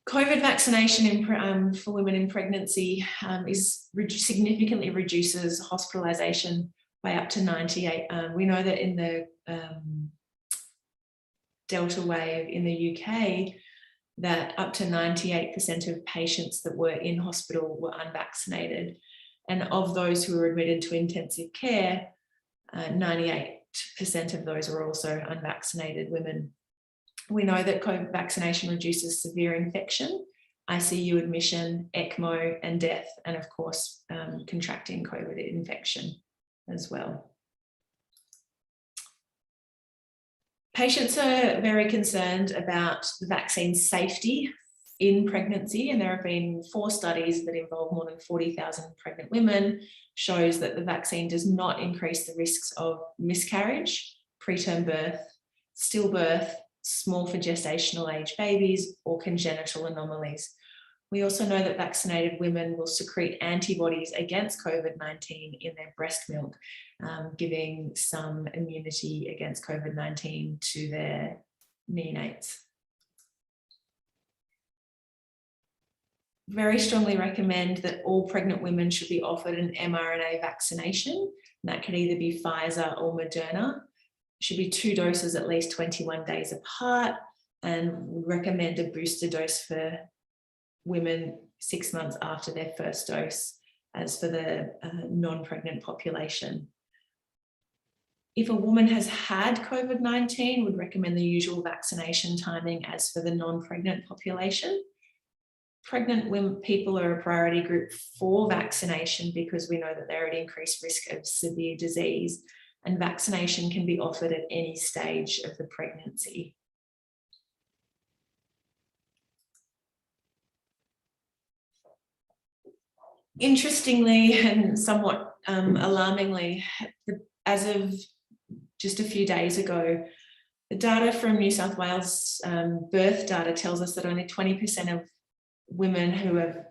S6: COVID vaccination for women in pregnancy significantly reduces hospitalisation by up to 98. We know that in the Delta wave in the UK, that up to 98% of patients that were in hospital were unvaccinated. And of those who were admitted to intensive care, 98% of those were also unvaccinated women. We know that COVID vaccination reduces severe infection, ICU admission, ECMO, and death, and of course, contracting COVID infection as well. Patients are very concerned about the vaccine safety in pregnancy, and there have been 4 studies that involve more than 40,000 pregnant women, shows that the vaccine does not increase the risks of miscarriage, preterm birth, stillbirth, small for gestational age babies, or congenital anomalies. We also know that vaccinated women will secrete antibodies against COVID-19 in their breast milk, giving some immunity against COVID-19 to their neonates. Very strongly recommend that all pregnant women should be offered an mRNA vaccination. And that could either be Pfizer or Moderna. Should be 2 doses at least 21 days apart, and we recommend a booster dose for women 6 months after their first dose, as for the non-pregnant population. If a woman has had COVID-19, would recommend the usual vaccination timing as for the non-pregnant population. Pregnant women, people are a priority group for vaccination because we know that they're at increased risk of severe disease, and vaccination can be offered at any stage of the pregnancy. Interestingly and somewhat alarmingly, as of just a few days ago, the data from New South Wales birth data tells us that only 20% of women who have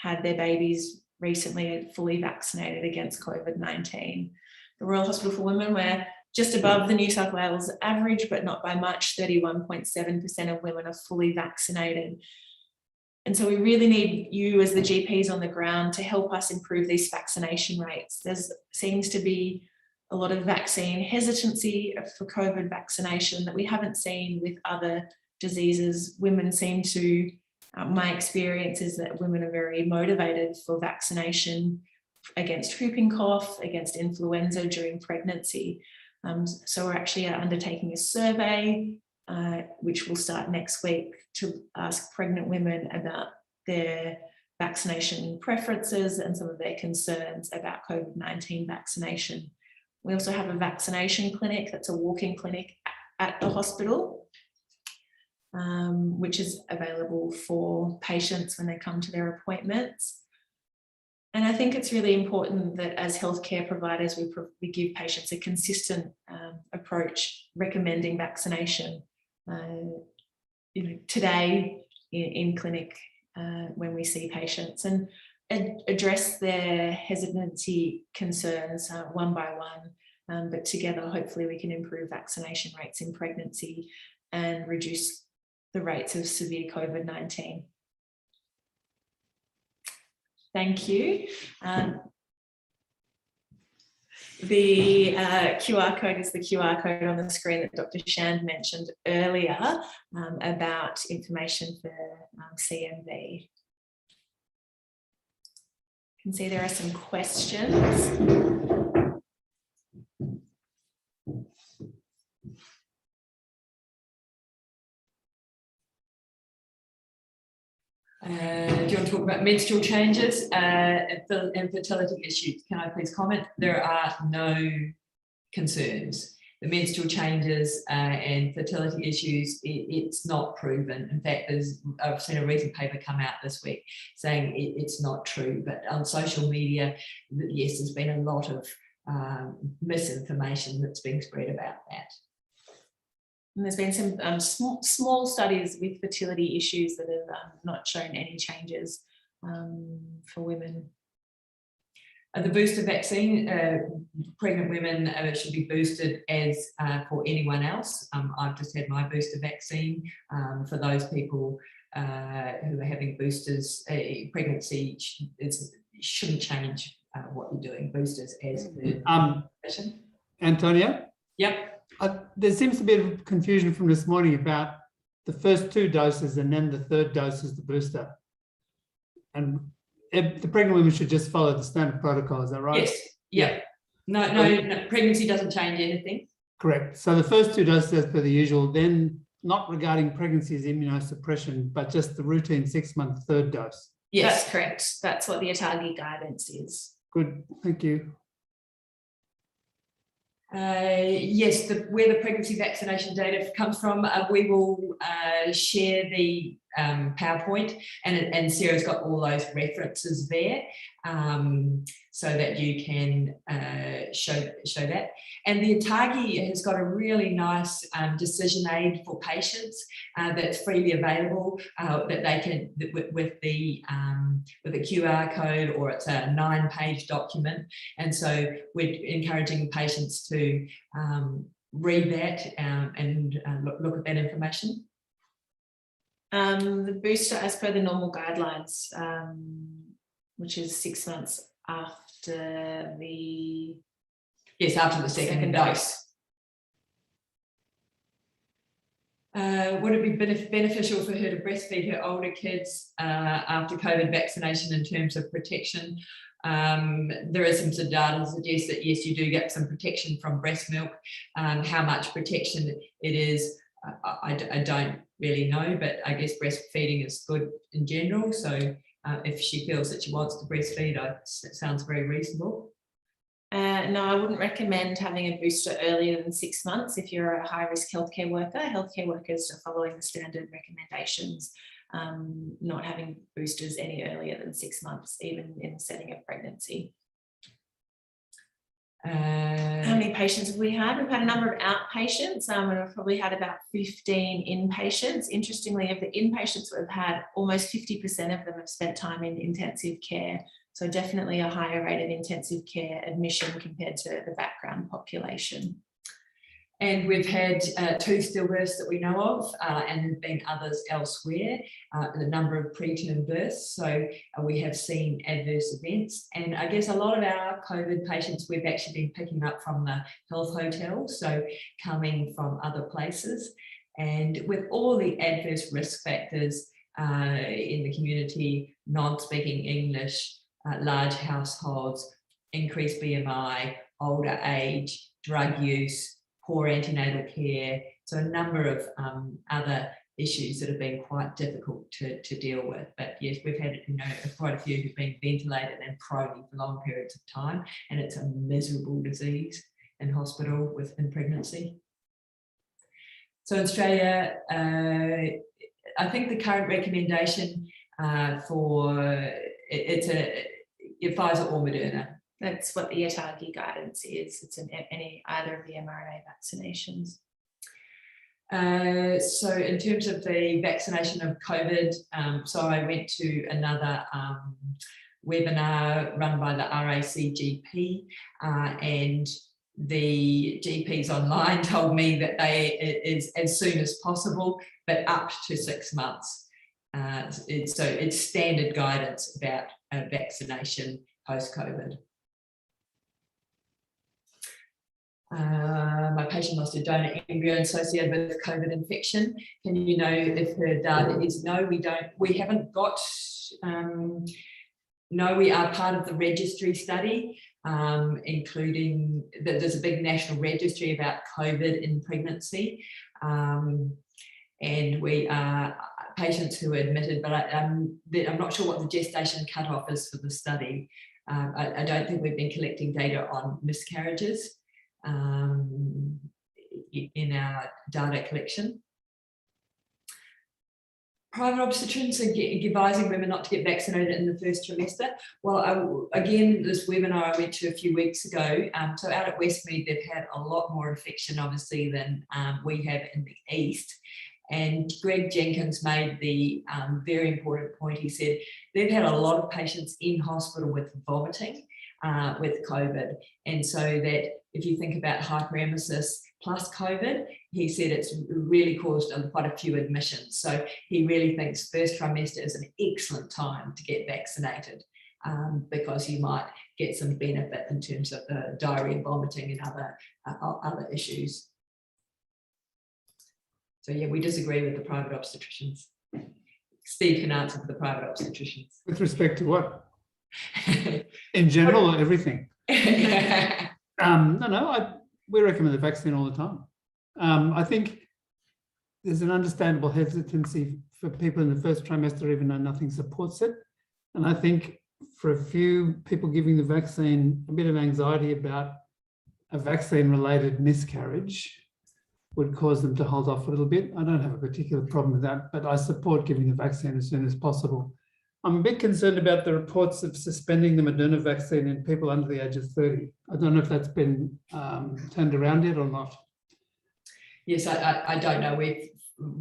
S6: had their babies recently are fully vaccinated against COVID-19. The Royal Hospital for Women, we're just above the New South Wales average, but not by much. 31.7% of women are fully vaccinated. And so we really need you as the GPs on the ground to help us improve these vaccination rates. There seems to be a lot of vaccine hesitancy for COVID vaccination that we haven't seen with other diseases. Women seem to, my experience is that women are very motivated for vaccination against whooping cough, against influenza during pregnancy. So we're actually undertaking a survey, which will start next week, to ask pregnant women about their vaccination preferences and some of their concerns about COVID-19 vaccination. We also have a vaccination clinic, that's a walk-in clinic at the hospital, which is available for patients when they come to their appointments. And I think it's really important that as healthcare providers, we give patients a consistent approach recommending vaccination. Today in clinic when we see patients, and address their hesitancy concerns one by one, but together hopefully we can improve vaccination rates in pregnancy and reduce the rates of severe COVID-19. Thank you. The QR code is the QR code on the screen that Dr. Shand mentioned earlier about information for CMV. You can see there are some questions.
S4: Do you want to talk about menstrual changes and fertility issues? Can I please comment? There are no concerns. The menstrual changes and fertility issues, it's not proven. In fact, I've seen a recent paper come out this week saying it's not true, but on social media, yes, there's been a lot of misinformation that's being spread about that.
S6: And there's been some small studies with fertility issues that have not shown any changes for women.
S4: The booster vaccine, pregnant women should be boosted as for anyone else. I've just had my booster vaccine. For those people who are having boosters, pregnancy shouldn't change what you're doing. Boosters as per
S7: Antonia?
S4: Yep.
S7: There seems to be a confusion from this morning about the first 2 doses and then the 3rd dose is the booster. And the pregnant women should just follow the standard protocol, is that right?
S4: Yes. Yeah. No, pregnancy doesn't change anything.
S7: Correct. So the first 2 doses as per the usual, then not regarding pregnancy as immunosuppression, but just the routine 6-month 3rd dose.
S6: Yes, that's correct. That's what the ATAGI guidance is.
S7: Good, thank you.
S4: Yes, where the pregnancy vaccination data comes from, we will share the PowerPoint, and Sarah's got all those references there, so that you can show that. And the ATAGI has got a really nice decision aid for patients that's freely available, that they can with the QR code, or it's a 9-page document. And so we're encouraging patients to read that and look at that information.
S6: The booster, as per the normal guidelines, which is 6 months after the
S4: after the second dose. Would it be beneficial for her to breastfeed her older kids after COVID vaccination in terms of protection? There is some data that suggests that yes, you do get some protection from breast milk. How much protection it is, I don't really know, but I guess breastfeeding is good in general. So if she feels that she wants to breastfeed, it sounds very reasonable.
S6: No, I wouldn't recommend having a booster earlier than 6 months if you're a high-risk healthcare worker. Healthcare workers are following the standard recommendations, not having boosters any earlier than 6 months, even in the setting of pregnancy. How many patients have we had? We've had a number of outpatients, and we've probably had about 15 inpatients. Interestingly, of the inpatients we've had, almost 50% of them have spent time in intensive care. So definitely a higher rate of intensive care admission compared to the background population.
S4: And we've had 2 stillbirths that we know of, and there have been others elsewhere, the number of preterm births. So we have seen adverse events. And I guess a lot of our COVID patients we've actually been picking up from the health hotels, so coming from other places. And with all the adverse risk factors in the community, non-speaking English, large households, increased BMI, older age, drug use, poor antenatal care, so a number of other issues that have been quite difficult to deal with. But yes, we've had quite a few who've been ventilated and probing for long periods of time, and it's a miserable disease in hospital in pregnancy. So in Australia, I think the current recommendation for it's Pfizer or Moderna.
S6: That's what the ATAGI guidance is. It's in either of the mRNA vaccinations.
S4: So in terms of the vaccination of COVID, so I went to another webinar run by the RACGP, and the GPs online told me that it is as soon as possible, but up to 6 months. So it's standard guidance about vaccination post-COVID. My patient lost a donor embryo associated with COVID infection. Can you know if her data is no? We haven't got. No, we are part of the registry study, including that there's a big national registry about COVID in pregnancy, and we are patients who are admitted, but I'm not sure what the gestation cutoff is for the study. I don't think we've been collecting data on miscarriages in our data collection. Private obstetricians are advising women not to get vaccinated in the first trimester. Well, again, this webinar I went to a few weeks ago, so out at Westmead, they've had a lot more infection, obviously, than we have in the East. And Greg Jenkins made the very important point. He said they've had a lot of patients in hospital with vomiting with COVID. And so that if you think about hyperemesis plus COVID, he said it's really caused quite a few admissions. So he really thinks first trimester is an excellent time to get vaccinated because you might get some benefit in terms of diarrhea, vomiting and other issues. So yeah, we disagree with the private obstetricians. Steve can answer for the private obstetricians.
S7: With respect to what? In general or everything? We recommend the vaccine all the time. I think there's an understandable hesitancy for people in the first trimester, even though nothing supports it. And I think for a few people giving the vaccine, a bit of anxiety about a vaccine-related miscarriage would cause them to hold off a little bit. I don't have a particular problem with that, but I support giving the vaccine as soon as possible. I'm a bit concerned about the reports of suspending the Moderna vaccine in people under the age of 30. I don't know if that's been turned around yet or not.
S4: Yes, I don't know. We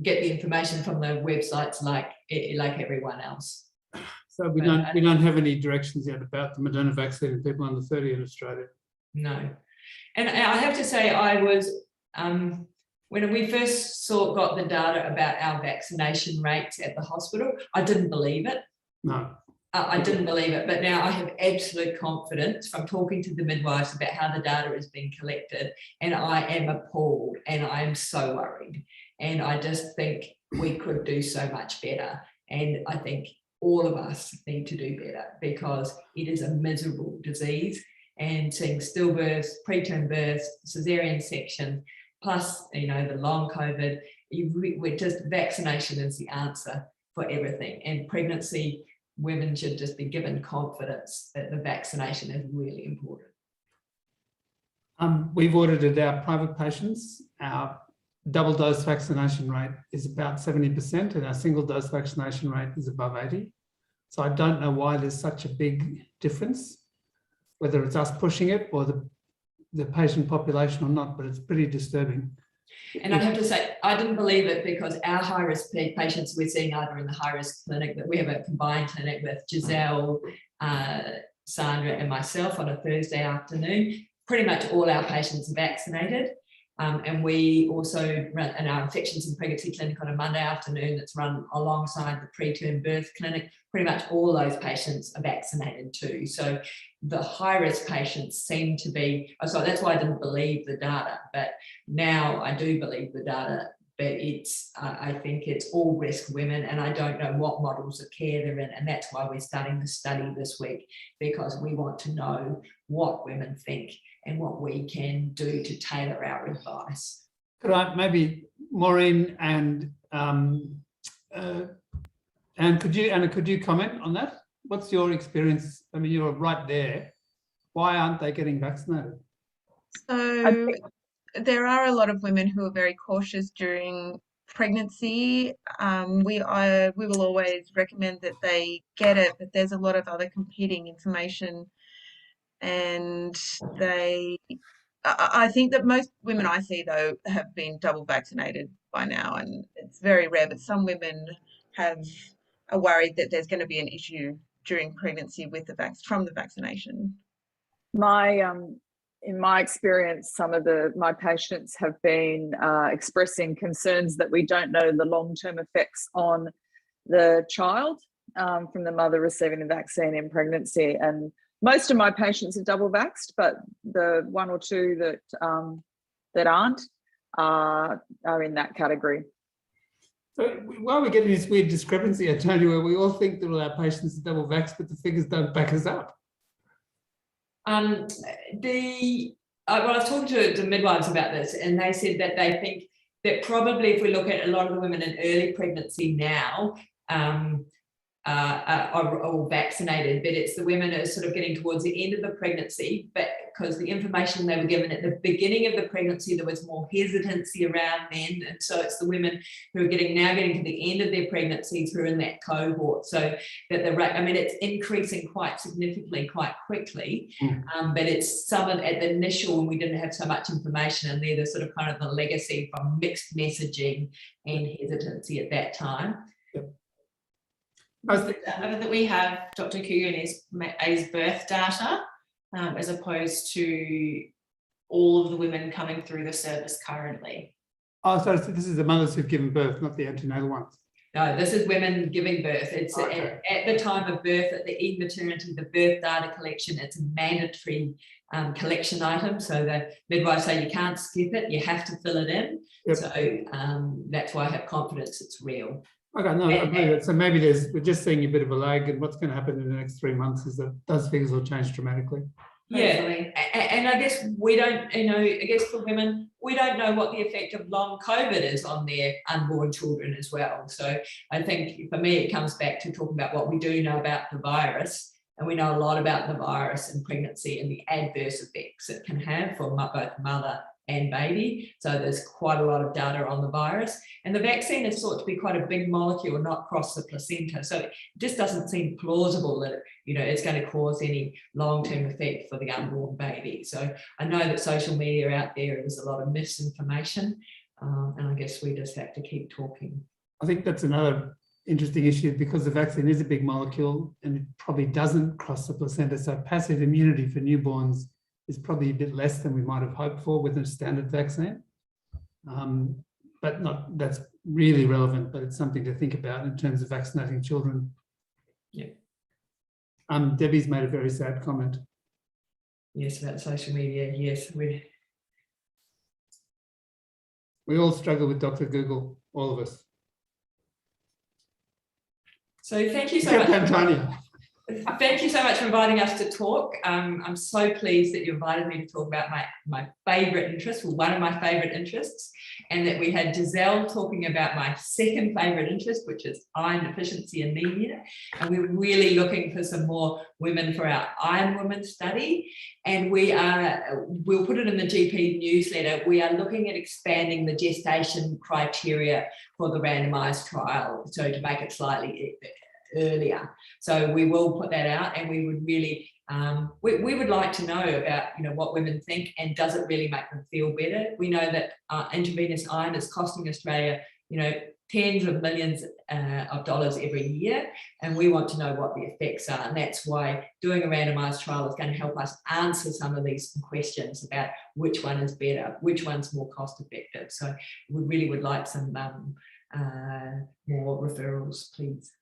S4: get the information from the websites like everyone else.
S7: So we don't have any directions yet about the Moderna vaccine in people under 30 in Australia. No.
S4: And I have to say, I was when we first got the data about our vaccination rates at the hospital, I didn't believe it.
S7: No.
S4: I didn't believe it, but now I have absolute confidence from talking to the midwives about how the data is being collected, and I am appalled and I am so worried. And I just think we could do so much better. And I think all of us need to do better because it is a miserable disease, and seeing stillbirths, preterm births, cesarean section, plus, the long COVID, vaccination is the answer for everything. And pregnancy, women should just be given confidence that the vaccination is really important.
S7: We've audited our private patients. Our double dose vaccination rate is about 70% and our single dose vaccination rate is above 80%. So I don't know why there's such a big difference, whether it's us pushing it or the patient population or not, but it's pretty disturbing.
S4: And I have to say, I didn't believe it because our high-risk patients we're seeing either in the high-risk clinic that we have a combined clinic with Giselle, Sandra and myself on a Thursday afternoon. Pretty much all our patients are vaccinated. And we also run our infections and pregnancy clinic on a Monday afternoon that's run alongside the preterm birth clinic. Pretty much all those patients are vaccinated too. So the high-risk patients seem to be, so that's why I didn't believe the data, but now I do believe the data, but I think it's all risk women, and I don't know what models of care they're in, and that's why we're starting the study this week, because we want to know what women think and what we can do to tailor our advice.
S7: Could I maybe, Maureen and could you comment on that? What's your experience? I mean, you're right there. Why aren't they getting vaccinated?
S5: So there are a lot of women who are very cautious during pregnancy. We will always recommend that they get it, but there's a lot of other competing information, and I think that most women I see, though, have been double vaccinated by now, and it's very rare, but some women are worried that there's going to be an issue during pregnancy with from the vaccination.
S2: In my experience, some of my patients have been expressing concerns that we don't know the long-term effects on the child from the mother receiving the vaccine in pregnancy. And most of my patients are double vaxxed, but the one or two that aren't are in that category.
S7: So while we're getting this weird discrepancy, Antonia, where we all think that all our patients are double vaxxed, but the figures don't back us up.
S4: Well, I was talking to the midwives about this, and they said that they think that probably if we look at a lot of the women in early pregnancy now, are all vaccinated, but it's the women that are sort of getting towards the end of the pregnancy, but because the information they were given at the beginning of the pregnancy, there was more hesitancy around then, and so it's the women who are now getting to the end of their pregnancies who are in that cohort, so that the rate, I mean, it's increasing quite significantly, quite quickly, but it's some of at the initial when we didn't have so much information, and they're the sort of kind of the legacy from mixed messaging and hesitancy at that time.
S7: Yep.
S6: That we have, Dr. Coogan, is birth data, as opposed to all of the women coming through the service currently.
S7: Oh, so this is the mothers who've given birth, not the antenatal ones.
S4: No, this is women giving birth. It's
S7: okay.
S4: At the time of birth, at the e-maternity, the birth data collection, it's a mandatory collection item. So the midwives say you can't skip it, you have to fill it in. Yep. So that's why I have confidence it's real.
S7: Okay, no, I agree that. So maybe we're just seeing a bit of a lag, and what's going to happen in the next 3 months is that those figures will change dramatically.
S4: Yeah, and I guess we don't, I guess for women, we don't know what the effect of long COVID is on their unborn children as well. So I think for me, it comes back to talking about what we do know about the virus, and we know a lot about the virus in pregnancy and the adverse effects it can have for both mother and baby. So there's quite a lot of data on the virus, and the vaccine is thought to be quite a big molecule, not cross the placenta. So it just doesn't seem plausible that it's going to cause any long-term effect for the unborn baby. So I know that social media out there's a lot of misinformation, and I guess we just have to keep talking.
S7: I think that's another interesting issue, because the vaccine is a big molecule and it probably doesn't cross the placenta. So passive immunity for newborns is probably a bit less than we might have hoped for with a standard vaccine. But that's really relevant, but it's something to think about in terms of vaccinating children.
S4: Yeah.
S7: Debbie's made a very sad comment.
S4: Yes, about social media. Yes, we
S7: all struggle with Dr. Google, all of us.
S4: So thank you so much.
S7: Antonia.
S4: Thank you so much for inviting us to talk. I'm so pleased that you invited me to talk about my favourite interest, or one of my favourite interests, and that we had Giselle talking about my second favourite interest, which is iron deficiency anemia. And we're really looking for some more women for our Iron Women study. And we'll put it in the GP newsletter. We are looking at expanding the gestation criteria for the randomised trial, so to make it slightly earlier. So we will put that out, and we would really we would like to know about what women think, and does it really make them feel better. We know that intravenous iron is costing Australia tens of millions of dollars every year, and we want to know what the effects are, and that's why doing a randomized trial is going to help us answer some of these questions about which one is better, which one's more cost effective. So we really would like some more referrals, please.